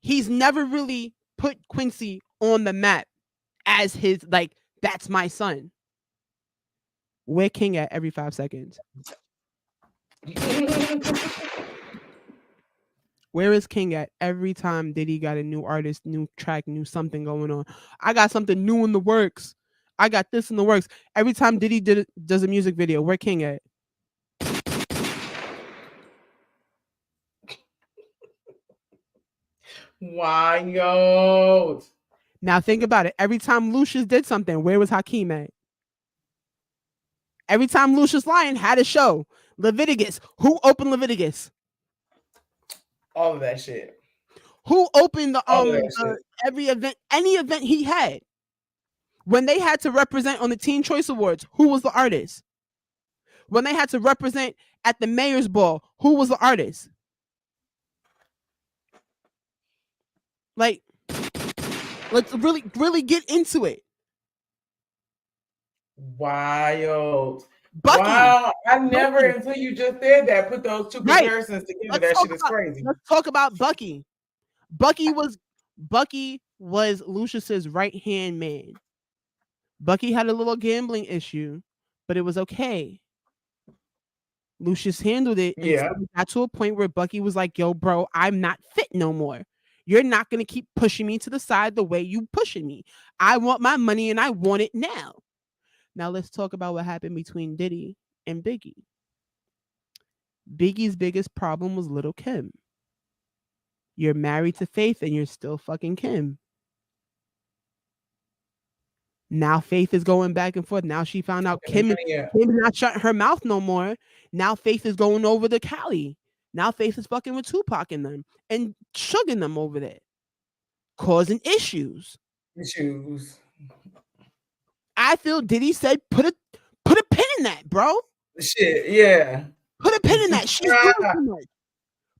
he's never really put Quincy on the map as his, like, that's my son. Where King at every 5 seconds? Where is King at every time Diddy got a new artist, new track, new something going on? I got something new in the works. I got this in the works. Every time Diddy does a music video, where King at? Wild. Now think about it. Every time Lucius did something, where was Hakeem at? Every time Lucius Lyon had a show, Leviticus. Who opened Leviticus? All of that shit. Who opened the every event, any event he had? When they had to represent on the Teen Choice Awards, who was the artist? When they had to represent at the Mayor's Ball, who was the artist? Like, let's really get into it. Wild. Bucky. Wow. I never, until you just said that, put those two comparisons together. That shit is crazy. Let's talk about Bucky. Bucky was Lucius's right-hand man. Bucky had a little gambling issue, but it was okay. Lucius handled it until we got to a point where Bucky was like, yo, bro, I'm not fit no more. You're not going to keep pushing me to the side the way you pushing me. I want my money and I want it now. Now let's talk about what happened between Diddy and Biggie. Biggie's biggest problem was Little Kim. You're married to Faith and you're still fucking Kim. Now Faith is going back and forth. Now she found out Kim's not shutting her mouth no more. Now Faith is going over to Cali. Now Faith is fucking with Tupac and them and shugging them over there, causing issues. I feel Diddy said put a pin in that, bro. Shit, yeah. Put a pin in that. She's doing too much.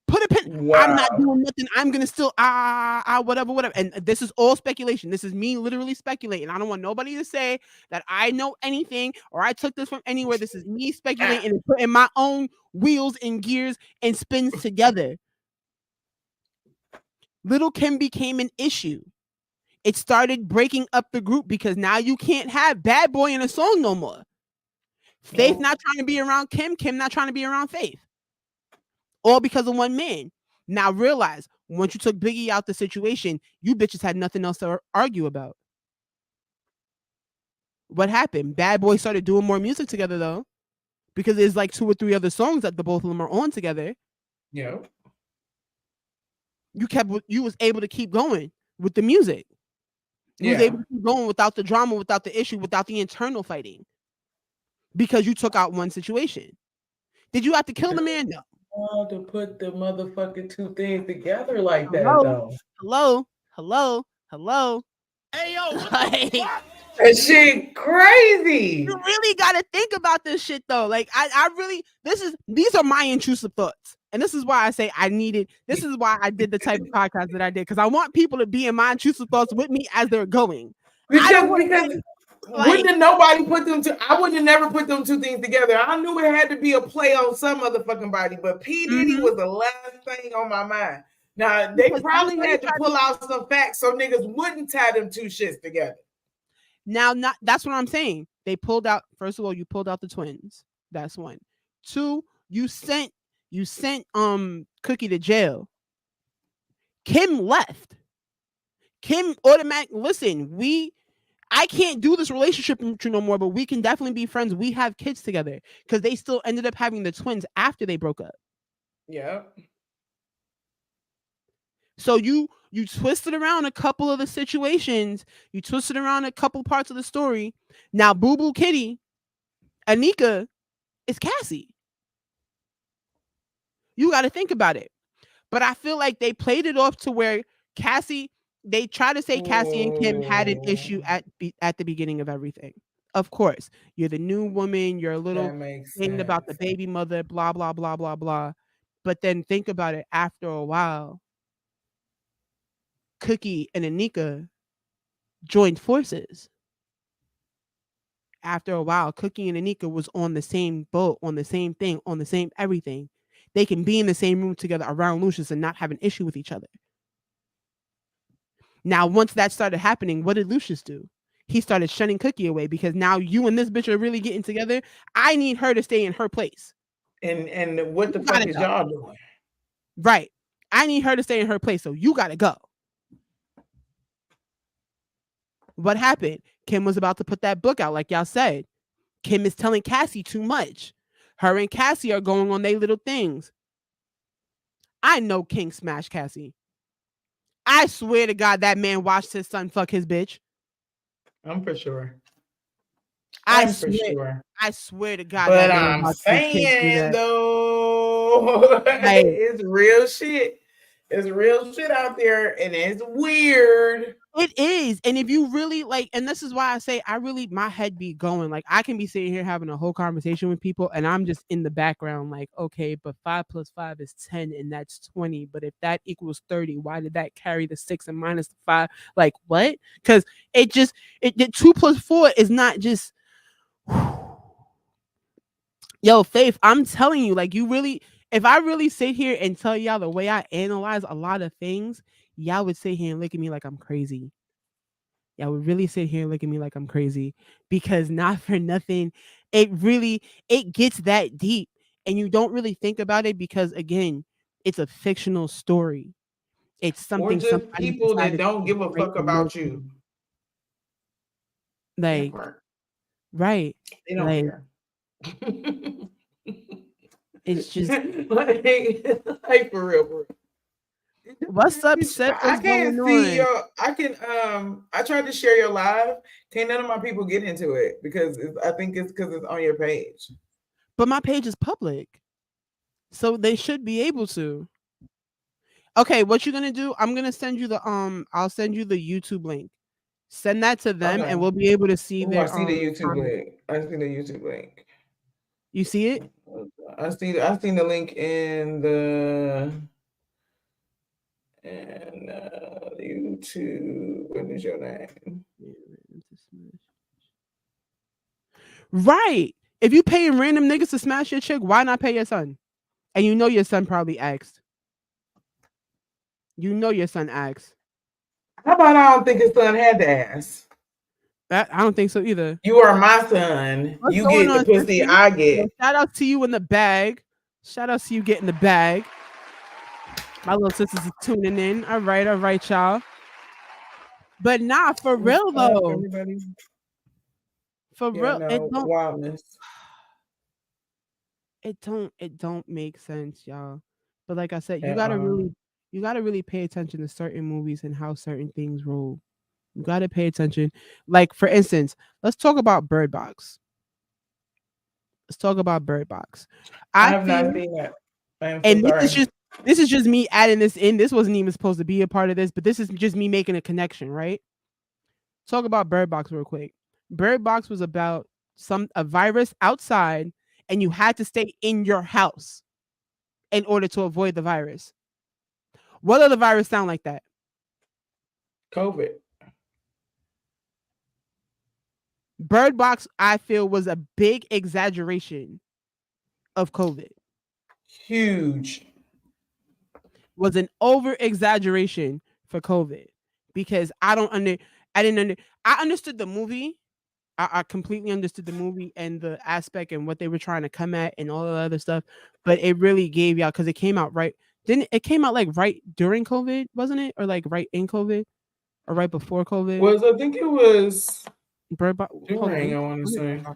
Put a pin. Wow. I'm not doing nothing. I'm gonna still whatever. And this is all speculation. This is me literally speculating. I don't want nobody to say that I know anything or I took this from anywhere. This is me speculating and putting my own wheels and gears and spins together. Little Kim became an issue. It started breaking up the group because now you can't have Bad Boy in a song no more. Faith not trying to be around Kim, Kim not trying to be around Faith. All because of one man. Now realize, once you took Biggie out the situation, you bitches had nothing else to argue about. What happened? Bad Boy started doing more music together though, because there's like 2 or 3 other songs that the both of them are on together. Yeah. You was able to keep going with the music. You was able to keep going without the drama, without the issue, without the internal fighting. Because you took out one situation. Did you have to kill the man? No. To put the motherfucking 2 things together like that, though. Hello. Hey, yo. That shit crazy. You really got to think about this shit, though. Like, I really, these are my intrusive thoughts. And this is why I say this is why I did the type of podcast that I did. Because I want people to be in my intrusive thoughts with me as they're going. Because wouldn't nobody put them I wouldn't have never put them 2 things together. I knew it had to be a play on some motherfucking body, but P. Diddy was the last thing on my mind. Now, they probably had to pull out some facts so niggas wouldn't tie them 2 shits together. Now, that's what I'm saying. They pulled out, first of all, you pulled out the twins. That's 1. 2, you sent Cookie to jail. Kim left. Kim listen, I can't do this relationship with you no more, but we can definitely be friends. We have kids together because they still ended up having the twins after they broke up. Yeah. So you twisted around a couple of the situations. You twisted around a couple parts of the story. Now, Boo Boo Kitty, Anika, is Cassie. You got to think about it. But I feel like they played it off to where they try to say Cassie and Kim had an issue at the beginning of everything. Of course, you're the new woman. You're a little thinking about the baby mother, blah, blah, blah, blah, blah. But then think about it. After a while, Cookie and Anika joined forces. After a while, Cookie and Anika was on the same boat, on the same thing, on the same everything. They can be in the same room together around Lucius and not have an issue with each other. Now, once that started happening, what did Lucius do? He started shunning Cookie away because now you and this bitch are really getting together. I need her to stay in her place. And what the fuck is y'all doing? Right. I need her to stay in her place, so you got to go. What happened? Kim was about to put that book out, like y'all said. Kim is telling Cassie too much. Her and Cassie are going on their little things. I know King smashed Cassie. I swear to God, that man watched his son fuck his bitch. I'm for sure. I swear to God. But I'm saying, though, it's real shit. It's real shit out there, and it's weird. It is. And if you really and this is why I say my head be going. Like, I can be sitting here having a whole conversation with people, and I'm just in the background like, okay, but 5 plus 5 is 10, and that's 20. But if that equals 30, why did that carry the 6 and minus the 5? Like, what? Because the 2 plus 4 is not just... Yo, Faith, I'm telling you, like, if I really sit here and tell y'all the way I analyze a lot of things, y'all would sit here and look at me like I'm crazy. Y'all would really sit here and look at me like I'm crazy, because not for nothing, it gets that deep, and you don't really think about it because, again, it's a fictional story. It's Or something just somebody people that decided don't to give a write fuck a note about to. you. That Like, part. right. They don't Like, care. it's just, like for real, for real. what's up, Bitch, Sip? I What's can't going see on? your. I can. I tried to share your live. Can't none of my people get into it because I think it's because it's on your page. But my page is public, so they should be able to. Okay, what you gonna do? I'm gonna send you the I'll send you the YouTube link. Send that to them, and Okay. we'll be able to see Oh, I their see the YouTube comments. link. I see the YouTube link. You see it? I see. I seen the link in the and YouTube. What is your name? Right. If you paying random niggas to smash your chick, why not pay your son? And you know your son probably asked. You know your son asked. How about I don't think his son had to ask? That I don't think so either. You are my son. What's You going get the on, pussy Sissy? I Well, get. shout out to you in the bag. Shout out to you getting the bag. My little sisters is tuning in. All right, y'all. But nah, for What's real up, though. everybody? For Yeah, real, no wildness. it don't make sense, y'all. But like I said, At all. you gotta really pay attention to certain movies and how certain things roll. You gotta pay attention. Like for instance, let's talk about Bird Box. Let's talk about Bird Box. I I have feel, not seen that. I am so and sorry. this is just me adding this in. This wasn't even supposed to be a part of this, but this is just me making a connection, right? Talk about Bird Box real quick. Bird Box was about a virus outside, and you had to stay in your house in order to avoid the virus. What other virus sound like that? COVID. Bird Box, I feel, was a big exaggeration of COVID. Huge. Was an over exaggeration for COVID because I understood the movie. I completely understood the movie and the aspect and what they were trying to come at and all the other stuff, but it really gave y'all because it came out right. Didn't it came out like right during COVID, wasn't it, or like right in COVID, or right before COVID? Was I think it was Bird Box. Hold on, during. I want to let me say.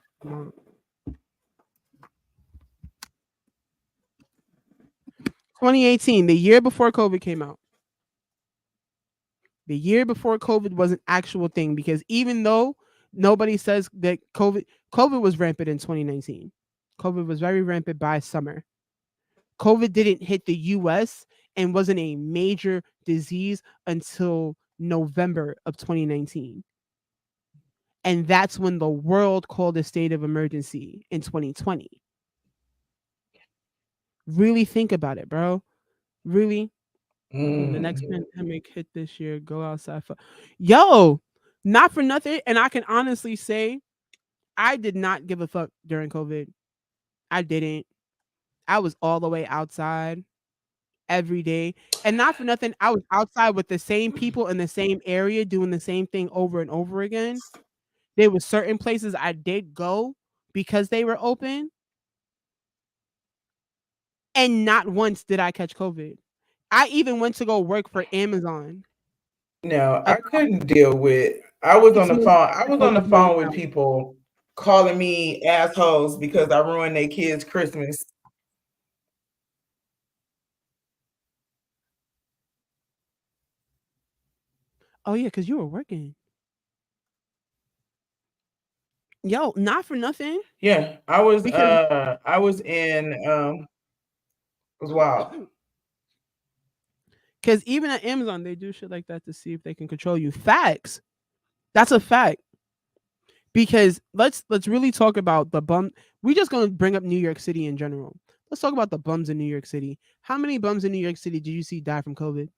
2018, the year before COVID came out. The year before COVID was an actual thing because even though nobody says that COVID was rampant in 2019. COVID was very rampant by summer. COVID didn't hit the US and wasn't a major disease until November of 2019. And that's when the world called a state of emergency in 2020. Really think about it, bro. Really. When the next pandemic hit this year, go outside. Yo, not for nothing. And I can honestly say, I did not give a fuck during COVID. I didn't. I was all the way outside every day. And not for nothing, I was outside with the same people in the same area doing the same thing over and over again. There were certain places I did go because they were open. And not once did I catch COVID. I even went to go work for Amazon. No, I couldn't deal with. I was on the phone. I was on the phone with people calling me assholes because I ruined their kids' Christmas. Oh yeah, because you were working. Yo, not for nothing. Yeah, I was. I was in. It was wild. Because even at Amazon, they do shit like that to see if they can control you. Facts. That's a fact. Because let's really talk about the bum. We're just gonna bring up New York City in general. Let's talk about the bums in New York City. How many bums in New York City did you see die from COVID?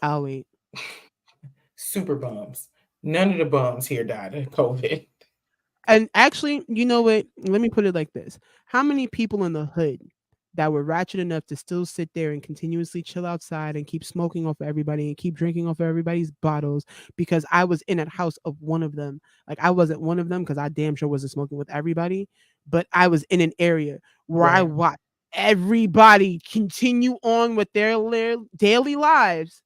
I'll wait. Super bums. None of the bums here died of COVID. And actually, you know what? Let me put it like this. How many people in the hood that were ratchet enough to still sit there and continuously chill outside and keep smoking off of everybody and keep drinking off of everybody's bottles because I was in a house of one of them. Like I wasn't one of them because I damn sure wasn't smoking with everybody, but I was in an area where I Right. watched everybody continue on with their daily lives.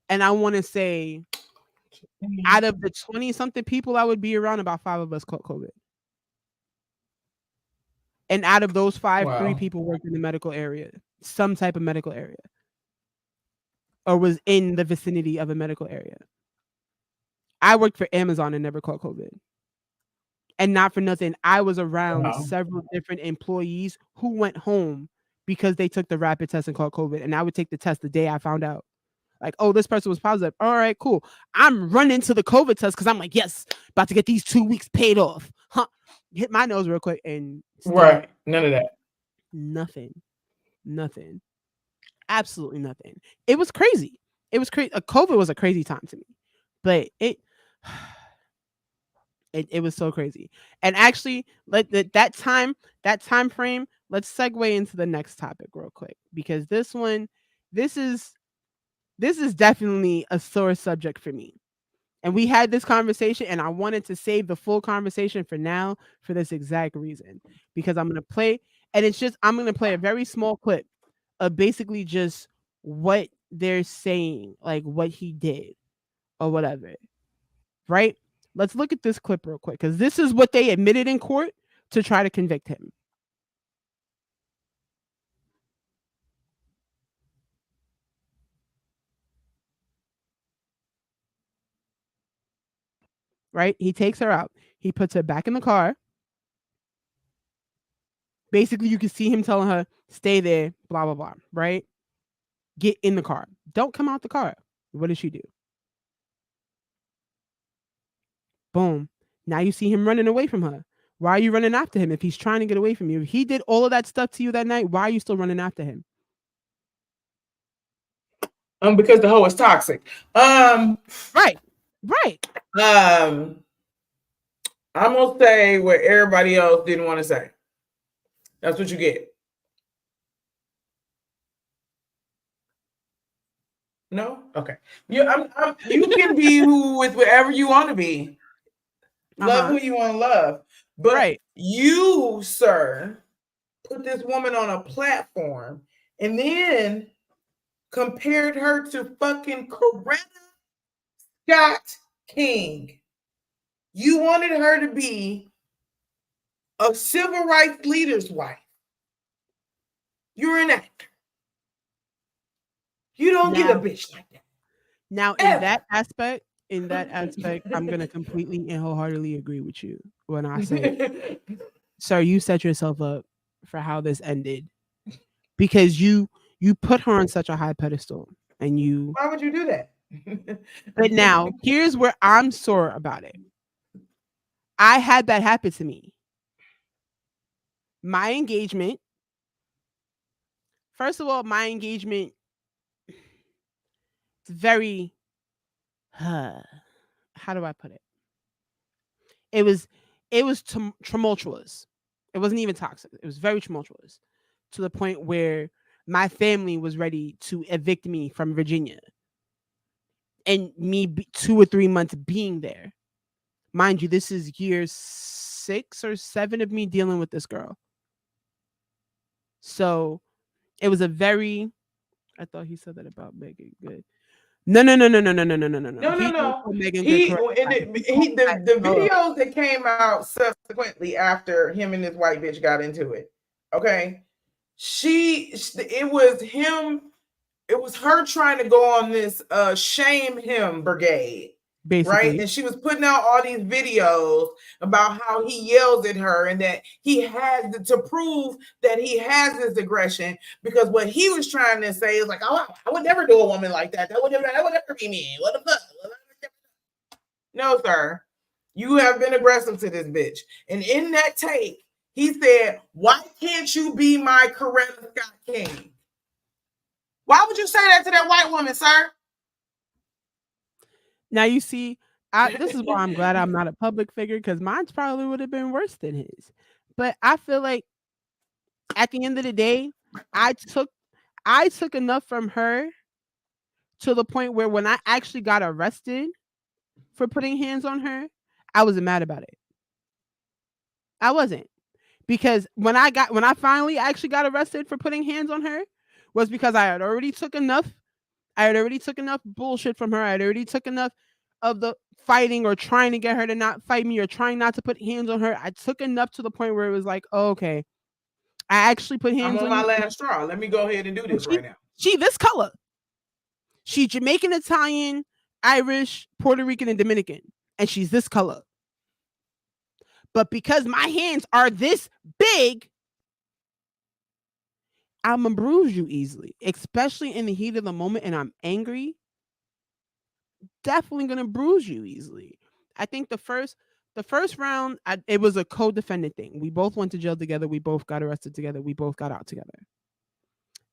And I want to say, out of the 20 something people I would be around, about 5 of us caught COVID. And out of those 5, 3 people worked in the medical area, some type of medical area, or was in the vicinity of a medical area. I worked for Amazon and never caught COVID. And not for nothing, I was around several different employees who went home because they took the rapid test and caught COVID. And I would take the test the day I found out. Like, oh, this person was positive. All right, cool. I'm running to the COVID test because I'm like, yes, about to get these 2 weeks paid off. Huh. Hit my nose real quick and right. None of that. Nothing. Absolutely nothing. It was crazy. It was crazy. COVID was a crazy time to me, but it was so crazy. And actually, that time frame. Let's segue into the next topic real quick, because this is definitely a sore subject for me. And we had this conversation, and I wanted to save the full conversation for now for this exact reason, because I'm going to play, and I'm going to play a very small clip of basically just what they're saying, like what he did or whatever. Right? Let's look at this clip real quick, because this is what they admitted in court to try to convict him. Right? He takes her out. He puts her back in the car. Basically, you can see him telling her, stay there, blah, blah, blah, right? Get in the car. Don't come out the car. What does she do? Boom. Now you see him running away from her. Why are you running after him if he's trying to get away from you? If he did all of that stuff to you that night, why are you still running after him? Because the hoe is toxic. Right. I'm gonna say what everybody else didn't want to say. That's what you get. No? Okay. You can be with whatever you want to be. Love who you want to love. But you, sir, put this woman on a platform and then compared her to fucking Coretta Scott King. You wanted her to be a civil rights leader's wife. You're an actor. You don't get a bitch like that. Now, in that aspect, I'm going to completely and wholeheartedly agree with you when I say, sir, you set yourself up for how this ended, because you put her on such a high pedestal, and you. Why would you do that? But now, here's where I'm sore about it. I had that happen to me. My engagement. First of all, my engagement. It's very. How do I put it? It was tumultuous. It wasn't even toxic. It was very tumultuous, to the point where my family was ready to evict me from Virginia, and me 2 or 3 months being there. Mind you, this is year 6 or 7 of me dealing with this girl. So it was a very. I thought he said that about Megan. Good. No. No. He the videos that came out subsequently after him and this white bitch got into it. Okay. It was him. It was her trying to go on this shame him brigade. Basically. Right. And she was putting out all these videos about how he yells at her and that he has to prove that he has this aggression, because what he was trying to say is like, oh, I would never do a woman like that. That would never be me. What the fuck? No, sir. You have been aggressive to this bitch. And in that tape, he said, why can't you be my Coretta Scott King? Why would you say that to that white woman, sir? Now you see, this is why I'm glad I'm not a public figure, because mine probably would have been worse than his. But I feel like at the end of the day, I took enough from her to the point where when I actually got arrested for putting hands on her, I wasn't mad about it. I wasn't, Because when I finally actually got arrested for putting hands on her, was because I had already took enough. I had already took enough bullshit from her. I had already took enough of the fighting or trying to get her to not fight me or trying not to put hands on her. I took enough to the point where it was like, oh, okay, I actually put I'm hands on on my you. last straw. Let me go ahead and do And this right now. she this color. She's Jamaican, Italian, Irish, Puerto Rican, and Dominican. And she's this color. But because my hands are this big, I'm gonna bruise you easily, especially in the heat of the moment and I'm angry. Definitely gonna bruise you easily. I think the first round, it was a co-defendant thing. We both went to jail together. We both got arrested together. We both got out together.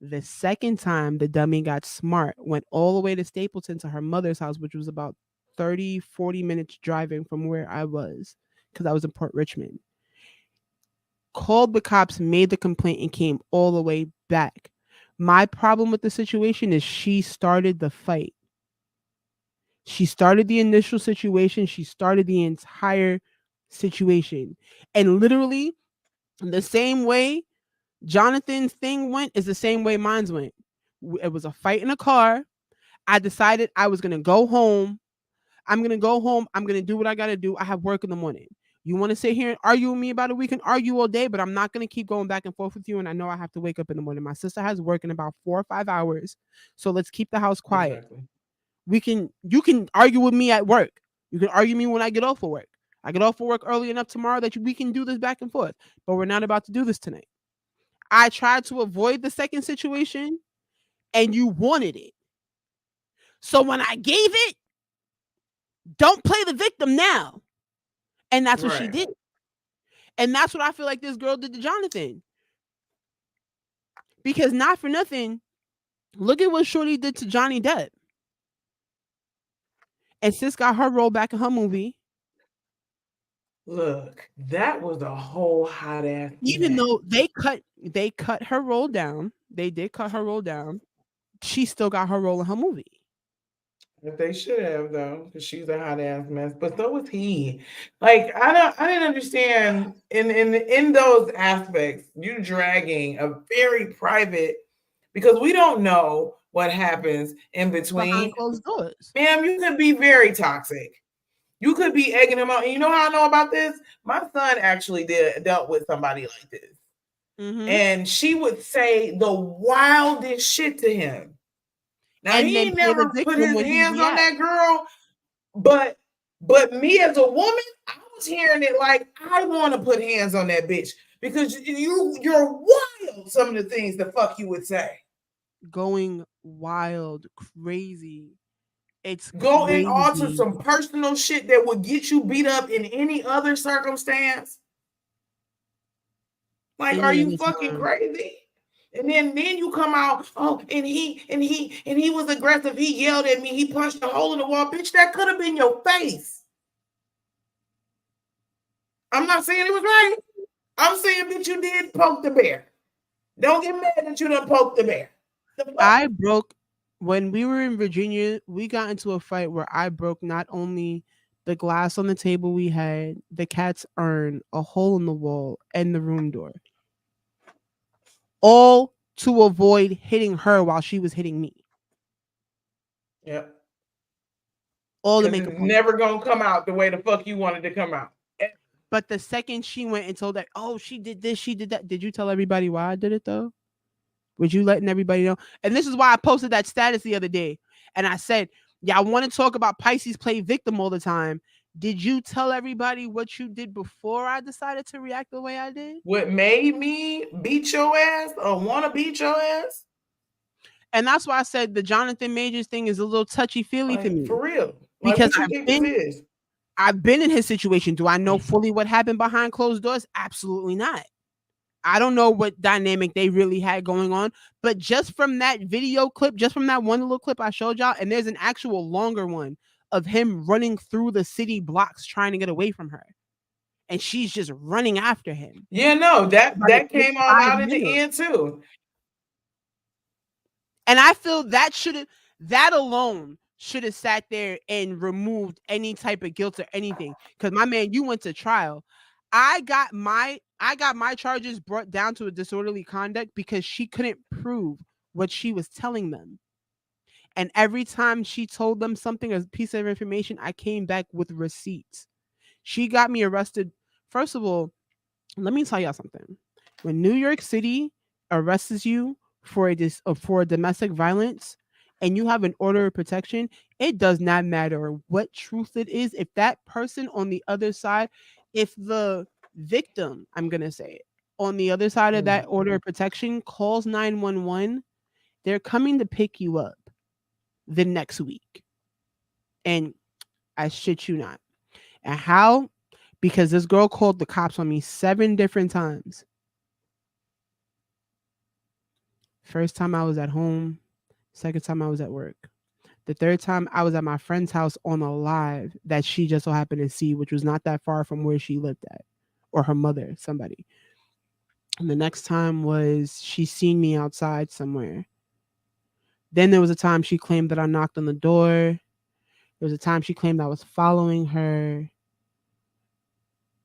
The second time, the dummy got smart, went all the way to Stapleton to her mother's house, which was about 30, 40 minutes driving from where I was, because I was in Port Richmond. Called the cops, made the complaint, and came all the way back. My problem with the situation is she started the fight. She started the initial situation. She started the entire situation. And literally, the same way Jonathan's thing went is the same way mine's went. It was a fight in a car. I decided I was going to go home. I'm going to go home. I'm going to do what I got to do. I have work in the morning. You want to sit here and argue with me about it? We can argue all day, but I'm not going to keep going back and forth with you. And I know I have to wake up in the morning. My sister has work in about 4 or 5 hours. So let's keep the house quiet. Exactly. You can argue with me at work. You can argue me when I get off of work. I get off of work early enough tomorrow that we can do this back and forth. But we're not about to do this tonight. I tried to avoid the second situation and you wanted it. So when I gave it, don't play the victim now. And that's what she did. And that's what I feel like this girl did to Jonathan. Because not for nothing, look at what Shorty did to Johnny Depp. And sis got her role back in her movie. Look, that was a whole hot ass. Even though they cut her role down, they did cut her role down. She still got her role in her movie. But they should have though, because she's a hot ass mess. But so was he. Like I didn't understand in those aspects. You dragging a very private, because we don't know what happens in between behind closed doors. Ma'am, you could be very toxic. You could be egging him on. And you know how I know about this? My son actually dealt with somebody like this. Mm-hmm. And she would say the wildest shit to him. Now and he never put his hands on that girl, but me as a woman, I was hearing it like I want to put hands on that bitch because you're wild. Some of the things the fuck you would say. Going wild, crazy. It's going crazy. on to some personal shit that would get you beat up in any other circumstance. Like, are you fucking crazy? And then you come out, oh, and he was aggressive. He yelled at me. He punched a hole in the wall. Bitch, that could have been your face. I'm not saying it was right. I'm saying, bitch, you did poke the bear. Don't get mad that you done poked the bear. I broke, when we were in Virginia, we got into a fight where I broke not only the glass on the table we had, the cat's urn, a hole in the wall, and the room door. All to avoid hitting her while she was hitting me. Yep. All to make a point. Never gonna come out the way the fuck you wanted to come out. But the second she went and told that, oh, she did this, she did that. Did you tell everybody why I did it though? Was you letting everybody know? And this is why I posted that status the other day. And I said, yeah, I want to talk about Pisces play victim all the time. Did you tell everybody what you did before I decided to react the way I did? What made me beat your ass or want to beat your ass? And that's why I said the Jonathan Majors thing is a little touchy-feely for me. For real. Like, because I've been in his situation. Do I know fully what happened behind closed doors? Absolutely not. I don't know what dynamic they really had going on, but just from that video clip, just from that one little clip I showed y'all, and there's an actual longer one of him running through the city blocks trying to get away from her. And she's just running after him. Yeah, no, that came all out in the end too. And I feel that alone should have sat there and removed any type of guilt or anything. Because my man, you went to trial. I got my I got my charges brought down to a disorderly conduct because she couldn't prove what she was telling them. And every time she told them something, a piece of information, I came back with receipts. She got me arrested. First of all, let me tell y'all something. When New York City arrests you for for domestic violence and you have an order of protection, it does not matter what truth it is. If that person on the other side, if the victim, I'm gonna say it, on the other side of that order of protection calls 911, they're coming to pick you up the next week. And I shit you not. And how? Because this girl called the cops on me 7 different times. First time I was at home, second time I was at work. The third time I was at my friend's house on a live that she just so happened to see, which was not that far from where she lived at, or her mother, somebody. And the next time was she seen me outside somewhere. Then there was a time she claimed that I knocked on the door. There was a time she claimed I was following her.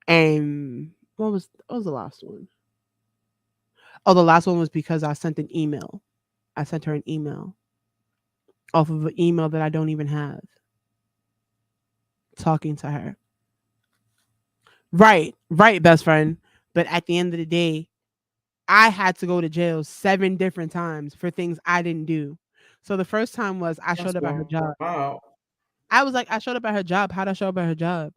And what was the last one? Oh, the last one was because I sent an email. I sent her an email off of an email that I don't even have, talking to her. Right, best friend. But at the end of the day, I had to go to jail 7 different times for things I didn't do. So the first time was I showed That's up at her job. wow. I was like, I showed up at her job. How'd I show up at her job?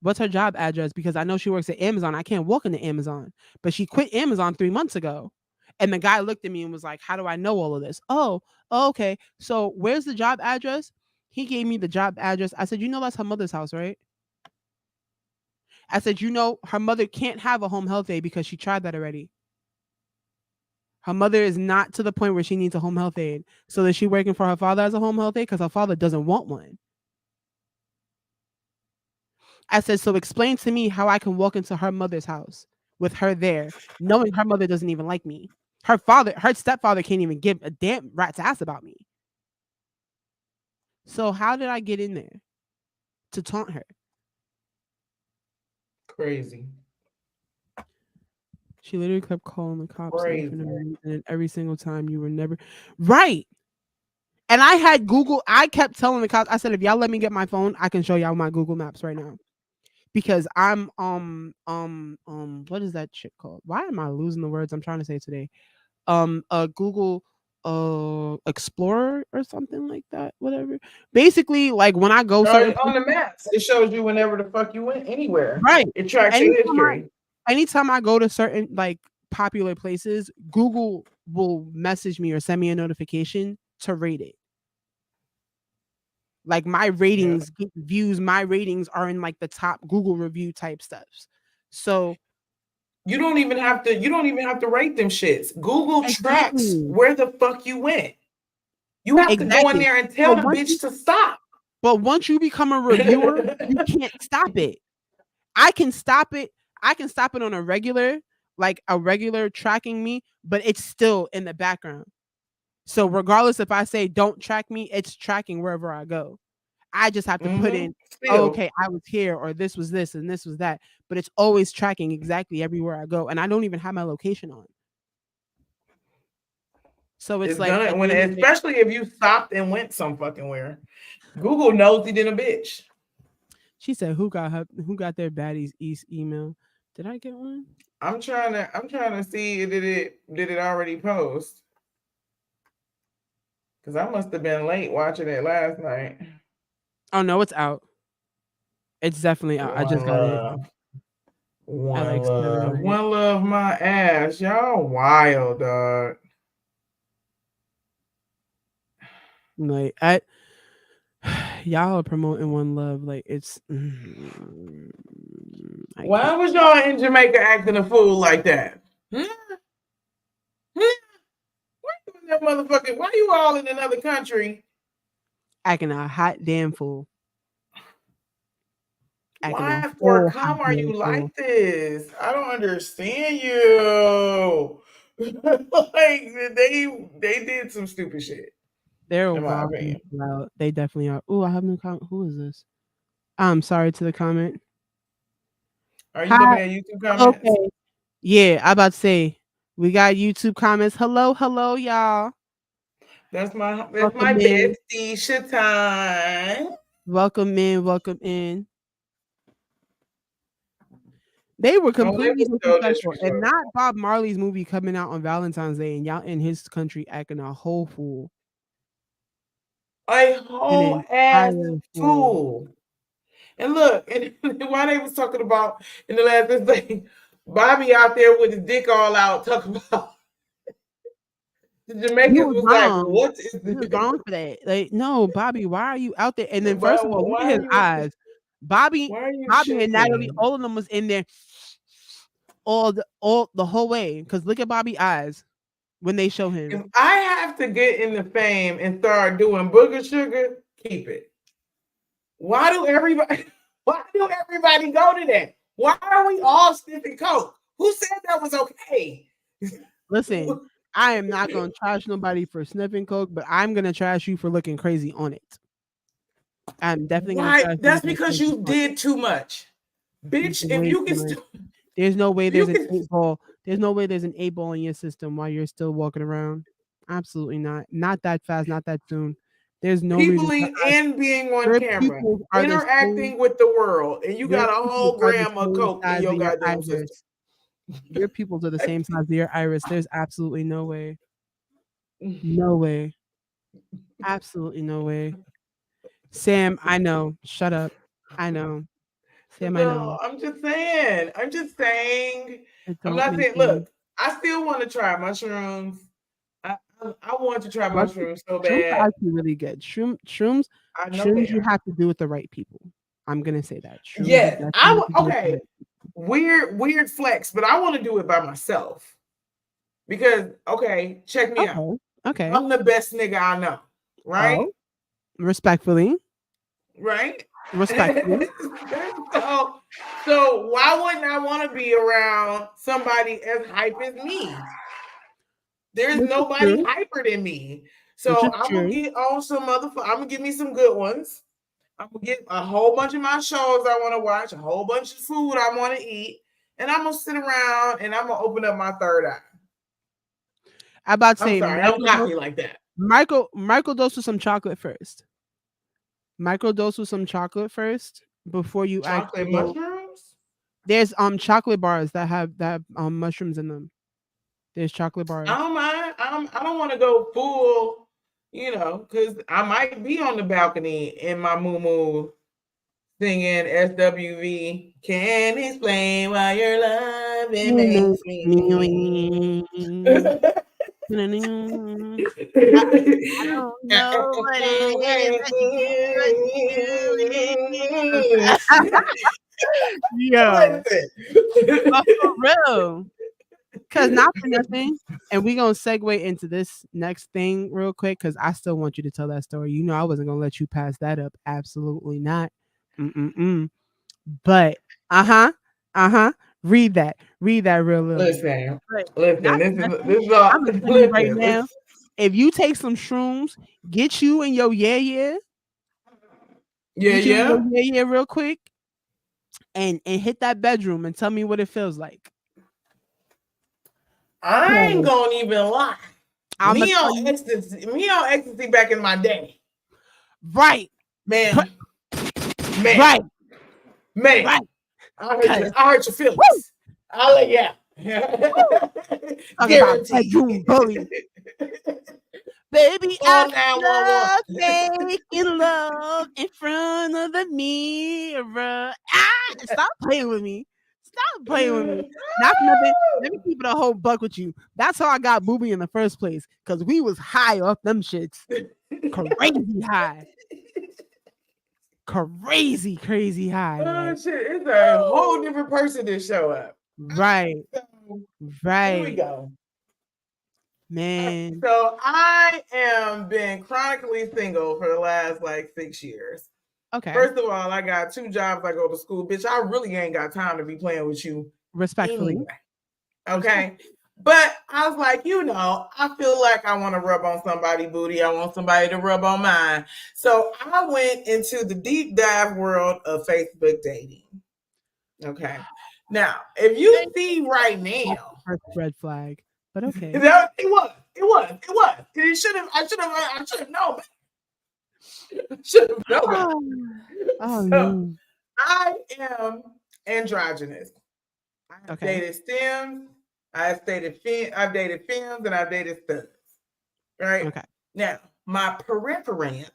What's her job address? Because I know she works at Amazon. I can't walk into Amazon. But she quit Amazon 3 months ago. And the guy looked at me and was like, how do I know all of this? Oh, okay. So where's the job address? He gave me the job address. I said, that's her mother's house, right? I said, her mother can't have a home health aide because she tried that already. Her mother is not to the point where she needs a home health aide. So is she working for her father as a home health aide? Because her father doesn't want one. I said, so explain to me how I can walk into her mother's house with her there, knowing her mother doesn't even like me. Her stepfather can't even give a damn rat's ass about me. So how did I get in there to taunt her? Crazy. She literally kept calling the cops for no reason, and every single time you were never right. And I had Google. I kept telling the cops, I said, if y'all let me get my phone, I can show y'all my Google Maps right now. Because I'm what is that shit called? Why am I losing the words I'm trying to say today? A Google Explorer or something like that. Whatever. Basically, like when I go certain on the maps, it shows you whenever the fuck you went anywhere. Right. It tracks your history. Anytime I go to certain like popular places, Google will message me or send me a notification to rate it. Like my ratings, views, my ratings are in like the top Google review type stuffs. So you don't even have to rate them shits. Google tracks where the fuck you went. You have to go in there and tell the bitch to stop. But once you become a reviewer, you can't stop it. I can stop it. I can stop it on a regular tracking me, but it's still in the background. So regardless if I say don't track me, it's tracking wherever I go. I just have to put in, okay, I was here, or this was this and this was that. But it's always tracking exactly everywhere I go. And I don't even have my location on. So it's like, especially if you stopped and went some fucking where. Google knows he did a bitch. She said, who got their baddies East email? Did I get one? I'm trying to see, did it already post? Because I must have been late watching it last night. Oh no, it's out. It's definitely out. I just got it. One love my ass. Y'all wild, dog. Like y'all are promoting one love. Like it's why was y'all in Jamaica acting a fool like that? That motherfucker, why you all in another country acting a hot damn fool? Why for come are you like this? I don't understand you. Like they did some stupid shit. They're wild. They definitely are. Oh, I have no comment. Who is this? I'm sorry to the comment. Are you looking at YouTube comments? Okay. Yeah, I about to say we got YouTube comments. Hello, hello, y'all. That's my Welcome in. bestie Shatan. Welcome in. Welcome in. They were Oh, they completely was so disrespectful, and disrespectful. not Bob Marley's movie coming out on Valentine's Day, and y'all in his country acting a whole fool. A An whole ass entire fool. fool. And look, and why they was talking about in the last thing, Bobby out there with his dick all out talking about the You Jamaicans was was like, wrong. what is You was this? wrong for that. Like, no, Bobby, why are you out there? And then Why, first of all, look why at are his you eyes. Bobby, why are you Bobby and Natalie, shaking? all of them was in there all the whole way. Cause look at Bobby's eyes when they show If him. I have to get into fame and start doing booger sugar, keep it. Why do everybody go to that? Why are we all sniffing coke? Who said that was okay? Listen, I am not gonna trash nobody for sniffing coke, but I'm gonna trash you for looking crazy on it. I'm definitely gonna Why? trash you That's for looking because crazy you on it. did too much. You Bitch, did if way you too can much. still There's no way you there's an can 8 ball. There's no way there's an 8 ball in your system while you're still walking around. Absolutely not. Not that fast, not that soon. There's no reason for peopling and being on your camera, pupils are the same. interacting with the world, and you Your got a pupils whole are the gram of same coke in size of your your goddamn system. iris. Your pupils are the same size of your iris. There's absolutely no way. No way. Absolutely no way. Sam, I know. Shut up. I know. Sam, I know. No, I'm just saying. I'm just saying. It I'm don't not make saying. sense. Look, I still want to try mushrooms. I want to try Mush- mushrooms so Shrooms are bad. actually really good. I know Shrooms they you are. have to do with the right people. I'm gonna say that. Shrooms you Yes, definitely have to do with the okay. right Weird flex, but I want to do it by myself because okay, check me out. people. Okay. I'm the best nigga I know, right? Oh, respectfully. Right? Respectfully. so why wouldn't I want to be around somebody as hype as me? There's Which is nobody true. hyper than me. Which So is I'm gonna true. get on some I'm gonna give me some good ones. I'm gonna get a whole bunch of my shows I want to watch, a whole bunch of food I want to eat, and I'm gonna sit around and I'm gonna open up my third eye. I about to I'm say sorry, I'm cocky like that. Michael dose with some chocolate first. Microdose with some chocolate first before you actually Chocolate go. mushrooms? There's chocolate bars that have mushrooms in them. There's chocolate bars. I don't mind. I don't want to go full, because I might be on the balcony in my moo singing SWV. Can't explain why your love it You makes make me me weak. weak. I don't know what it is that you do. Yo, but for real. Cause not for nothing. And we gonna segue into this next thing real quick because I still want you to tell that story. You know I wasn't gonna let you pass that up. Absolutely not. Mm-mm-mm. But uh-huh. Read that. Read that real little. Listen, But listen. not This for is nothing. this is all. I'm gonna tell you right Listen, now. If you take some shrooms, get you and your yeah, get you and yeah. your real quick, and hit that bedroom and tell me what it feels like. I ain't gonna even lie. I'm gonna tell you Me on ecstasy back in my day, right, man, right, man. right. I hurt your feelings. I'll let you out. Talk about Guaranteed. bedroom bully. Baby, Call I 911. making love in front of the mirror. Stop playing with me. Stop playing with me. Not for nothing. Let me keep it a whole buck with you. That's how I got Booby in the first place. Cause we was high off them shits. Crazy high. Crazy high. Oh Like, shit! It's a whole different person that show up. right. Here we Right. go. Man. So I am been chronically single for the last like 6 years. Okay. First of all, I got 2 jobs. I go to school, bitch. I really ain't got time to be playing with you. Respectfully. Anyway. Okay. But I was like, I feel like I want to rub on somebody's booty. I want somebody to rub on mine. So I went into the deep dive world of Facebook dating. Okay. Now, if you see right now, First red flag, but okay. it was. I should have known. Should have known better. Oh So, no. I am androgynous. I've Okay. dated stems, I've dated femmes, and I've dated studs. Right? Okay. Now, my preference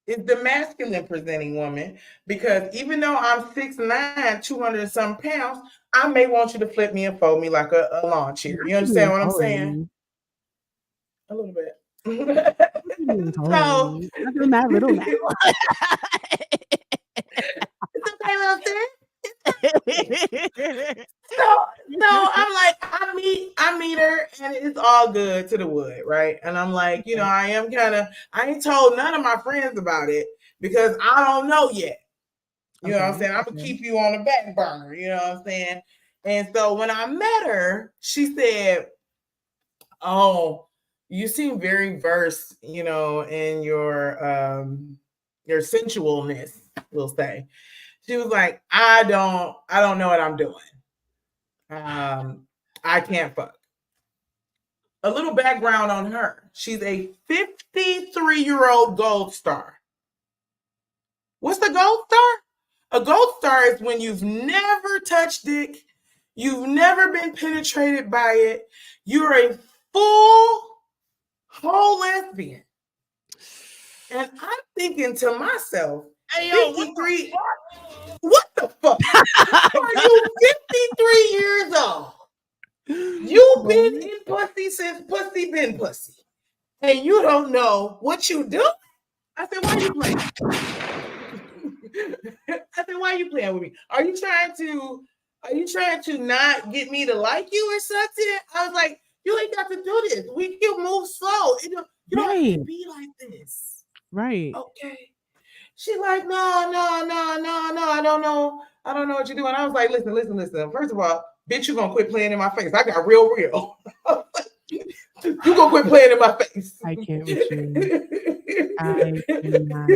is the masculine presenting woman because even though I'm 6'9", 200 and some pounds, I may want you to flip me and fold me like a lawn chair. You understand what I'm saying? A little bit. So I'm doing that little now. it's okay, little sis. So I'm like, I meet her and it's all good to the wood, right? And I'm like, you know, I ain't told none of my friends about it because I don't know yet. You know what I'm saying? I'm gonna keep you on the back burner, you know what I'm saying? And so when I met her, she said, "Oh, you seem very versed, you know, in your sensualness," we'll say. She was like, I don't know what I'm doing. I can't fuck. A little background on her. She's a 53-year-old gold star. What's the gold star? A gold star is when you've never touched dick, you've never been penetrated by it, you're a full whole lesbian. And I'm thinking to myself, hey, yo, 53, what the fuck? Are you 53 years old? You've been in pussy since pussy been pussy. And you don't know what you do? I said, why are you playing? I said, why are you playing with me? Are you trying to not get me to like you or something? I was like, you ain't got to do this. We can move slow. You don't have to be like this. Right. Okay. She's like, no, I don't know what you're doing. I was like, listen. First of all, bitch, you gonna quit playing in my face. I got real. You gonna quit playing in my face. I can't with you. I cannot.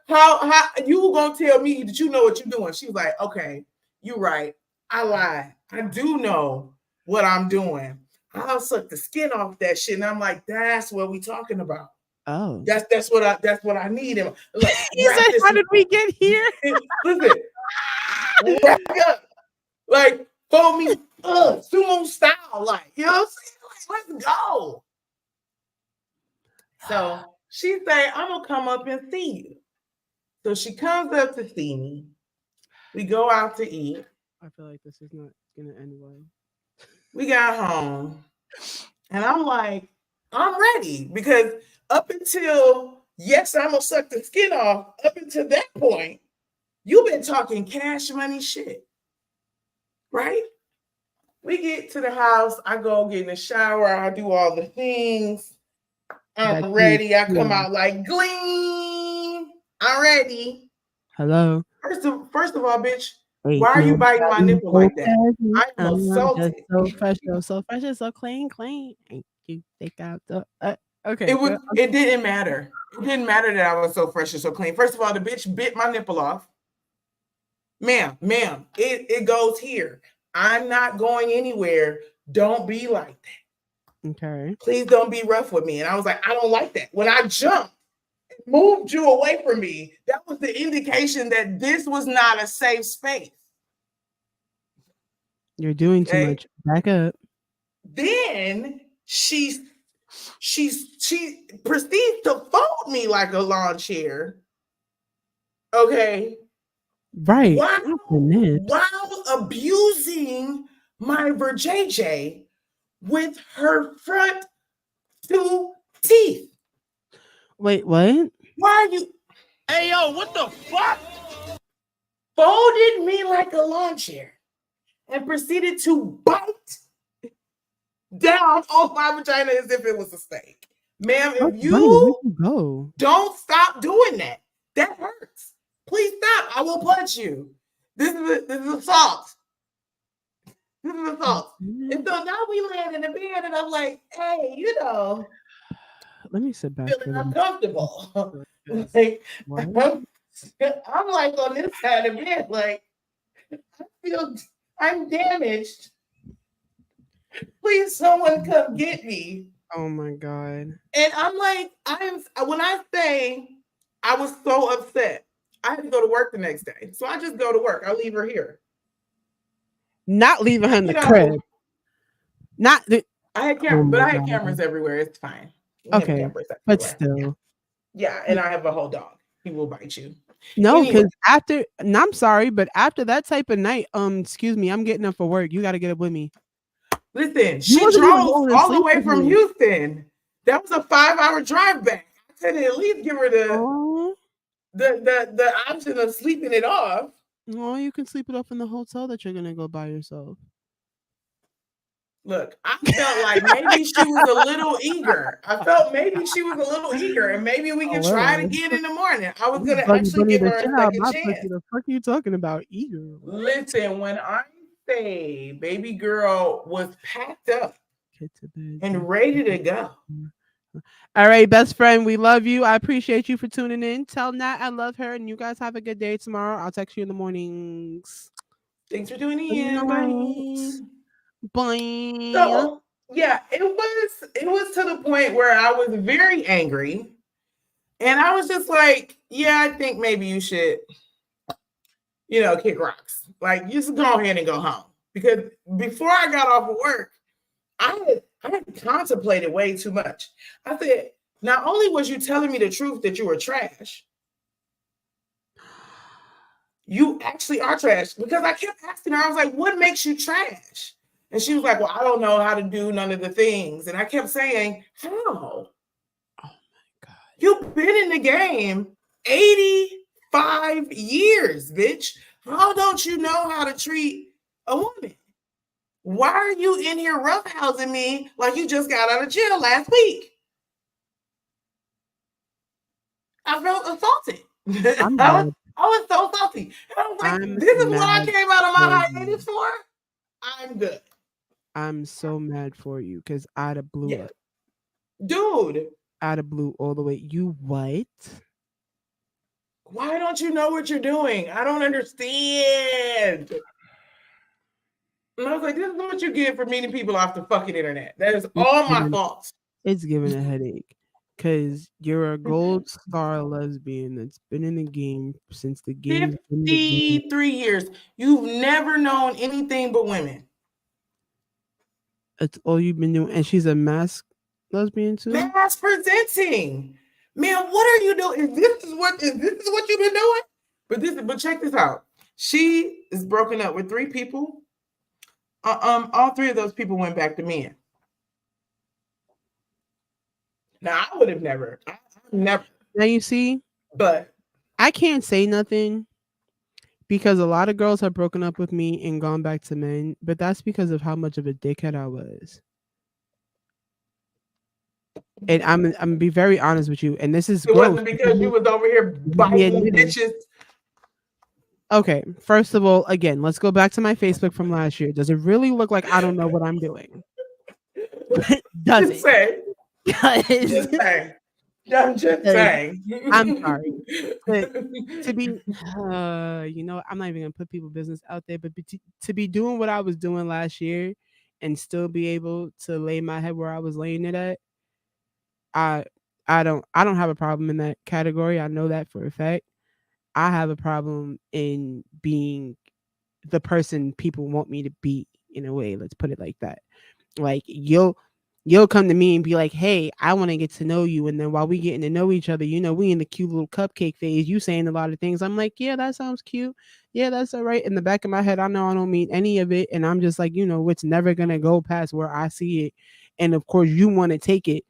How you gonna tell me that you know what you're doing? She was like, okay, you're right. I lied. I do know what I'm doing. I'll suck the skin off that shit. And I'm like, that's what we talking about. Oh, that's what I need him. Like, he said, "How did we get here?" Listen, wrap up, like fold me, sumo style, like you know what I'm saying? Like, let's go. So she say, "I'm gonna come up and see you." So she comes up to see me. We go out to eat. I feel like this is not gonna end well. We got home, and I'm like, I'm ready because up until yes, I'm gonna suck the skin off. Up until that point, you've been talking cash money shit, right? We get to the house. I go get in the shower. I do all the things. I'm ready. I come out like gleam. I'm ready. Hello. First of all, bitch, why are you biting my nipple like that? I'm assaulted. So fresh, so fresh, so clean. Thank you. Take out the okay. It didn't matter. It didn't matter that I was so fresh and so clean. First of all, the bitch bit my nipple off. Ma'am, it goes here. I'm not going anywhere. Don't be like that. Okay. Please don't be rough with me. And I was like, I don't like that. When I jumped, moved you away from me, that was the indication that this was not a safe space. You're doing too much. Back up. Then she proceeds to fold me like a lawn chair. Okay. Right. While abusing my VJJ with her front two teeth. Wait, what? Why are you? Hey, yo, what the fuck? Folded me like a lawn chair and proceeded to bite down on my vagina as if it was a steak. Ma'am, if you don't stop doing that, that hurts. Please stop. I will punch you. This is assault. This is assault. And so now we land in the bed, and I'm like, hey, you know, let me sit back. Feeling uncomfortable. Like, I'm like on this side of the bed, like, I'm damaged. Please, someone come get me. Oh my God. And I'm like, when I say I was so upset, I had to go to work the next day. So I just go to work. I leave her here. Not leaving her in the You know, crib. Not the. I had Oh but my I had God. cameras everywhere. It's fine. We have Okay, cameras but everywhere. still. Yeah, and I have a whole dog. He will bite you. No, Anyway. because after, and I'm sorry, but after that type of night, excuse me, I'm getting up for work. You got to get up with me. Listen, You she wasn't even drove going to all the sleep way with from me. Houston. That was a 5-hour drive back. I could at least give her the option of sleeping it off. Oh, you can sleep it off in the hotel that you're gonna go by yourself. Look, I felt like maybe she was a little eager. I felt maybe she was a little eager, and maybe we could try it again in the morning. I was gonna actually give her a second chance. The fuck are you talking about? Eager. Listen, when I say baby girl was packed up and ready to go. All right, best friend, we love you. I appreciate you for tuning in. Tell Nat I love her, and you guys have a good day tomorrow. I'll text you in the mornings. Thanks for tuning in. Bye. Bye. So yeah, it was to the point where I was very angry, and I was just like, yeah, I think maybe you should, kick rocks. Like, you just go ahead and go home. Because before I got off of work, I had contemplated way too much. I said, not only was you telling me the truth that you were trash, you actually are trash. Because I kept asking her, I was like, what makes you trash? And she was like, well, I don't know how to do none of the things. And I kept saying, how? Oh my God. You've been in the game 85 years, bitch. How don't you know how to treat a woman? Why are you in here roughhousing me like you just got out of jail last week? I felt assaulted. I was so salty. And I was like, this is what I came out of my hiatus for? I'm good. I'm so mad for you because I'd have blew up. Dude. I'd have blew all the way. You what? Why don't you know what you're doing? I don't understand. And I was like, this is what you get for meeting people off the fucking internet. That is all my fault. It's giving a headache. Because you're a gold star lesbian that's been in the game since the game. 53 years. You've never known anything but women. That's all you've been doing. And she's a mask lesbian too? Mass presenting. Man, what are you doing? Is this what you've been doing? But check this out. She is broken up with 3 people. All 3 of those people went back to men. Now I would have never. Never. Now you see, but I can't say nothing because a lot of girls have broken up with me and gone back to men, but that's because of how much of a dickhead I was. And I'm gonna be very honest with you, and this is it wasn't because you was over here biting bitches. Okay, first of all, again, let's go back to my Facebook from last year. Does it really look like I don't know what I'm doing? Does it? Say. Just say. I'm just saying. I'm sorry. But to be, I'm not even gonna put people business out there, but to be doing what I was doing last year and still be able to lay my head where I was laying it at, I don't have a problem in that category. I know that for a fact. I have a problem in being the person people want me to be in a way. Let's put it like that. Like you'll come to me and be like, hey, I want to get to know you. And then while we getting to know each other, we in the cute little cupcake phase, you saying a lot of things. I'm like, yeah, that sounds cute. Yeah, that's all right. In the back of my head, I know I don't mean any of it. And I'm just like, it's never going to go past where I see it. And of course you want to take it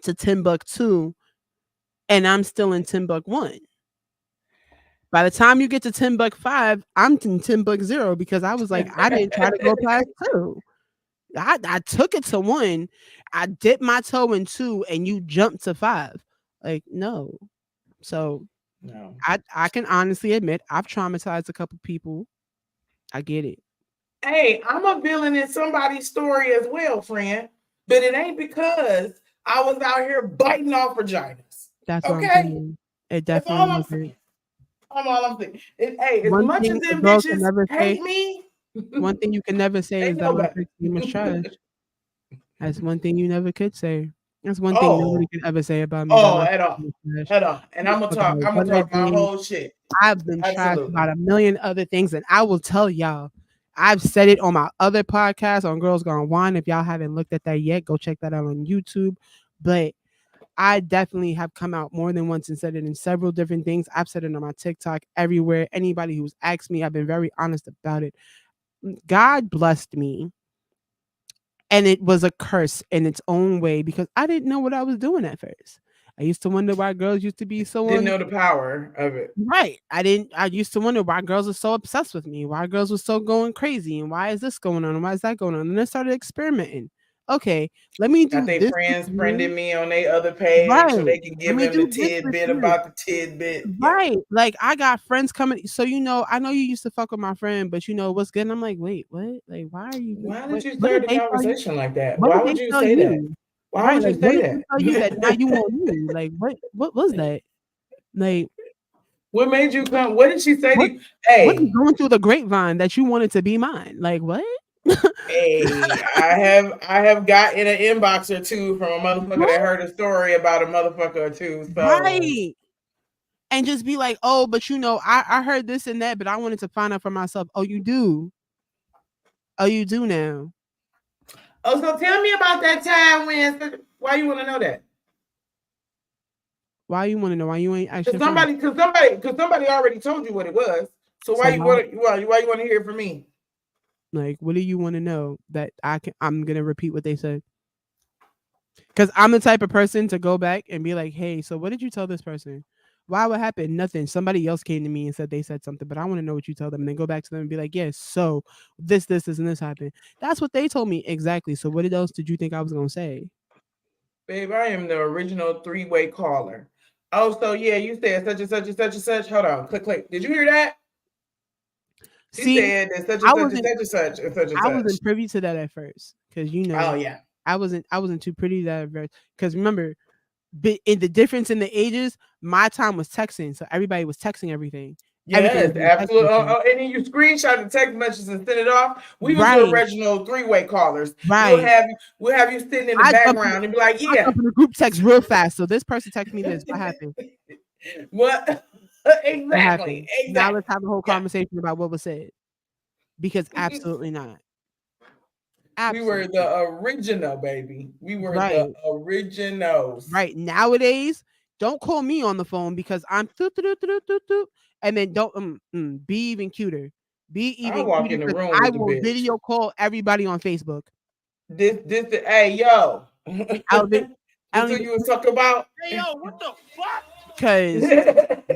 to Timbuktu. And I'm still in Timbuk1. By the time you get to Timbuk5, I'm in Timbuk0 because I was like, I didn't try to go past 2. I took it to 1. I dipped my toe in 2 and you jumped to 5. Like, no. So no. I can honestly admit I've traumatized a couple people. I get it. Hey, I'm a villain in somebody's story as well, friend. But it ain't because I was out here biting off vaginas. That's okay. It definitely wasn't. I'm all I'm saying. Hey, as One much as thing a them girl can bitches never say, hate me, one thing you can never say they is that know my better. sex game was trash. That's one thing you never could say. That's one thing nobody Oh, can ever say about me, that oh, my sex at all. game was trash. At all. And I don't I'm gonna fuck talk, about I'm what gonna I talk my did. whole shit. I've been trash about Absolutely. a million other things, and I will tell y'all. I've said it on my other podcast on Girls Gone Wine. If y'all haven't looked at that yet, go check that out on YouTube. But I definitely have come out more than once and said it in several different things. I've said it on my TikTok, everywhere. Anybody who's asked me, I've been very honest about it. God blessed me, and it was a curse in its own way because I didn't know what I was doing at first. I used to wonder why girls used to be so Didn't know the power of it. right. I didn't. I used to wonder why girls are so obsessed with me, why girls were so going crazy, and why is this going on, and why is that going on. And I started experimenting. Okay, let me Got do their this with friends you. friending me on their other page so Right. they can Let give me them the do this with tidbit you. about the tidbit. Yeah. Right. Like I got friends coming. So I know you used to fuck with my friend, but what's good? And I'm like, wait, what? Like, why are you? Why did What? you What start did the they tell you? conversation like that? What Why did would they you tell say that? you? Why Right. would you Like, what say did they tell you that now that? you want me? Like, what was that? Like, What made you come? What did she say to what? you? What is Hey, going through the grapevine that you wanted to be mine? Like, what? hey, I have got in an inbox or two from a motherfucker What? that heard a story about a motherfucker or two. So Right. And just be like, oh, but I heard this and that, but I wanted to find out for myself. Oh, you do. Oh, you do now. oh, so tell me about that time when why you want to know that? Why you want to know? Why you ain't Because asking first? somebody already told you what it was. So So why why you want to hear it from me? like what do you want to know that I'm gonna repeat what they said? Because I'm the type of person to go back and be like, hey, so what did you tell this person? Why what happened? Nothing. Somebody else came to me and said they said something, but I want to know what you tell them and then go back to them and be like, yes, so this, and this happened. That's what they told me exactly. So what else did you think I was gonna say? Babe, I am the original three-way caller. Oh, so yeah, you said such and such and such and such. Hold on, click, click. Did you hear that? She See, said that such and I such and wasn't such and such and such and I such. wasn't privy to that at first because Oh yeah. I wasn't too pretty to that at first. Because remember, in the difference in the ages, my time was texting, so everybody was texting everything. Everything was Yes, being text absolutely. message. And then you screenshot the text messages and send it off. We was the Right, original three-way callers. right. We'll have you sitting in the I jump in, background and be like, I yeah. jump in the group text real fast. So this person texted me this. What happened? What What exactly? happened? Now Exactly. let's have a whole Yeah. conversation about what was said. Because absolutely not. We were Absolutely. the original, baby. We were the Right. originals. Right. Nowadays, don't call me on the phone because I'm toot, toot, toot, toot, toot, and then don't be even cuter. Be I even walk cuter in the because room I with the will bitch. video call everybody on Facebook. Hey, yo. I don't think I This don't who even you was talking about? Hey yo, what the fuck? because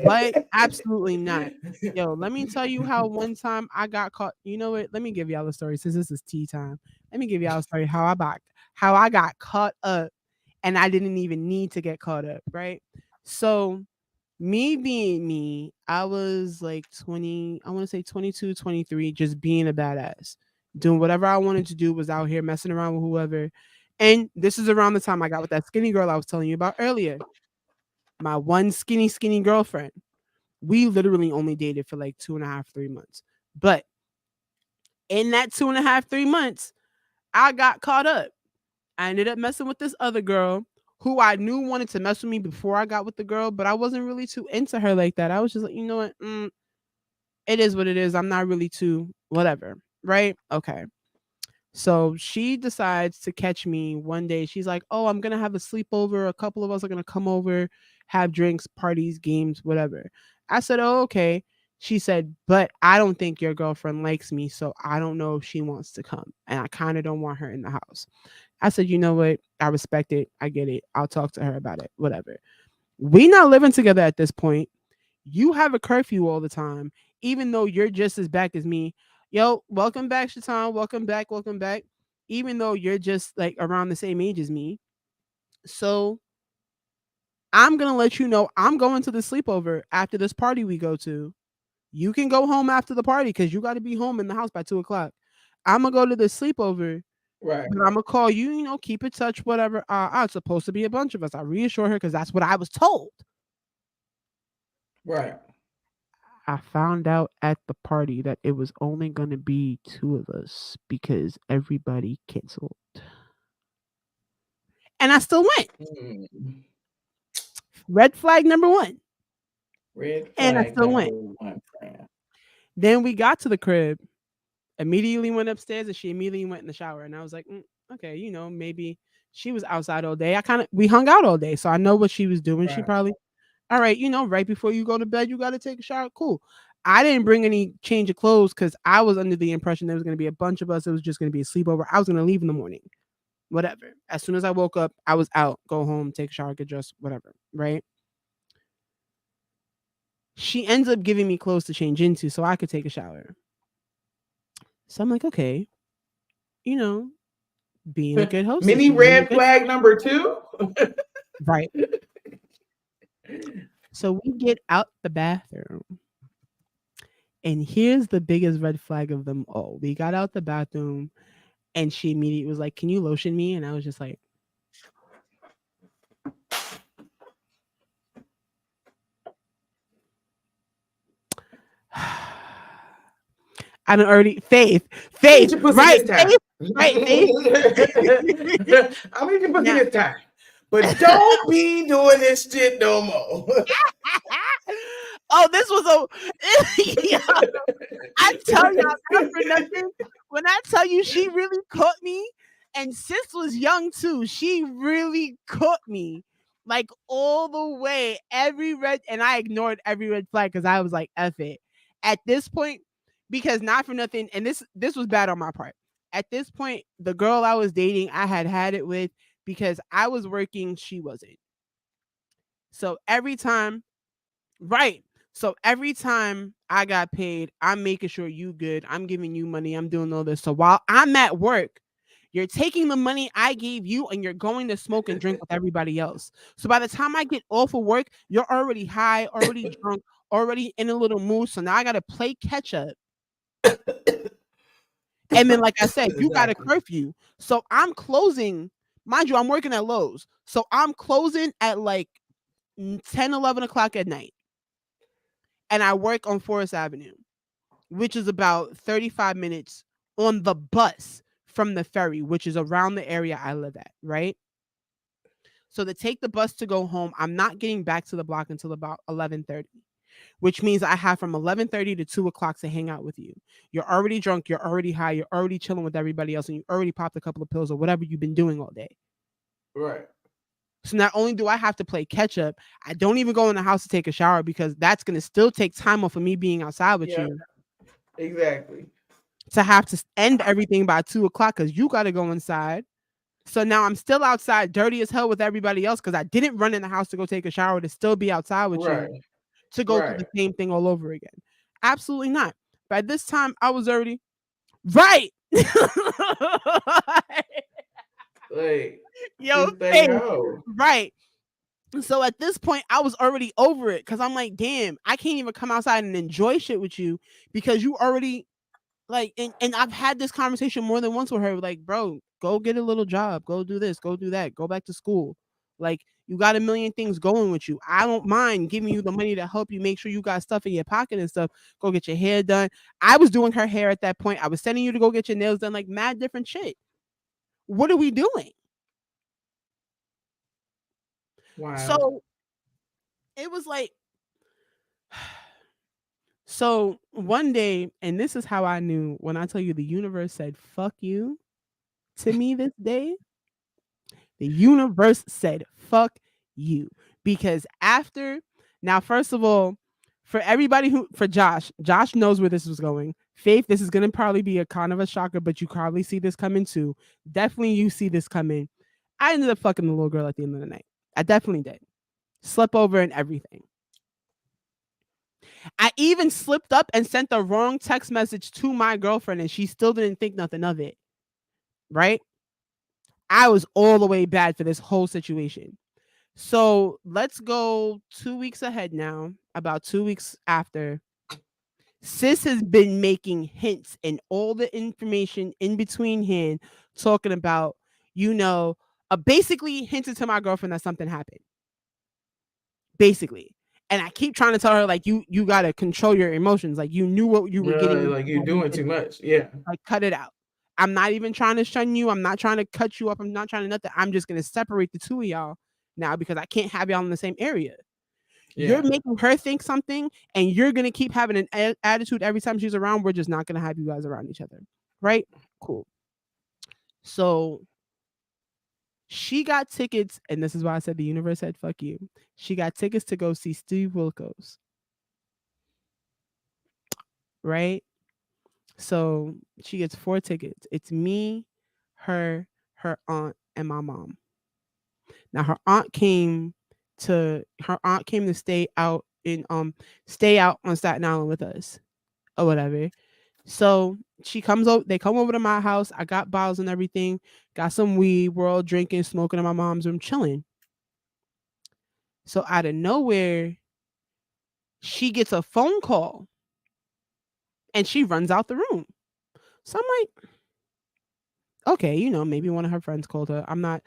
what? Absolutely not. Yo, let me tell you how one time I got caught. You know what? Let me give y'all a story since this is tea time. Let me give y'all a story how I got caught up and I didn't even need to get caught up, right? So me being me, I was like 20, I want to say 22, 23, just being a badass. Doing whatever I wanted to do, was out here messing around with whoever. And this is around the time I got with that skinny girl I was telling you about earlier. My one skinny girlfriend. We literally only dated for like 2.5, 3 months. But in that 2.5, 3 months, I got caught up. I ended up messing with this other girl who I knew wanted to mess with me before I got with the girl, but I wasn't really too into her like that. I was just like, you know what? It is what it is. I'm not really too whatever. Right? Okay. So she decides to catch me one day. She's like, oh, I'm going to have a sleepover. A couple of us are going to come over, have drinks, parties, games, whatever. I said, oh, okay. She said, but I don't think your girlfriend likes me. So I don't know if she wants to come. And I kind of don't want her in the house. I said, you know what? I respect it. I get it. I'll talk to her about it. Whatever. We not living together at this point. You have a curfew all the time, even though you're just as back as me. Yo, welcome back, Shaitan. Welcome back. Welcome back. Even though you're just like around the same age as me. So I'm gonna let you know I'm going to the sleepover after this party we go to. You can go home after the party because you got to be home in the house by 2 o'clock. I'm gonna go to the sleepover. Right. But I'm gonna call you, keep in touch, whatever. It's supposed to be a bunch of us. I reassure her because that's what I was told. Right. I found out at the party that it was only going to be two of us because everybody canceled. And I still went. Red flag number one. Red And I flag still number went. one, friend. Then we got to the crib, immediately went upstairs, and she immediately went in the shower. And I was like, okay, maybe she was outside all day. We hung out all day, so I know what she was doing. She Right. probably, all right, right before you go to bed, you got to take a shower. Cool. I didn't bring any change of clothes because I was under the impression there was going to be a bunch of us. It was just going to be a sleepover. I was going to leave in the morning. Whatever. As soon as I woke up, I was out, go home, take a shower, get dressed, whatever. Right. She ends up giving me clothes to change into so I could take a shower. So I'm like, okay, being a good hostess. Mini red flag number two. Right. So we get out the bathroom. And here's the biggest red flag of them all. We got out the bathroom and she immediately was like, can you lotion me? And I was just like, I don't already Faith, right? Faith, right? Faith. I need your pussy this time, but don't be doing this shit no more. Oh, this was I tell y'all, not for nothing. When I tell you, she really caught me, and sis was young too. She really caught me, like all the way. And I ignored every red flag because I was like, "F it." At this point, because not for nothing, and this was bad on my part. At this point, the girl I was dating, I had it with because I was working, she wasn't. So every time, right. So every time I got paid, I'm making sure you good. I'm giving you money. I'm doing all this. So while I'm at work, you're taking the money I gave you and you're going to smoke and drink with everybody else. So by the time I get off of work, you're already high, already drunk, already in a little mood. So now I got to play catch up. And then, like I said, you got a curfew. So I'm closing. Mind you, I'm working at Lowe's. So I'm closing at like 10, 11 o'clock at night. And I work on Forest Avenue, which is about 35 minutes on the bus from the ferry, which is around the area I live at, right? So to take the bus to go home, I'm not getting back to the block until about 11:30, which means I have from 11:30 to 2 o'clock to hang out with you. You're already drunk, you're already high, you're already chilling with everybody else, and you already popped a couple of pills or whatever you've been doing all day. Right. So not only do I have to play catch up, I don't even go in the house to take a shower because that's going to still take time off of me being outside with you. Exactly. To have to end everything by 2 o'clock because you got to go inside. So now I'm still outside dirty as hell with everybody else because I didn't run in the house to go take a shower to still be outside with you to go through the same thing all over again. Absolutely not. By this time, I was already right. Like, yo, right. So at this point, I was already over it because I'm like, damn, I can't even come outside and enjoy shit with you because you already like, and I've had this conversation more than once with her. Like, bro, go get a little job, go do this, go do that, go back to school. Like, you got a million things going with you. I don't mind giving you the money to help you make sure you got stuff in your pocket and stuff. Go get your hair done. I was doing her hair at that point. I was sending you to go get your nails done, like mad different shit. What are we doing? Wow. So it was like, so one day, and this is how I knew when I tell you the universe said, fuck you to me this day. The universe said, fuck you. Because now, first of all, for everybody for Josh knows where this was going. Faith, this is going to probably be a kind of a shocker, but you probably see this coming too. Definitely you see this coming. I ended up fucking the little girl at the end of the night. I definitely did. Slept over and everything. I even slipped up and sent the wrong text message to my girlfriend and she still didn't think nothing of it. Right? I was all the way bad for this whole situation. So let's go 2 weeks ahead now, about 2 weeks after. Sis has been making hints and all the information in between hand, talking about, basically hinted to my girlfriend that something happened. Basically. And I keep trying to tell her, like, you got to control your emotions. Like, you knew what you were getting. Like you're doing too much. Yeah. Like, cut it out. I'm not even trying to shun you. I'm not trying to cut you up. I'm not trying to nothing. I'm just going to separate the two of y'all now because I can't have y'all in the same area. Yeah. You're making her think something, and you're going to keep having an attitude every time she's around. We're just not going to have you guys around each other. Right? Cool. So she got tickets, and this is why I said the universe said, fuck you. She got tickets to go see Steve Wilkos. Right? So she gets 4 tickets. It's me, her aunt, and my mom. Now her aunt came to stay out on Staten Island with us or whatever. So she comes over, they come over to my house. I got bottles and everything, got some weed, we're all drinking, smoking in my mom's room, chilling. So out of nowhere, she gets a phone call and she runs out the room. So I'm like, okay, maybe one of her friends called her. I'm not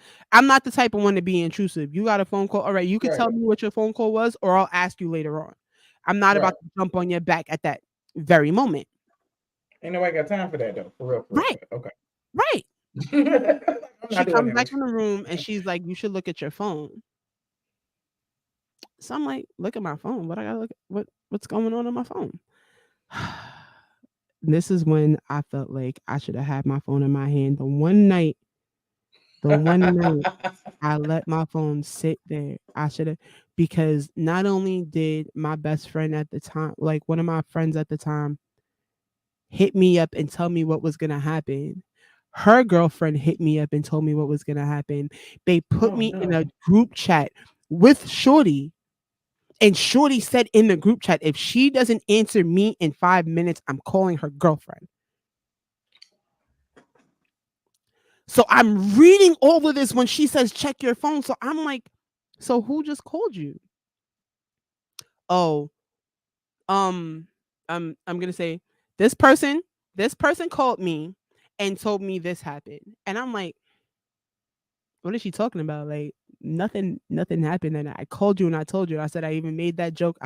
the type of one to be intrusive. You got a phone call. All right, you can tell me what your phone call was, or I'll ask you later on. I'm not about to jump on your back at that very moment. Ain't nobody got time for that though. For real. Right. Okay. Right. She comes back in the room and she's like, you should look at your phone. So I'm like, look at my phone. What I gotta look at? What's going on my phone? This is when I felt like I should have had my phone in my hand. The one night I let my phone sit there. I should have, because not only did my best friend at the time, like one of my friends at the time, hit me up and tell me what was going to happen. Her girlfriend hit me up and told me what was going to happen. They put me in a group chat with Shorty. And Shorty said in the group chat, if she doesn't answer me in 5 minutes, I'm calling her girlfriend. So I'm reading all of this when she says, check your phone. So I'm like, so who just called you? Oh, I'm gonna say this person called me and told me this happened. And I'm like, what is she talking about? Like, nothing happened. And I called you and I told you. I said I even made that joke.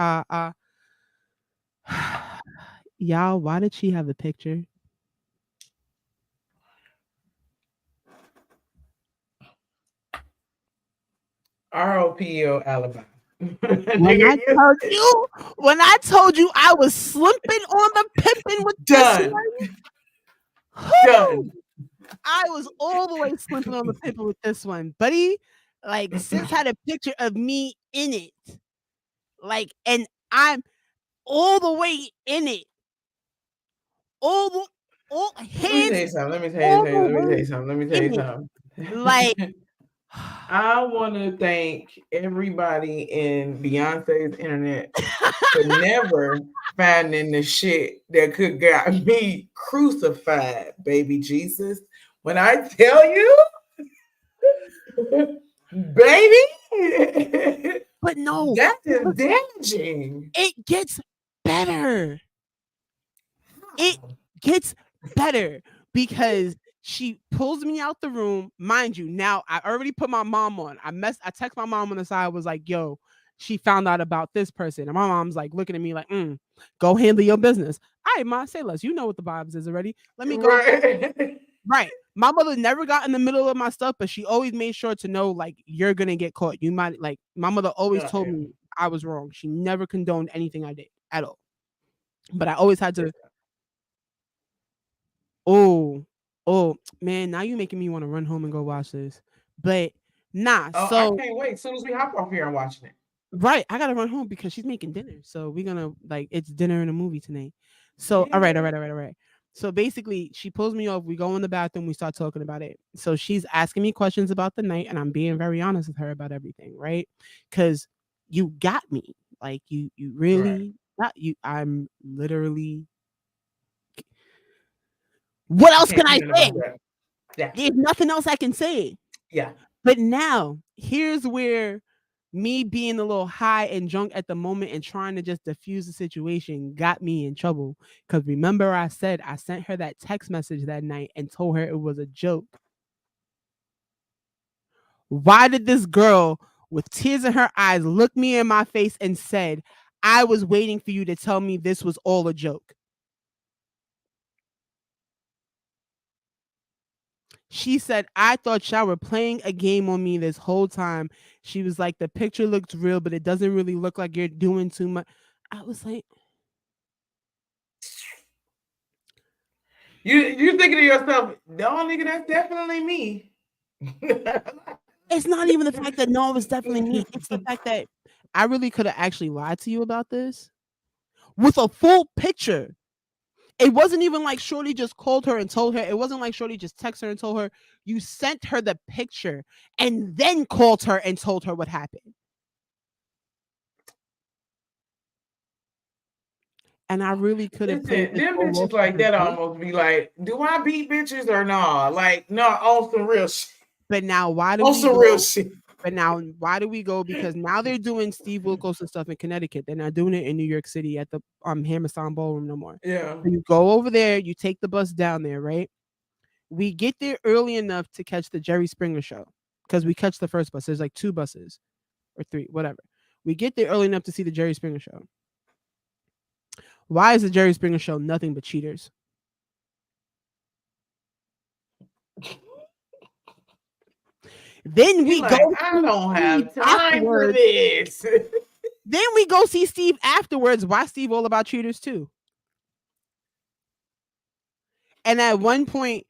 Y'all, why did she have a picture? ROPO Alabama. When I told you I was slipping on the pimping with Done. this one. Done. I was all the way slipping on the pimping with this one, buddy. Like, sis had a picture of me in it. Like, and I'm all the way in it. All hands. Let me tell you something. Like, I want to thank everybody in Beyonce's internet for never finding the shit that could got me crucified, baby Jesus. When I tell you, baby, but no, that is damaging. It gets better. It gets better because she pulls me out the room. Mind you, now I already put my mom on. I text my mom on the side, was like, yo, she found out about this person. And my mom's like looking at me like, go handle your business. All right, Ma, say less. You know what the vibes is already. Let me go. Right. My mother never got in the middle of my stuff, but she always made sure to know, like, you're going to get caught. You might, like, my mother always told me I was wrong. She never condoned anything I did at all. But I always had to. Oh, man, now you're making me want to run home and go watch this. But nah, I can't wait. As soon as we hop off here, I'm watching it. Right, I gotta run home because she's making dinner. So we're gonna, like, it's dinner and a movie tonight. So all right. So basically, she pulls me off. We go in the bathroom. We start talking about it. So she's asking me questions about the night, and I'm being very honest with her about everything, right? Because you got me. Like, you really got you. I'm literally. What else can I say? Yeah. There's nothing else I can say. Yeah. But now, here's where me being a little high and drunk at the moment and trying to just diffuse the situation got me in trouble. Because remember, I said I sent her that text message that night and told her it was a joke. Why did this girl with tears in her eyes, looked me in my face and said, I was waiting for you to tell me this was all a joke. She said, I thought y'all were playing a game on me this whole time. She was like, the picture looks real, but it doesn't really look like you're doing too much. I was like, you thinking to yourself, no, nigga, that's definitely me. it's not even the fact that no, it was definitely me. It's the fact that I really could have actually lied to you about this with a full picture. It wasn't even like Shorty just called her and told her. It wasn't like Shorty just texted her and told her. You sent her the picture and then called her and told her what happened. And I really could have played Listen, this them whole bitches off like as a that joke. almost be like, do I beat bitches or nah? Like, no, on some real shit. But now why do On we some real go? shit. But now why do we go? Because now they're doing Steve Wilkos and stuff in Connecticut. They're not doing it in New York City at the Hammerstein Ballroom no more. Yeah. So you go over there, you take the bus down there, right? We get there early enough to catch the Jerry Springer show because we catch the first bus. There's like 2 buses or 3, whatever. We get there early enough to see the Jerry Springer show. Why is the Jerry Springer show nothing but cheaters? Then we go. I don't have time for this. Then we go see Steve afterwards. Why Steve all about cheaters too? And at one point,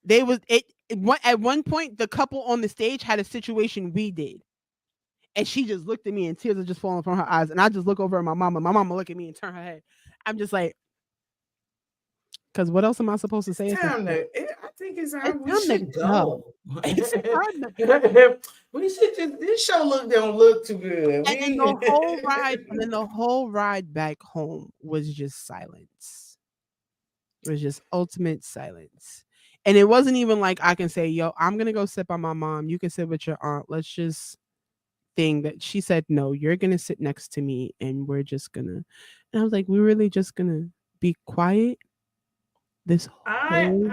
at one point, the couple on the stage had a situation we did. And she just looked at me and tears are just falling from her eyes. And I just look over at my mama. My mama look at me and turn her head. I'm just like, because what else am I supposed to say? I think it's time we should go. It's time to we should just, this show don't look too good. And then the whole ride back home was just silence. It was just ultimate silence. And it wasn't even like I can say, yo, I'm gonna go sit by my mom. You can sit with your aunt. Let's just thing that she said, no, you're gonna sit next to me and we're just gonna. And I was like, we're really just gonna be quiet. This whole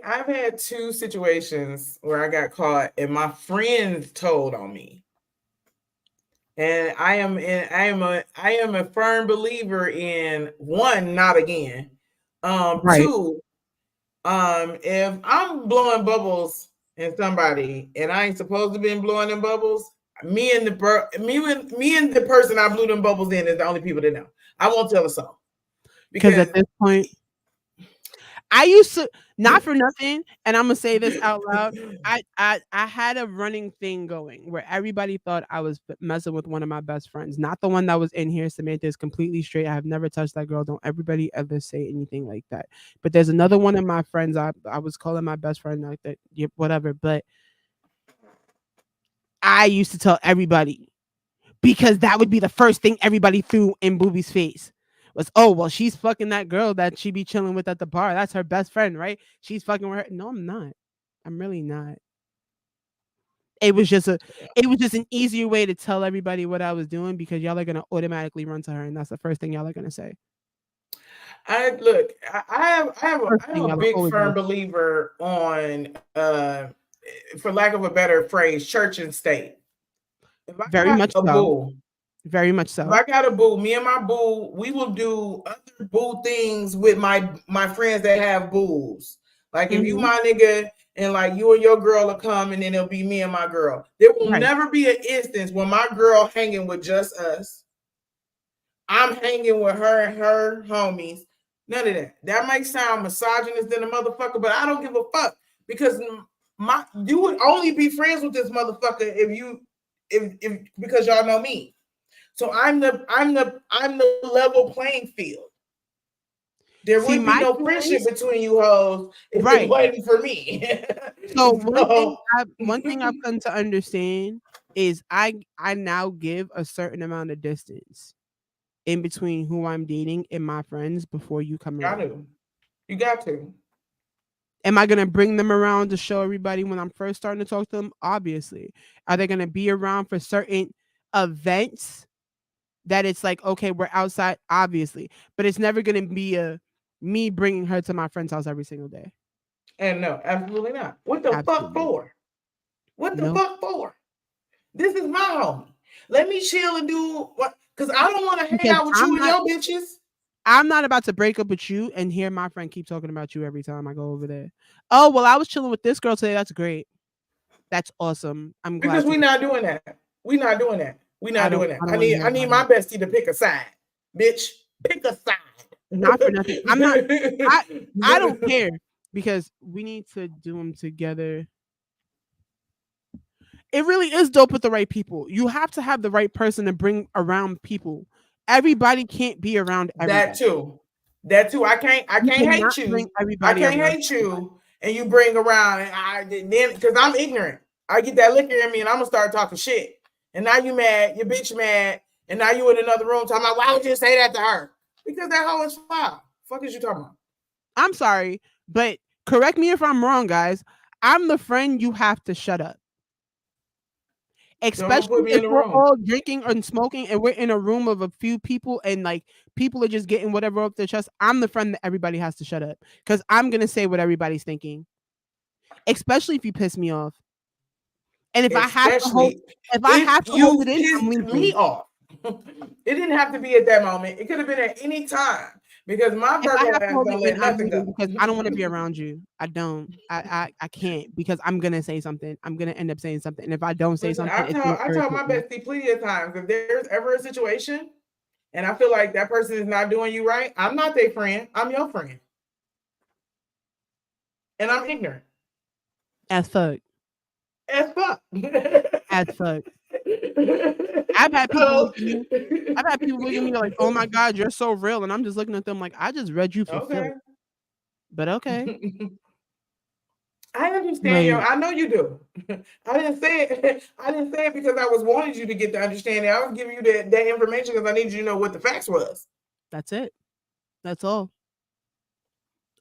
I've had 2 situations where I got caught and my friends told on me. And I am a firm believer in 1, not again. 2, if I'm blowing bubbles in somebody and I ain't supposed to be blowing them bubbles, me and the person I blew them bubbles in is the only people that know. I won't tell a soul. Because at this point, I used to, not for nothing, and I'm gonna say this out loud. I had a running thing going where everybody thought I was messing with one of my best friends, not the one that was in here. Samantha is completely straight. I have never touched that girl. Don't everybody ever say anything like that. But there's another one of my friends I was calling my best friend like that, whatever. But I used to tell everybody because that would be the first thing everybody threw in Booby's face. Was, oh, well, she's fucking that girl that she be chilling with at the bar. That's her best friend, right? She's fucking with her. No, I'm not. I'm really not. It was just an easier way to tell everybody what I was doing because y'all are gonna automatically run to her, and that's the first thing y'all are gonna say. I have a big firm believer on for lack of a better phrase, church and state. If I Very much a so. boo, Very much so. if I got a boo, me and my boo, we will do other boo things with my friends that have boos. Like if you my nigga and like you and your girl will come and then it'll be me and my girl. There will never be an instance when my girl hanging with just us. I'm hanging with her and her homies. None of that. That might sound misogynist than a motherfucker, but I don't give a fuck because you would only be friends with this motherfucker if because y'all know me. So I'm the level playing field. There wouldn't be no friendship between you hoes if it wasn't for me. So one thing I've come to understand is I now give a certain amount of distance in between who I'm dating and my friends before you come around. You got to. Am I gonna bring them around to show everybody when I'm first starting to talk to them? Obviously. Are they gonna be around for certain events that it's like, okay, we're outside? Obviously. But it's never gonna be me bringing her to my friend's house every single day. And no, absolutely not. What the fuck for? What the fuck for? This is my homie. Let me chill and do what, because I don't want to hang Because out with you and your bitches. I'm not about to break up with you and hear my friend keep talking about you every time I go over there. Oh, well, I was chilling with this girl today. That's great. That's awesome. I'm Because glad to we're hear. not doing that. We're not doing that. We're I not don't doing that. I don't I want to need hear I need about my it. bestie to pick a side. Bitch, pick a side. Not for nothing. I'm not I don't care because we need to do them together. It really is dope with the right people. You have to have the right person to bring around people. Everybody can't be around That everybody. too. That too. I can't You cannot hate bring you. I everybody can't around hate everybody. you and you bring around and I then because I'm ignorant. I get that liquor in me and I'm gonna start talking shit. And now you mad, your bitch mad, and now you in another room talking about why would you say that to her? Because that hoe is foul. Fuck is you talking about? I'm sorry, but correct me if I'm wrong, guys. I'm the friend you have to shut up. Don't Especially put me if in the we're room. all drinking and smoking and we're in a room of a few people and like people are just getting whatever off their chest. I'm the friend that everybody has to shut up because I'm gonna say what everybody's thinking. Especially if you piss me off. And Especially if I if have to hold you it in, I'm pissed me leaving. off. It didn't have to be at that moment. It could have been at any time because my If I Virgo have to ass hold it don't in, let I'm nothing leaving go. because I don't want to be around you. I don't. I can't because I'm gonna say something. I'm gonna end up saying something. And if I don't say Listen, something, it's gonna I told my irritate me. bestie plenty of times if there's ever a situation and I feel like that person is not doing you right, I'm not their friend. I'm your friend, and I'm ignorant As fuck. as fuck. As fuck. I've had people look So, at me. I've had people look at me like, "Oh my god, you're so real," and I'm just looking at them like, "I just read you for okay. filth." But okay, I understand you. like I know you do. I didn't say it. I didn't say it because I was wanting you to get the understanding. I was giving you that information because I needed you to know what the facts was. that's it. That's all.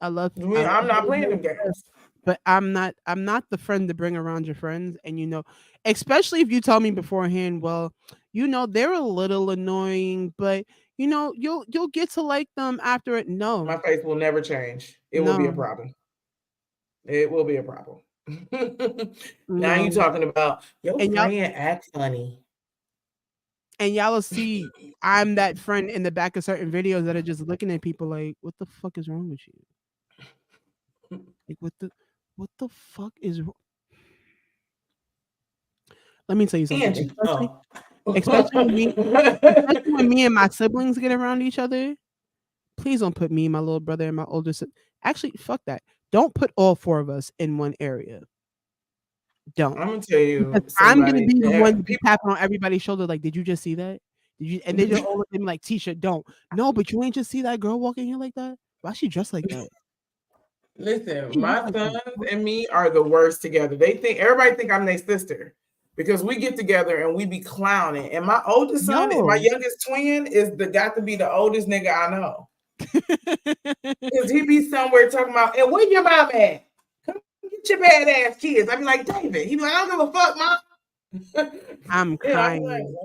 I love. I'm not playing them Her, games. but I'm not. I'm not the friend to bring around your friends, and especially if you tell me beforehand. Well, they're a little annoying, but you'll get to like them after it. My No, face will never change. It will be a no, problem. It will be a problem. Now you no, talking about your and y'all friend acts funny. and y'all will see. I'm that friend in the back of certain videos that are just looking at people like, "What the fuck is wrong with you? Like, what the fuck is wrong?" Let me tell you something, Angie. especially Oh. especially when me especially when me and my siblings get around each other. Please don't put me, my little brother, and my older actually, fuck that. Don't put all 4 of us in one area. Don't. I'm gonna tell Because you I'm gonna somebody be the one to be people tapping on everybody's shoulder like, "Did you just see that? Did you?" And they just all look at me like, "Tisha, don't." "No, but you ain't just see that girl walking here like that? Why she dressed like that? listen, She look my like sons that." and me are the worst together. Everybody think I'm their sister because we get together and we be clowning. And my oldest son, my No. youngest twin, got to be the oldest nigga I know. Because he be somewhere talking about, and where your mom at? Come get your badass kids. I be like, David. He be like, I don't give a fuck, mom. I'm I be like, crying.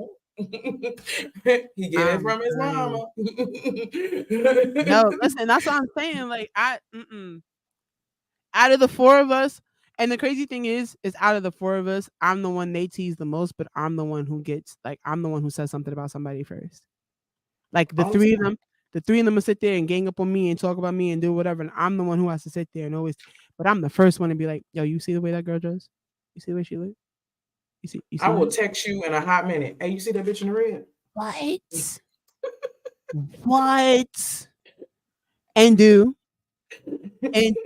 he get it I'm from his crying. mama. No, listen, that's what I'm saying. Like, out of the 4 of us, and the crazy thing is out of the 4 of us, I'm the one they tease the most, but I'm the one who I'm the one who says something about somebody first. Like All the time. the 3 of them will sit there and gang up on me and talk about me and do whatever, and I'm the one who has to sit there and always. But I'm the first one to be like, "Yo, you see the way that girl dressed? You see the way she look? You I see will that? text you in a hot minute. Hey, you see that bitch in the red? What? What?" And do and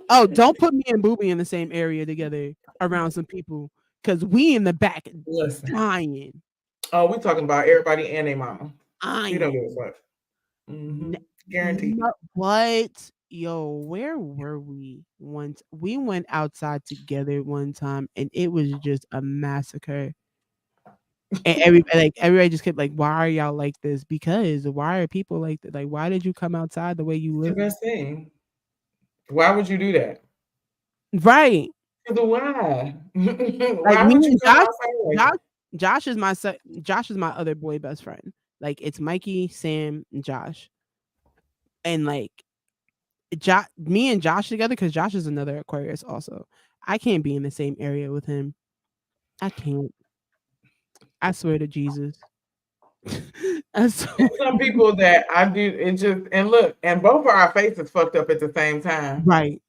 oh, don't put me and Booby in the same area together around some people because we in the back Listen. dying. Oh, we talking about everybody and their mama. We don't give Dying. a fuck. Guaranteed. No, what? Yo, where were we once? We went outside together one time and it was just a massacre. And everybody just kept like, "Why are y'all like this? Because why are people like that? Like, why did you come outside the way you It's the look?" best thing. Why would you do that? Right. Why? Like Why me would you and come outside like that? Josh is my other boy best friend. Like it's Mikey, Sam, and Josh. And like me and Josh together because Josh is another Aquarius also. I can't be in the same area with him. I can't. I swear to Jesus. I swear. And some people that I do it just and look, and both of our faces fucked up at the same time. Right.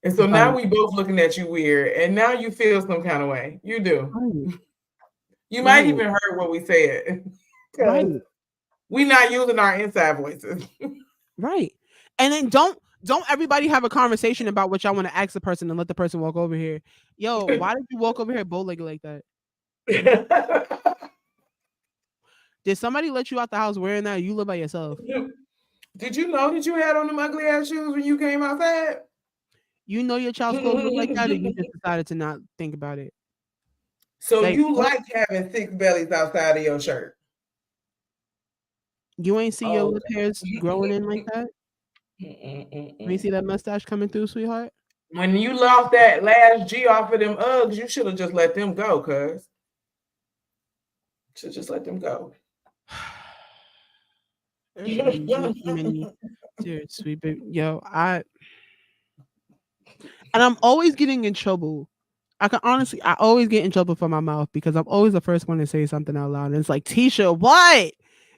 And so now Right. we both looking at you weird, and now you feel some kind of way. You do. Right. You might Right. even heard what we said because Right. we not using our inside voices. Right. And then don't everybody have a conversation about what y'all want to ask the person and let the person walk over here. Yo, why did you walk over here bow-legged like that? Did somebody let you out the house wearing that? Or you live by yourself. Did you know that you had on them ugly ass shoes when you came outside? You know your child's clothes look like that, or you just decided to not think about it. So Like you like having 6 bellies outside of your shirt? you ain't see your Oh, lip hairs growing in like that? You ain't see that mustache coming through, sweetheart? when you lost that last G off of them Uggs, you should have just let them go, cuz. Should just let them go. There's too many tears, sweet baby. Yo, and I'm always getting in trouble. I always get in trouble for my mouth because I'm always the first one to say something out loud. And it's like, Tisha, what?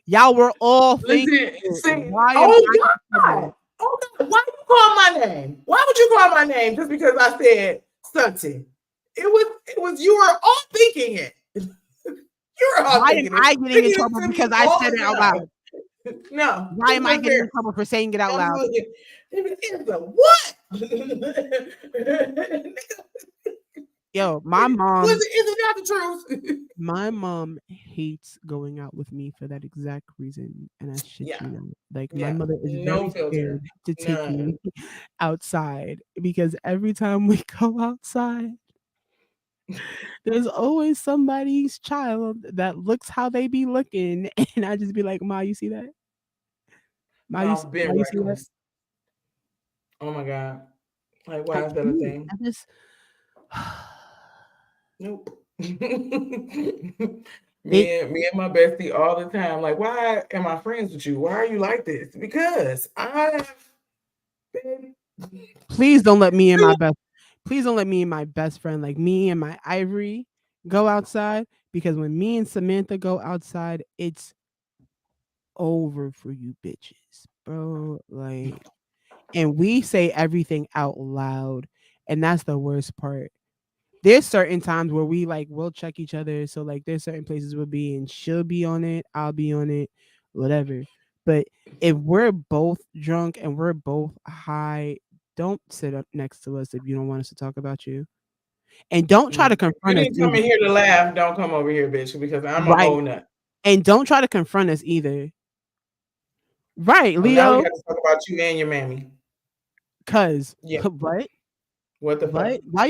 Y'all were all thinking, Listen, see, why am oh I in trouble? God. Oh God, why you call my name? Why would you call my name just because I said something? It was you were all thinking it. You were all Why am thinking it. I getting in Thinking trouble it to me because I all said the it out time. loud? No, Why it's am I not getting fair. in trouble for saying it out loud? It's a what? Yo, my mom, Is it not the truth? my mom hates going out with me for that exact reason. And I shit Yeah. you not. Like my Yeah. mother is No very filter. scared to take None. me outside because every time we go outside, there's always somebody's child that looks how they be looking, and I just be like, "Ma, you see that? Ma, Mouth Ma, been you see that?" reckless. Oh my God. Like, I why is that a do. thing? I just Nope. it. Me and my bestie all the time. Like, why am I friends with you? Why are you like this? Because I have been Please don't let me and my best. Please don't let me and my best friend, like me and my Ivory, go outside because when me and Samantha go outside, it's over for you bitches, bro. Like, and we say everything out loud, and that's the worst part. There's certain times where we like we'll check each other. So like there's certain places we'll be in. She'll be on it, I'll be on it, whatever. But if we're both drunk and we're both high, don't sit up next to us if you don't want us to talk about you. And don't try to you confront us didn't come either. in here to laugh. Don't come over here, bitch, because I'm a Right. whole nut. And don't try to confront us either. Right, Oh, now we Leo. got to talk about you and your mammy. Cause Yeah. what? What the fuck? What? Why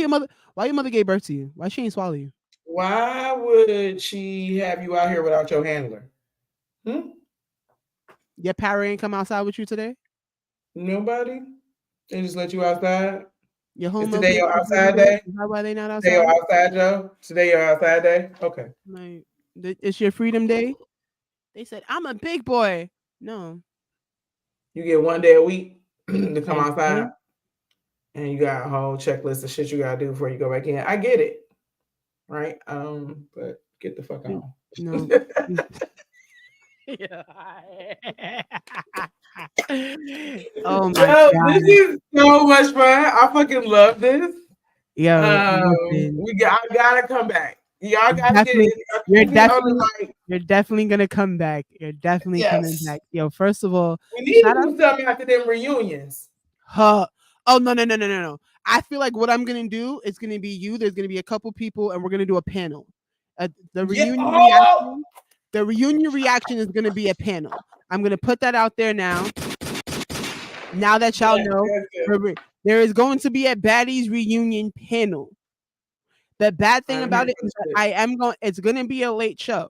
your mother gave birth to you? Why she ain't swallow you? Why would she have you out here without your handler? Your parent ain't come outside with you today? Nobody? They just let you outside? Your Is home health today ain't your come freedom outside day? day? Is that why they not Today your outside? outside, Joe? Today your outside day? Okay. Like, it's your freedom day? They said, I'm a big boy. No. You get 1 day a week to come And outside, and you got a whole checklist of shit you gotta do before you go back in. I get it, right? But get the fuck on. no. Oh my Yo, this god. is so much fun. I fucking love this. Yo, listen. I gotta come back. Y'all gotta get Definitely, it. I get on the mic. you're definitely gonna come back. You're definitely coming Yes. back. Yo, first of all, We need shout to out do something after them reunions. her. Oh no. I feel like what I'm gonna do is gonna be you. There's gonna be a couple people, and we're gonna do a panel. The Yeah. reunion Oh! reaction. The reunion reaction is gonna be a panel. I'm gonna put that out there now. Now that y'all know, there is going to be a baddies reunion panel. The bad thing I'm here about it for is that this I shit. am going. It's going to be a late show.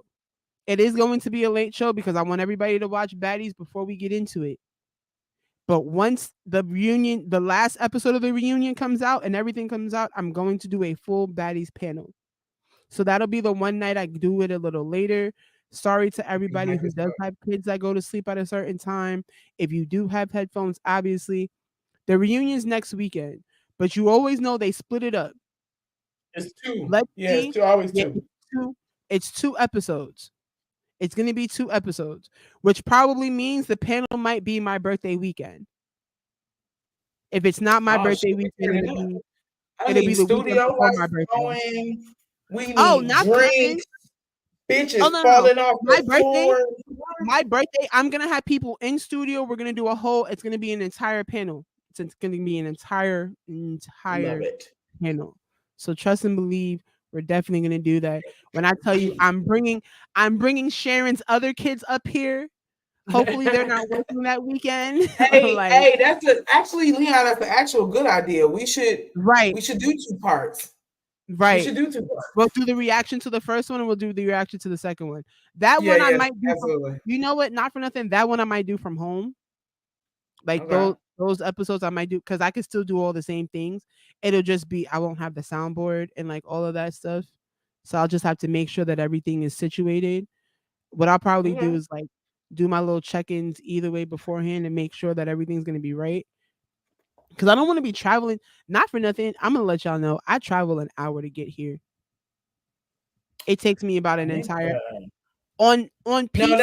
It is going to be a late show because I want everybody to watch baddies before we get into it. But once the reunion, the last episode of the reunion comes out and everything comes out, I'm going to do a full baddies panel. So that'll be the one night I do it a little later. Sorry to everybody who does have kids that go to sleep at a certain time. If you do have headphones, obviously, the reunion's next weekend. But you always know they split it up. It's two. Let's Yeah, see. it's two, always Yeah, two. it's two. It's 2 episodes. It's going to be 2 episodes, which probably means the panel might be my birthday weekend. If it's not my Oh birthday shit, we weekend, turning up. I it'll need be the weekend studio before my lights birthday. going. We Oh, need not for nothing. drinks. Bitches Oh no, falling off my the birthday. floor. My birthday. I'm gonna have people in studio. We're gonna do a whole. It's gonna be an entire panel. It's gonna be an entire Love it. panel. So trust and believe. We're definitely gonna do that. When I tell you, I'm bringing Sharon's other kids up here. Hopefully, they're not working that weekend. Like, Hey, actually, Leon. That's an actual good idea. We should right, do 2 parts. We right. should do 2 parts. We'll do the reaction to the first one, and we'll do the reaction to the second one. That Yeah, one I yeah, might do. absolutely. You know what? Not for nothing. That one I might do from home. Like Okay. those episodes I might do because I can still do all the same things. It'll just be I won't have the soundboard and like all of that stuff. So I'll just have to make sure that everything is situated. What I'll probably do Okay. is like do my little check-ins either way beforehand and make sure that everything's gonna be right. Because I don't want to be traveling. Not for nothing. I'm gonna let y'all know I travel an hour to get here. It takes me about an entire on No, PT.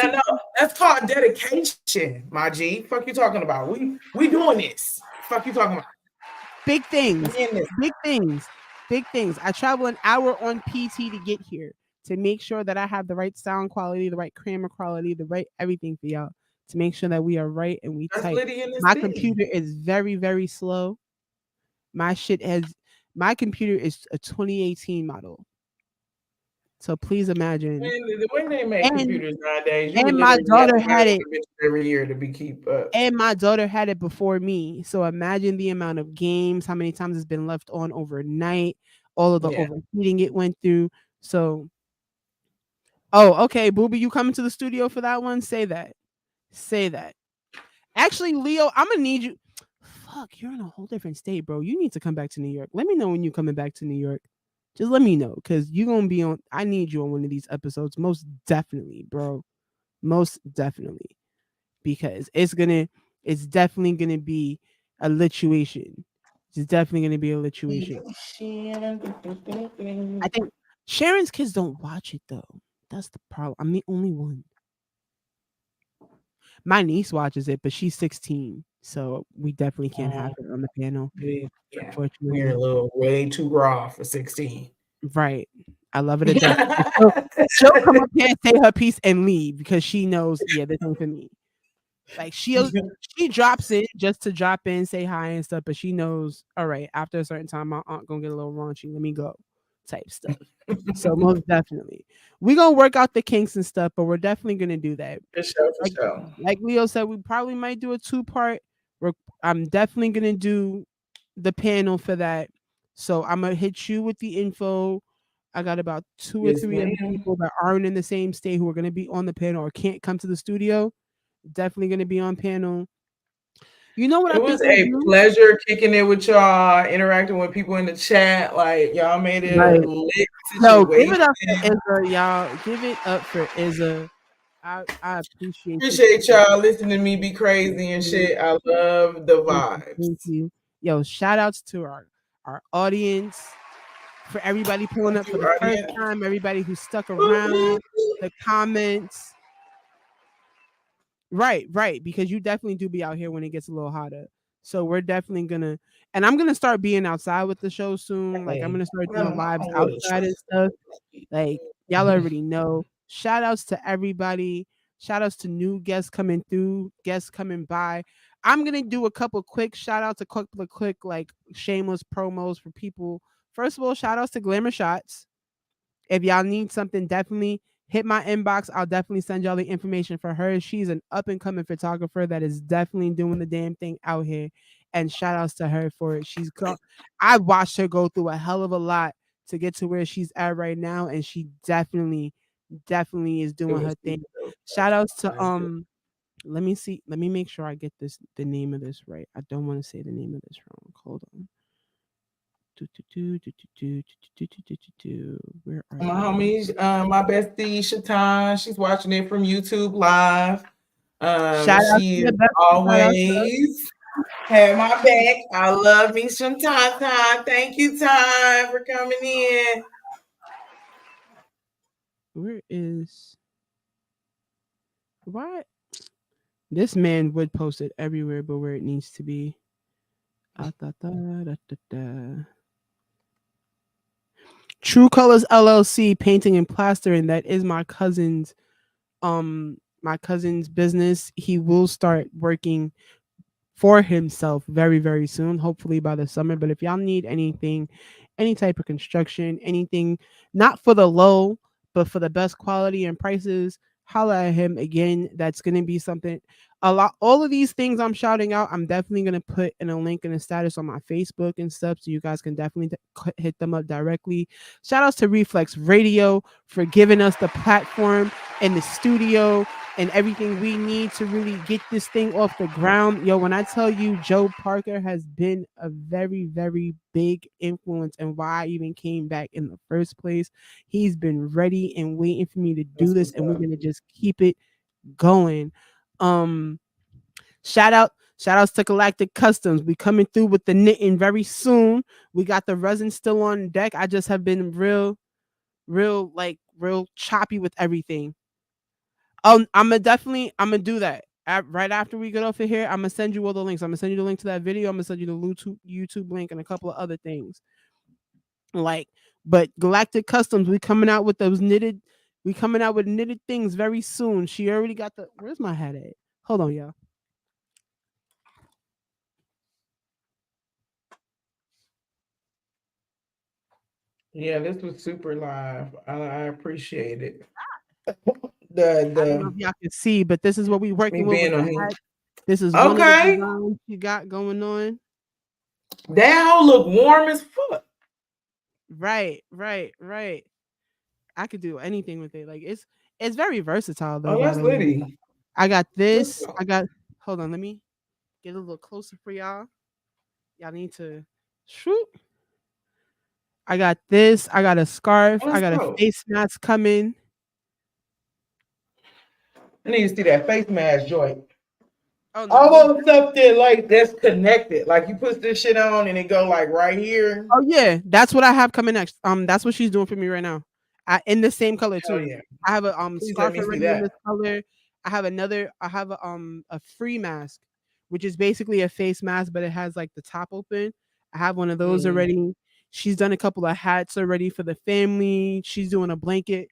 that's called dedication, my G. Fuck you talking about? We doing this. Fuck you talking about? Big things. We in this. Big things. Big things. I travel an hour on PT to get here to make sure that I have the right sound quality, the right camera quality, the right everything for y'all to make sure that we are right and we That's tight. Liddy in this My thing. computer is very, very slow. My computer is a 2018 model. So please imagine. Man, the way they make computers nowadays, you would And my literally have daughter to buy had a it. bitch every year to be keep up. And my daughter had it before me. So imagine the amount of games, how many times it's been left on overnight, all of the Yeah. overheating it went through. So, oh, okay, Booby, you coming to the studio for that one? Say that. Say that. Actually, Leo, I'm gonna need you. Fuck, you're in a whole different state, bro. You need to come back to New York. Let me know when you're coming back to New York. Just let me know, cause you're gonna be on. I need you on one of these episodes, most definitely, bro. Most definitely, because it's definitely gonna be a lituation. It's definitely gonna be a lituation. I think Sharon's kids don't watch it though. That's the problem. I'm the only one. My niece watches it, but she's 16, so we definitely can't have her on the panel. Yeah, we're a Unfortunately, little way too raw for 16. right? I love her to death. She'll come up here and say her piece and leave because she knows, yeah, this ain't for me. Like she drops in just to drop in, say hi and stuff, but she knows, all right, after a certain time, my aunt gonna get a little raunchy. Let me go, type stuff. So most definitely, we gonna work out the kinks and stuff, but we're definitely gonna do that. For sure. Like Leo said, we probably might do a 2-part. I'm definitely gonna do the panel for that. So I'm gonna hit you with the info. I got about 2 or Yes, 3 other ma'am. people that aren't in the same state who are gonna be on the panel or can't come to the studio. Definitely gonna be on panel. You know what I It think was we'll a do? pleasure kicking it with y'all, interacting with people in the chat. Like y'all made it a Right. lit No, give situation. it up for Izza, y'all. Give it up for Izza. I appreciate Appreciate y'all listening to me be crazy and shit. I love the vibes. Thank you. Yo, shout outs to our audience, for everybody pulling up for the first time, everybody who stuck around, the comments. Right, because you definitely do be out here when it gets a little hotter. So we're definitely gonna, and I'm gonna start being outside with the show soon. Like I'm gonna start doing lives outside and stuff. Like y'all already know. Shout outs to everybody. Shout outs to new guests coming through, guests coming by. I'm gonna do a couple quick shout outs, a couple of quick like shameless promos for people. First of all, shout outs to Glamour Shots. If y'all need something, definitely hit my inbox. I'll definitely send y'all the information for her. She's an up and coming photographer that is definitely doing the damn thing out here. And shout outs to her for it. I watched her go through a hell of a lot to get to where she's at right now. And she definitely is doing her thing. Shout outs to let me see. Let me make sure I get the name of this right. I don't want to say the name of this wrong. Hold on. Where are My homies, my bestie Shatan, she's watching it from YouTube live. Shout out She to is the always have my back. I love me some Time. Thank you, Time, for coming in. Where is why? This man would post it everywhere, but where it needs to be. Ah, da, da, da, da, da. True Colors LLC, painting and plastering. That is my cousin's business. He will start working for himself very, very soon, hopefully by the summer. But if y'all need anything, any type of construction, anything, not for the low, but for the best quality and prices, holla at him again. That's going to be something. A lot, all of these things I'm shouting out, I'm definitely going to put in a link in a status on my Facebook and stuff. So you guys can definitely hit them up directly. Shout outs to Reflex Radio for giving us the platform and the studio and everything we need to really get this thing off the ground. Yo, when I tell you Joe Parker has been a very, very big influence and why I even came back in the first place, he's been ready and waiting for me to do That's this, what's and we're up. gonna just keep it going. Um, shout out. Shout outs to Galactic Customs. We coming through with the knitting very soon. We got the resin still on deck. I just have been real choppy with everything. I'm gonna do that. Right after we get off of here, I'm gonna send you all the links. I'm gonna send you the link to that video. I'm gonna send you the YouTube link and a couple of other things. Like, but Galactic Customs, we coming out with those knitted. We coming out with knitted things very soon. She already got the. Where's my hat at? Hold on, y'all. Yeah, this was super live. I appreciate it. I don't know The if y'all can see, but this is what we me working with being the on here. hat. This is one of the Okay, designs you got going on. that hoe look warm as fuck. Right. I could do anything with it. Like it's very versatile though, Oh, by that's the way. litty. I got Let's this. go. I got hold on, let me get a little closer for y'all. Y'all need to shoot. I got this. I got a scarf. I Let's got a go. face mask coming. I need to see that face mask joint. Oh no, I most want something like that's connected. Like you put this shit on and it go like right here. Oh yeah, that's what I have coming next. That's what she's doing for me right now. In the same color Hell too. yeah. I have a Please let scarf me see already in that. this color. I have a free mask, which is basically a face mask, but it has like the top open. I have one of those Mm. already. She's done a couple of hats already for the family. She's doing a blanket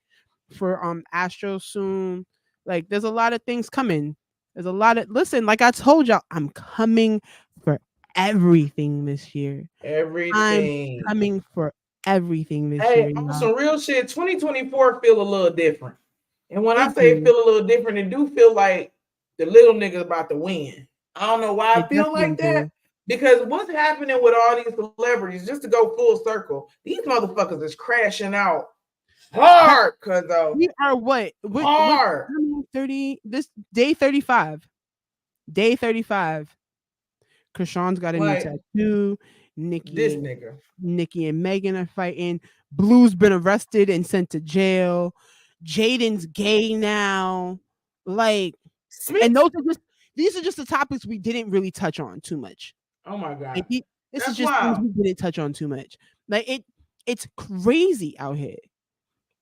for Astro soon. Like there's a lot of things coming. There's a lot of listen, like I told y'all, I'm coming for everything this year. I'm Everything. coming for everything this year, Hey, on y'all. some real shit, 2024 feel a little different. And when I It say it do. feel a little different, it do feel like the little nigga about to win. I don't know why I It feel definitely like that. do. Because what's happening with all these celebrities, just to go full circle, these motherfuckers is crashing out That hard, cuz we are what hard. 30 this day 35. Day 35. Krishan's got a new Like tattoo. Nikki this and nigga. Nikki and Megan are fighting. Blue's been arrested and sent to jail. Jaden's gay now. Like, and Smith. these are just the topics we didn't really touch on too much. Oh my Like god. this is That's just things wild. we didn't touch on too much. Like it's crazy out here.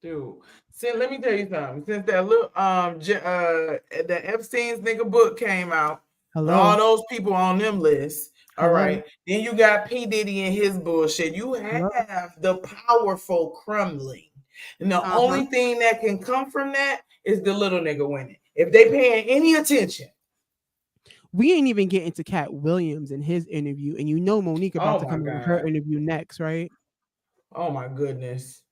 Dude, see, let me tell you something. Since that little the Epstein's nigga book came out, with all Hello, those people on them lists, all hello, right. Then you got P Diddy and his bullshit. You hello. have the powerful crumbling, and the Uh huh. only thing that can come from that is the little nigga winning. If they paying any attention, We ain't even getting to Cat Williams in his interview, and you know Monique about oh to my come out with her god, interview next, right? oh my goodness.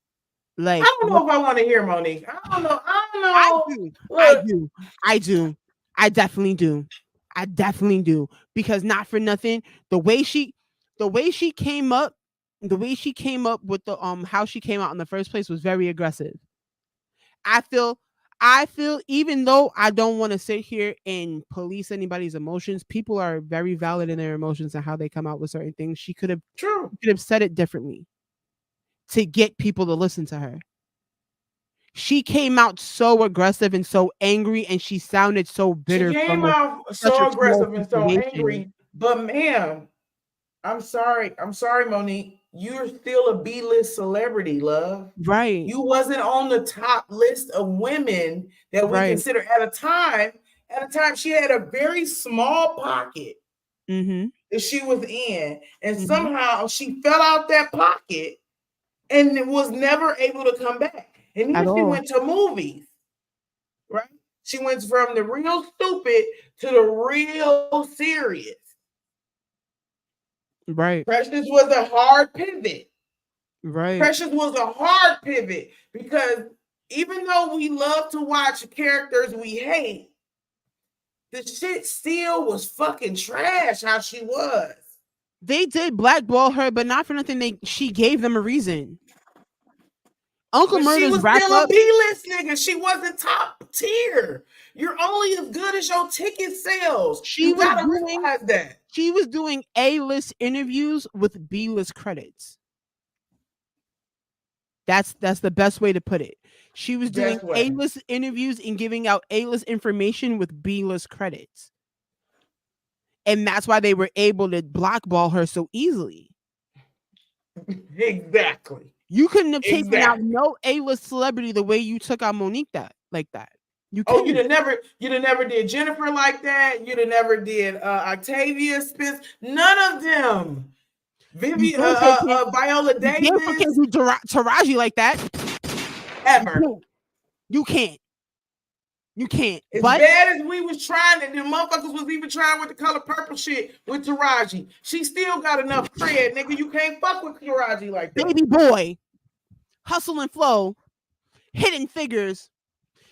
I Like don't what know if I want to hear Monique. I don't know. I don't I know. do, I Look, do, I do, I definitely do, I definitely do because not for nothing, the way she, the way she came up, the way she came up with the how she came out in the first place was very aggressive. I feel I feel even though I don't want to sit here and police anybody's emotions, people are very valid in their emotions and how they come out with certain things. true. She could have said it differently to get people to listen to her. She came out so aggressive and so angry and she sounded so She bitter came from out such a so small aggressive and so situation. angry. But ma'am, I'm sorry. I'm sorry, Monique. you're still a B-list celebrity, love. Right. You wasn't on the top list of women that we Right. consider at a time. At a time, she had a very small pocket Mm-hmm. that she was in, and Mhm. somehow she fell out that pocket and was never able to come back. And At then she all. went to movies, right? She went from the real stupid to the real serious. Right. Precious was a hard pivot. Right. Precious was a hard pivot because even though we love to watch characters we hate, the shit still was fucking trash how she was. They did blackball her, but not for nothing. She gave them a reason. Uncle But she Murder's was wrap still a up. B-list nigga. She wasn't top tier. You're only as good as your ticket sales. She You was gotta doing. realize that. She was doing A-list interviews with B-list credits. That's the best way to put it. She was doing Best way. A-list interviews and giving out A-list information with B-list credits. And that's why they were able to blackball her so easily. Exactly. You couldn't have taken out Exactly. no A-list celebrity the way you took out Monique like that. You Oh, couldn't. you'd have never did Jennifer like that. You'd have never did Octavia Spence. None of them. Vivian, Viola You damn sure Davis. can't do Taraji like that. Ever. You can't. You can't. As But bad as we was trying, and the motherfuckers was even trying with the Color Purple shit with Taraji, she still got enough cred, nigga. You can't fuck with Taraji like that. Baby Boy, Hustle and Flow, Hidden Figures.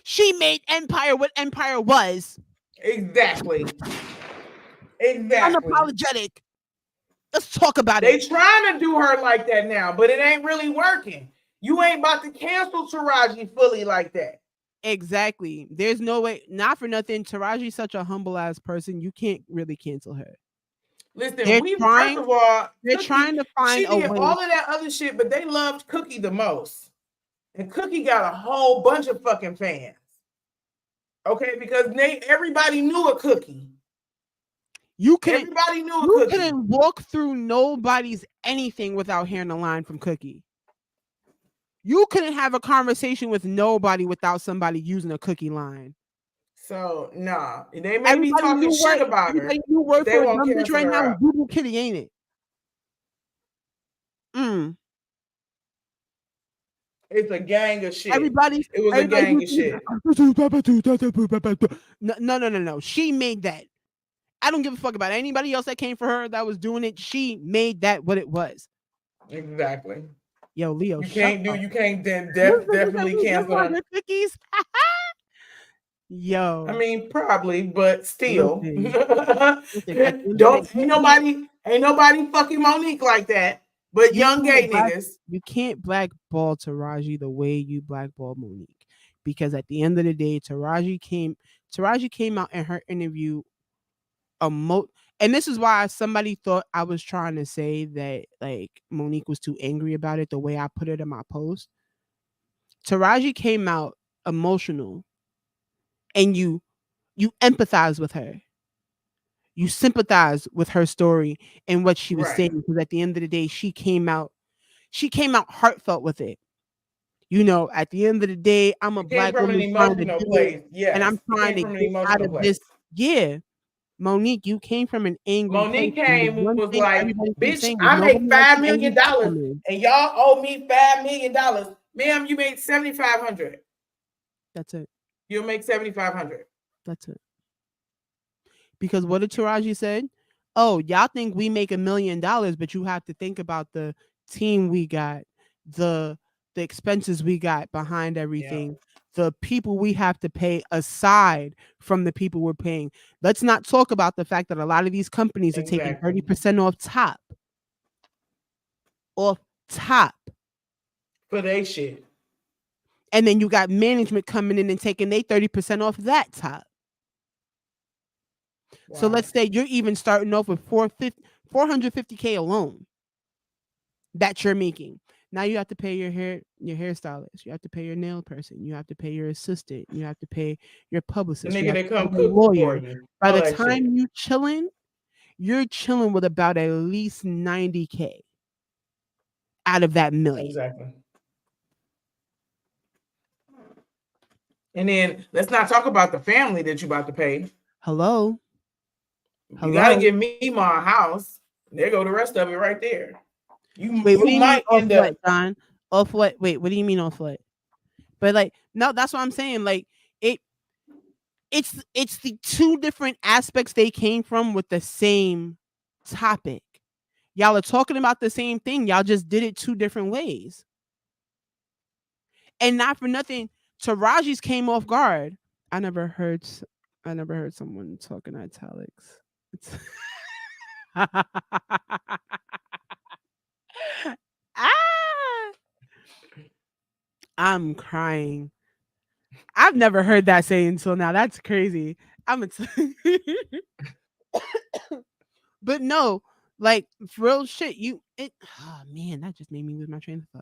She made Empire what Empire was. Exactly. Exactly. Unapologetic. Let's talk about They it. trying to do her like that now, but it ain't really working. You ain't about to cancel Taraji fully like that. Exactly. There's no way. Not for nothing. Taraji's such a humble ass person. You can't really cancel her. Listen, They're first of all, they're Cookie, trying to find she a did way. all of that other shit, but they loved Cookie the most. And Cookie got a whole bunch of fucking fans. Okay, because everybody knew a Cookie. Everybody knew a Cookie. You couldn't walk through nobody's anything without hearing a line from Cookie. You couldn't have a conversation with nobody without somebody using a Cookie line. So nah, they may be talking shit about her. You work They for a won't dumb bitch cancel right her now. out. Google Kitty, ain't it? It's a gang of shit. Everybody, it was a gang of shit. No. She made that. I don't give a fuck about anybody else that came for her that was doing it. She made that what it was. Exactly. Yo, Leo, you can't definitely cancel her. Cookies. Yo, I mean, probably, but still, listen, ain't nobody fucking Monique like that. But young gay niggas. You can't blackball Taraji the way you blackball Monique, because at the end of the day, Taraji came out in her interview and this is why somebody thought I was trying to say that like Monique was too angry about it the way I put it in my post. Taraji came out emotional, and you empathize with her. You sympathize with her story and what she was saying, because at the end of the day, she came out heartfelt with it. You know, at the end of the day, I'm a black woman trying to do it, and I'm trying to get out of this. Yeah, Monique, you came from an angry Monique place. came was like, bitch, I make $5 million, and y'all owe me $5 million. Ma'am, you made $7,500. That's it. You'll make $7,500. That's it. Because what did Taraji said? Oh, y'all think we make $1 million, but you have to think about the team we got, the expenses we got behind everything, the people we have to pay aside from the people we're paying. Let's not talk about the fact that a lot of these companies are taking 30% off top. For they shit. And then you got management coming in and taking their 30% off that top. Wow. So let's say you're even starting off with $450K alone that you're making. Now you have to pay your hairstylist, you have to pay your nail person, you have to pay your assistant, you have to pay your publicist, the nigga that come cook lawyer. For you. By the time you're chilling with about at least $90K. out of that million. Exactly. And then let's not talk about the family that you about to pay. Hello. You got to Hello. give me my house. There go the rest of it right there. Wait, what You do you mean might off end what, up. John? Off what? Wait, what do you mean off what? But like, no, that's what I'm saying. Like, it's the two different aspects they came from with the same topic. Y'all are talking about the same thing. Y'all just did it two different ways. And not for nothing, Taraji's came off guard. I never heard someone talk in italics. Ah! I'm crying. I've never heard that say until now. That's crazy. But no, like for real shit, oh man, that just made me lose my train of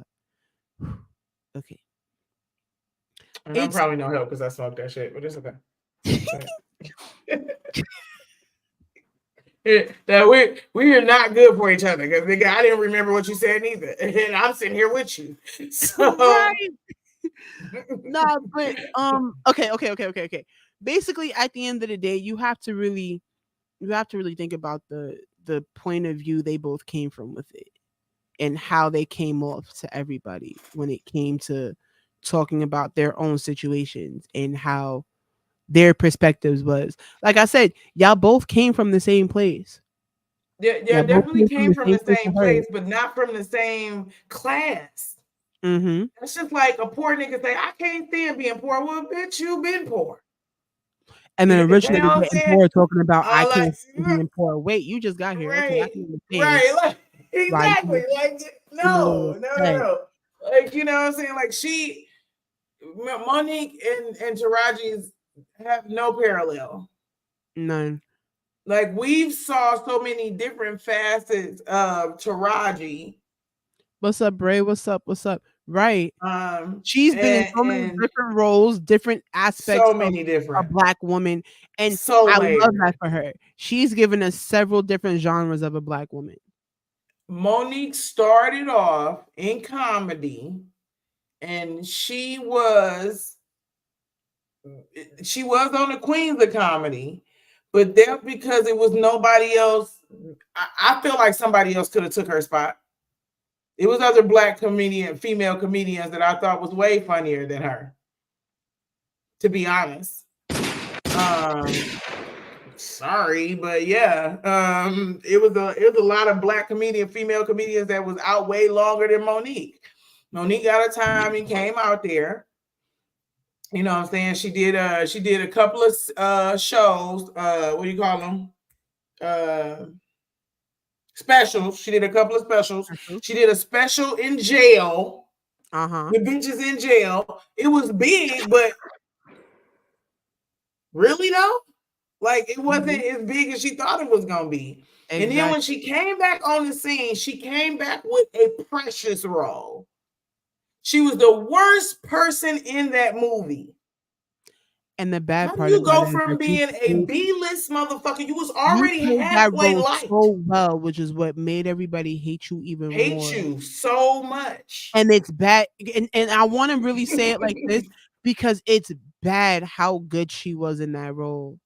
thought. Okay. And I'm probably no help because I smoked that shit, but it's okay. That we are not good for each other because I didn't remember what you said either, and I'm sitting here with you. So right. Nah, but okay. Basically, at the end of the day, you have to really think about the point of view they both came from with it, and how they came off to everybody when it came to talking about their own situations and how their perspectives was. Like I said, y'all both came from the same place. They Y'all both definitely came from the place same to her. place, but not from the same class. Mm-hmm. It's just like a poor nigga say, I can't stand being poor. Well, bitch, you been poor. And then a rich You know nigga what I'm getting saying? poor talking about I Like, can't stand being poor. Wait, you just got here. Okay, I right, can understand right. Like, why exactly. you Like, seem a little upset. no. Like, you know what I'm saying? Like, Monique and Taraji's have no parallel. None. Like, we've saw so many different facets of Taraji. What's up, Bray? What's up? What's up? Right. She's been in so many And different roles, different aspects so of many a different, black woman. And so I love layered. that for her. She's given us several different genres of a black woman. Monique started off in comedy, and she was on the Queens of Comedy, but that's because it was nobody else. I feel like somebody else could have took her spot. It was other black female comedians that I thought was way funnier than her, to be honest. Sorry, but yeah, it was a lot of black female comedians that was out way longer than Monique. Monique got a time and came out there. You know what I'm saying? She did a couple of shows, what do you call them? Specials. She did a couple of specials. She did a special in jail. The bitches in jail. It was big, but really though, like it wasn't as big as she thought it was gonna be. Exactly. And then when she came back on the scene, she came back with a precious role. She was the worst person in that movie. And the bad How do part you about go it is from that being a B-list motherfucker? You was you already played that halfway role liked. so well, which is what made everybody hate you even more. Hate you so much. And it's bad. And I want to really say it like this because it's bad how good she was in that role.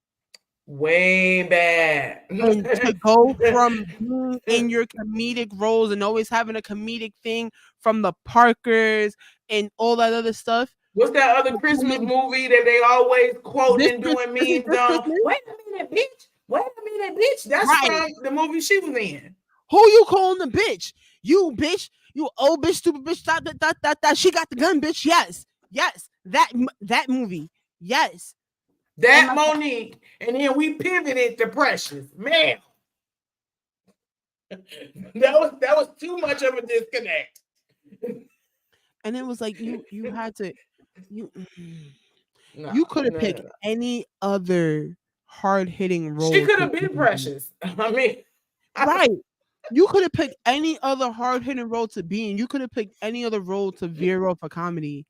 Way bad. And to go from being in your comedic roles and always having a comedic thing from the Parkers and all that other stuff. What's that other Christmas movie that they always quoting and doing memes on? Wait a minute, bitch. That's right. From the movie she was in. Who you calling the bitch? You bitch. You old bitch, stupid bitch. That. She got the gun, bitch. Yes. That movie. Yes. That Monique. And then we pivoted to Precious. Man. that was too much of a disconnect. And it was like you had to you could have picked any other hard-hitting role. She could have been Precious. I mean, right. You could have picked any other hard-hitting role to be in. You could have picked any other role to veer off a comedy.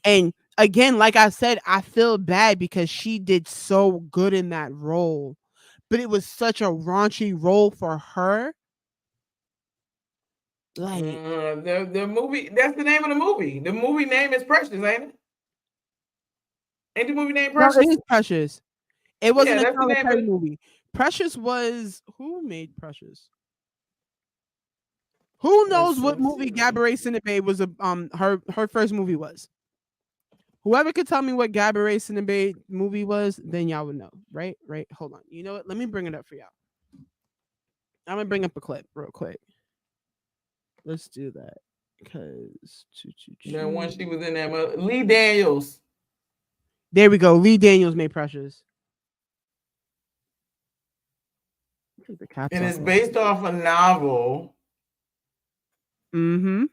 And again, like I said, I feel bad because she did so good in that role. But it was such a raunchy role for her Like the movie. That's the name of the movie. The movie name is Precious, ain't it? Ain't the movie name no, Precious? it is Precious. It Yeah, wasn't a that's the Tyler name of Perry it. movie. Precious was who made Precious? Who knows what movie Gabourey Sidibe was her first movie was? Whoever could tell me what Gabourey Sidibe movie was, then y'all would know. Right? Right. Hold on. You know what? Let me bring it up for y'all. I'm gonna bring up a clip real quick. Let's do that. Cause The one she was in that Lee Daniels. there we go. Lee Daniels made Precious. Take the caps And off it's my based off a novel. Mm-hmm.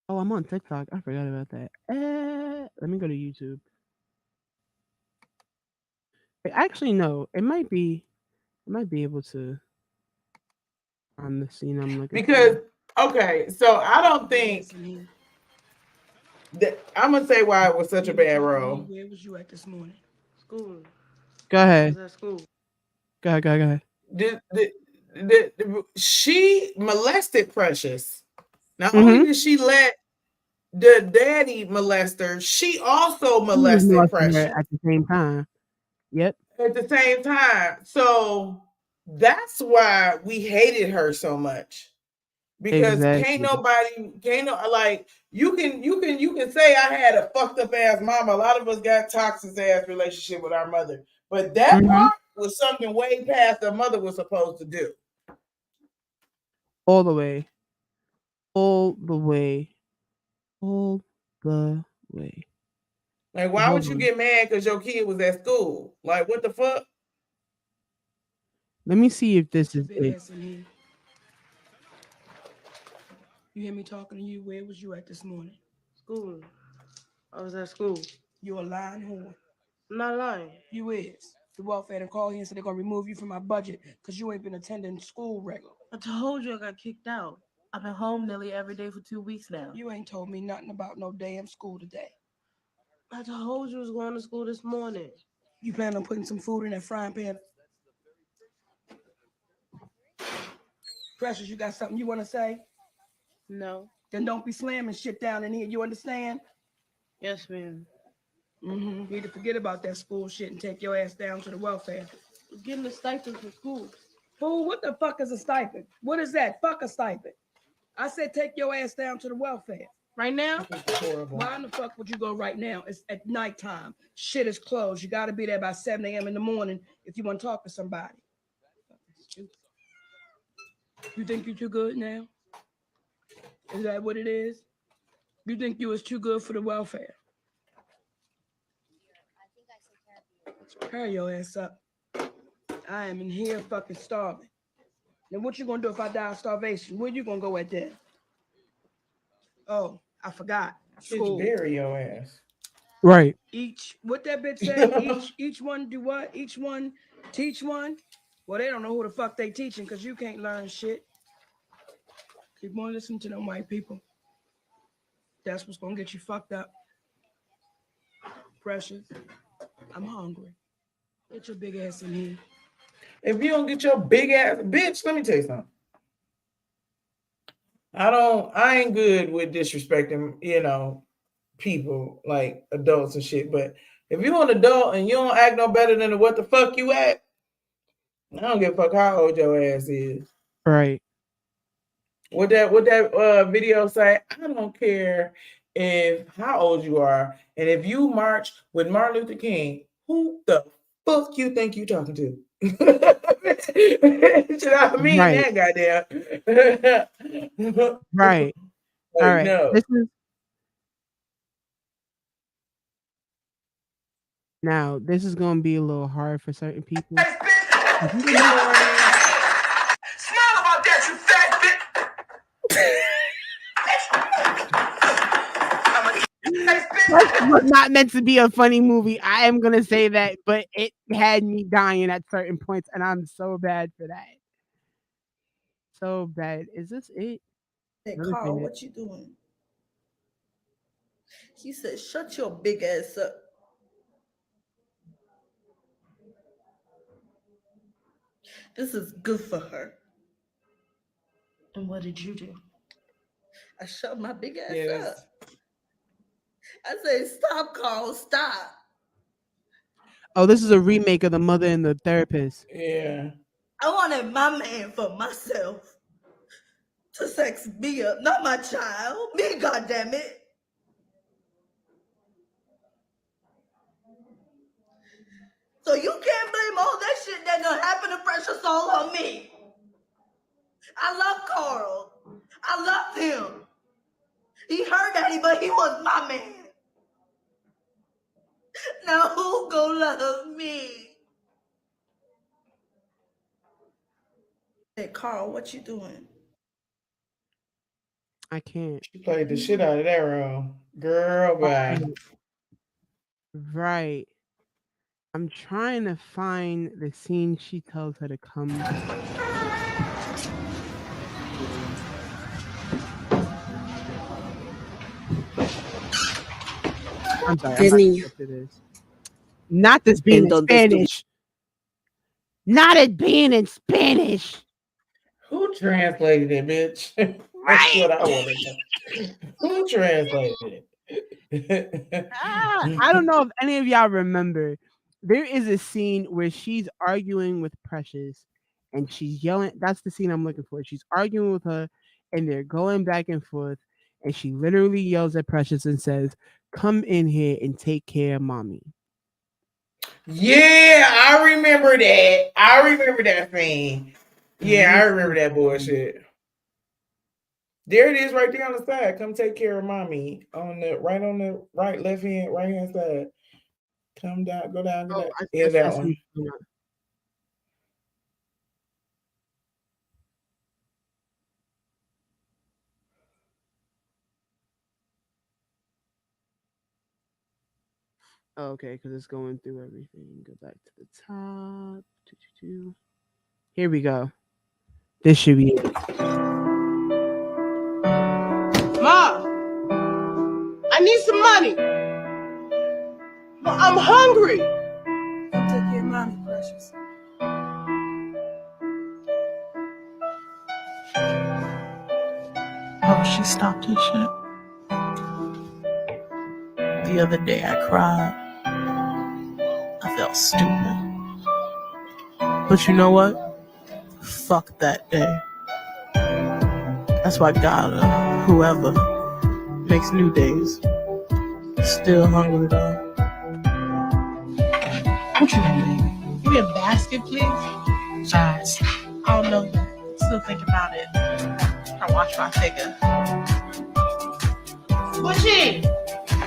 Oh, I'm on TikTok. I forgot about that. Let me go to YouTube. Actually, no. It might be. I might be able to on the scene I'm looking Because for. okay, so I don't think that I'm gonna say why it was such a bad role. Where was you at this morning? School. Go ahead. I was at school. Go ahead. Go ahead. Go ahead. She molested Precious. Not only Mm-hmm. did she let the daddy molest her, she also He was molested molesting her Precious at the same time. Yep. at the same time. So that's why we hated her so much. Because Exactly. like you can say I had a fucked up ass mama. A lot of us got toxic ass relationship with our mother, but that Mm-hmm. part was something way past the mother was supposed to do. All the way. All the way. All the way. Like, why Hold would you on. get mad because your kid was at school? Like, what the fuck? Let me see if this is Big it. ass in here. You hear me talking to you? Where was you at this morning? School. I was at school. You a lying whore. I'm not lying. You is. The welfare done call here and said they're gonna remove you from my budget because you ain't been attending school regular. I told you I got kicked out. I've been home nearly every day for 2 weeks now. You ain't told me nothing about no damn school today. I told you I was going to school this morning. You plan on putting some food in that frying pan? Precious, you got something you want to say? No. Then don't be slamming shit down in here. You understand? Yes, ma'am. You need to forget about that school shit and take your ass down to the welfare. Getting a stipend from school. Fool, what the fuck is a stipend? What is that? Fuck a stipend. I said take your ass down to the welfare. Right now? Why in the fuck would you go right now? It's at nighttime. Shit is closed. You got to be there by 7 a.m. in the morning if you want to talk to somebody. You think you're too good now? Is that what it is? You think you was too good for the welfare? Hurry your ass up. I am in here fucking starving. Now what you gonna do if I die of starvation? Where you gonna go at that? Oh, I forgot. Bitch, School. bury your ass. Right. Each what that bitch say? each one do what? Each one teach one? Well, they don't know who the fuck they teaching because you can't learn shit. Keep on listening to them white people. That's what's gonna get you fucked up. Precious. I'm hungry. Get your big ass in here. If you don't get your big ass bitch, let me tell you something. I ain't good with disrespecting, people like adults and shit. But if you're an adult and you don't act no better than what the fuck you act, I don't give a fuck how old your ass is. Right. What that video say? I don't care if how old you are, and if you march with Martin Luther King, who the fuck you think you talking to? Should I mean Right. that goddamn? Right. All Like right. no. This is now. This is gonna be a little hard for certain people. Smile about that, you fat bitch. This was not meant to be a funny movie. I am gonna say that, but it had me dying at certain points, and I'm so bad for that. So bad. Is this it? Hey, No, this Carl, ain't it. what you doing? He said, shut your big ass up. This is good for her. And what did you do? I shut my big ass up. I said, stop, Carl, stop. Oh, this is a remake of The Mother and the Therapist. Yeah. I wanted my man for myself to sex me up, not my child. Me, goddammit. So you can't blame all that shit that done happened to Precious all on me. I love Carl. I loved him. He hurt Daddy, but he was my man. Now who gon' love me? Hey, Carl, what you doing? I can't. She played the shit out of that role. Girl, bye. Right. I'm trying to find the scene she tells her to come. I'm sorry. I'm about to get to this. Not this being in Spanish. Not it being in Spanish. Who translated it, bitch? That's what I want to know. Who translated it? I don't know if any of y'all remember. There is a scene where she's arguing with Precious and she's yelling. That's the scene I'm looking for. She's arguing with her and they're going back and forth. And she literally yells at Precious and says, "Come in here and take care of mommy." Yeah, I remember that. I remember that scene. Yeah, I remember that bullshit. There it is right there on the side. Come take care of mommy. On the right, left hand, right hand side. Come down, go down to that. Yeah, that one. Okay, because it's going through everything. Go back to the top. Here we go. This should be it. Mom, I need some money. I'm hungry. Come take care of mommy, Precious. Oh, she stopped his shit. The other day I cried. I felt stupid. But you know what? Fuck that day. That's why God or whoever makes new days. Still hungry though. What you doing? Give me a basket, please. Guys, I don't know yet. Still think about it. I watch my figure. Bushy!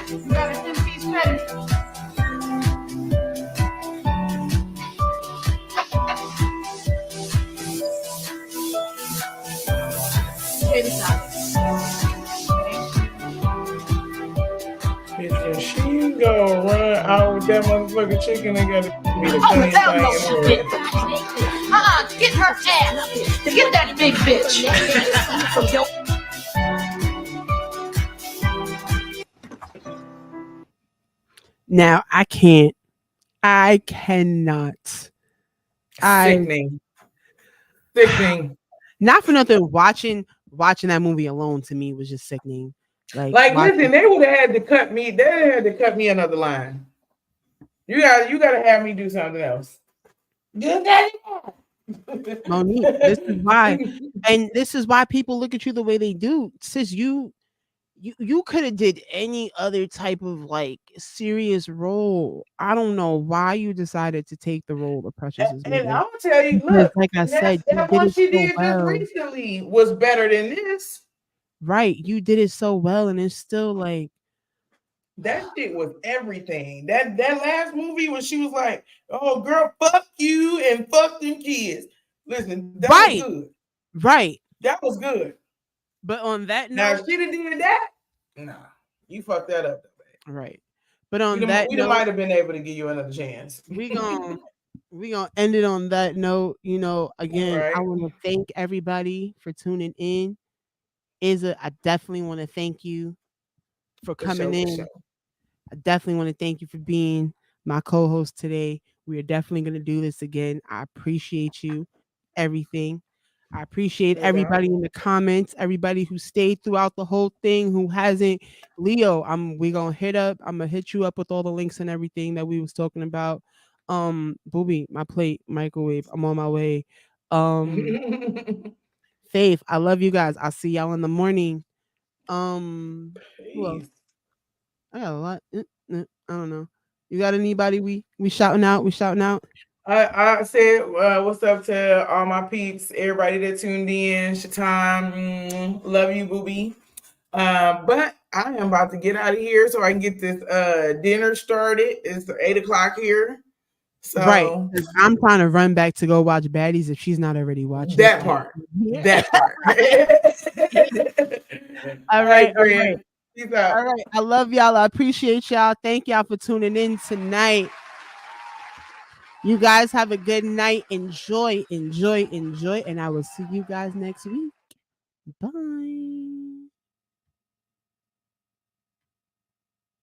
You got a 10-piece credit. Pay this out. If she gonna run out with that motherfucking chicken, they gotta be the funniest thing in the world. Get her ass. Get that big bitch. Now I can't. I cannot. Sickening. Sickening. Not for nothing. Watching that movie alone to me was just sickening. Like listen, they would have had to cut me. They had to cut me another line. You gotta have me do something else. Monique, this is why, and this is why people look at you the way they do. Sis, you could have did any other type of like serious role. I don't know why you decided to take the role of Precious's And mother. I'm gonna tell you, Because, look, like I said, you that did one it she so did just well. recently was better than this. Right, you did it so well, and it's still like that shit was everything. That last movie when she was like, "Oh, girl, fuck you and fuck them kids." Listen, that was good. Right. That was good. But on that note, now if she'd have did that, nah, you fucked that up. Right. But on we that note, might have been able to give you another chance. we gonna end it on that note. Again, I want to thank everybody for tuning in. Izza, I definitely want to thank you for coming in. I definitely want to thank you for being my co-host today. We are definitely going to do this again. I appreciate you. everything. I appreciate everybody in the comments, everybody who stayed throughout the whole thing, who hasn't. Leo, I'm gonna hit you up with all the links and everything that we was talking about. Booby, my plate, microwave. I'm on my way. Faith, I love you guys. I'll see y'all in the morning. Who else? I got a lot. I don't know. You got anybody we shouting out? We shouting out? I said what's up to all my peeps, everybody that tuned in. Shatan, love you, booby. But I am about to get out of here so I can get this dinner started. It's 8:00 here. So right, I'm trying to run back to go watch Baddies if she's not already watching that it. part. Yeah. That part. All right. Peace out. All right. I love y'all. I appreciate y'all. Thank y'all for tuning in tonight. You guys have a good night. Enjoy. And I will see you guys next week. Bye.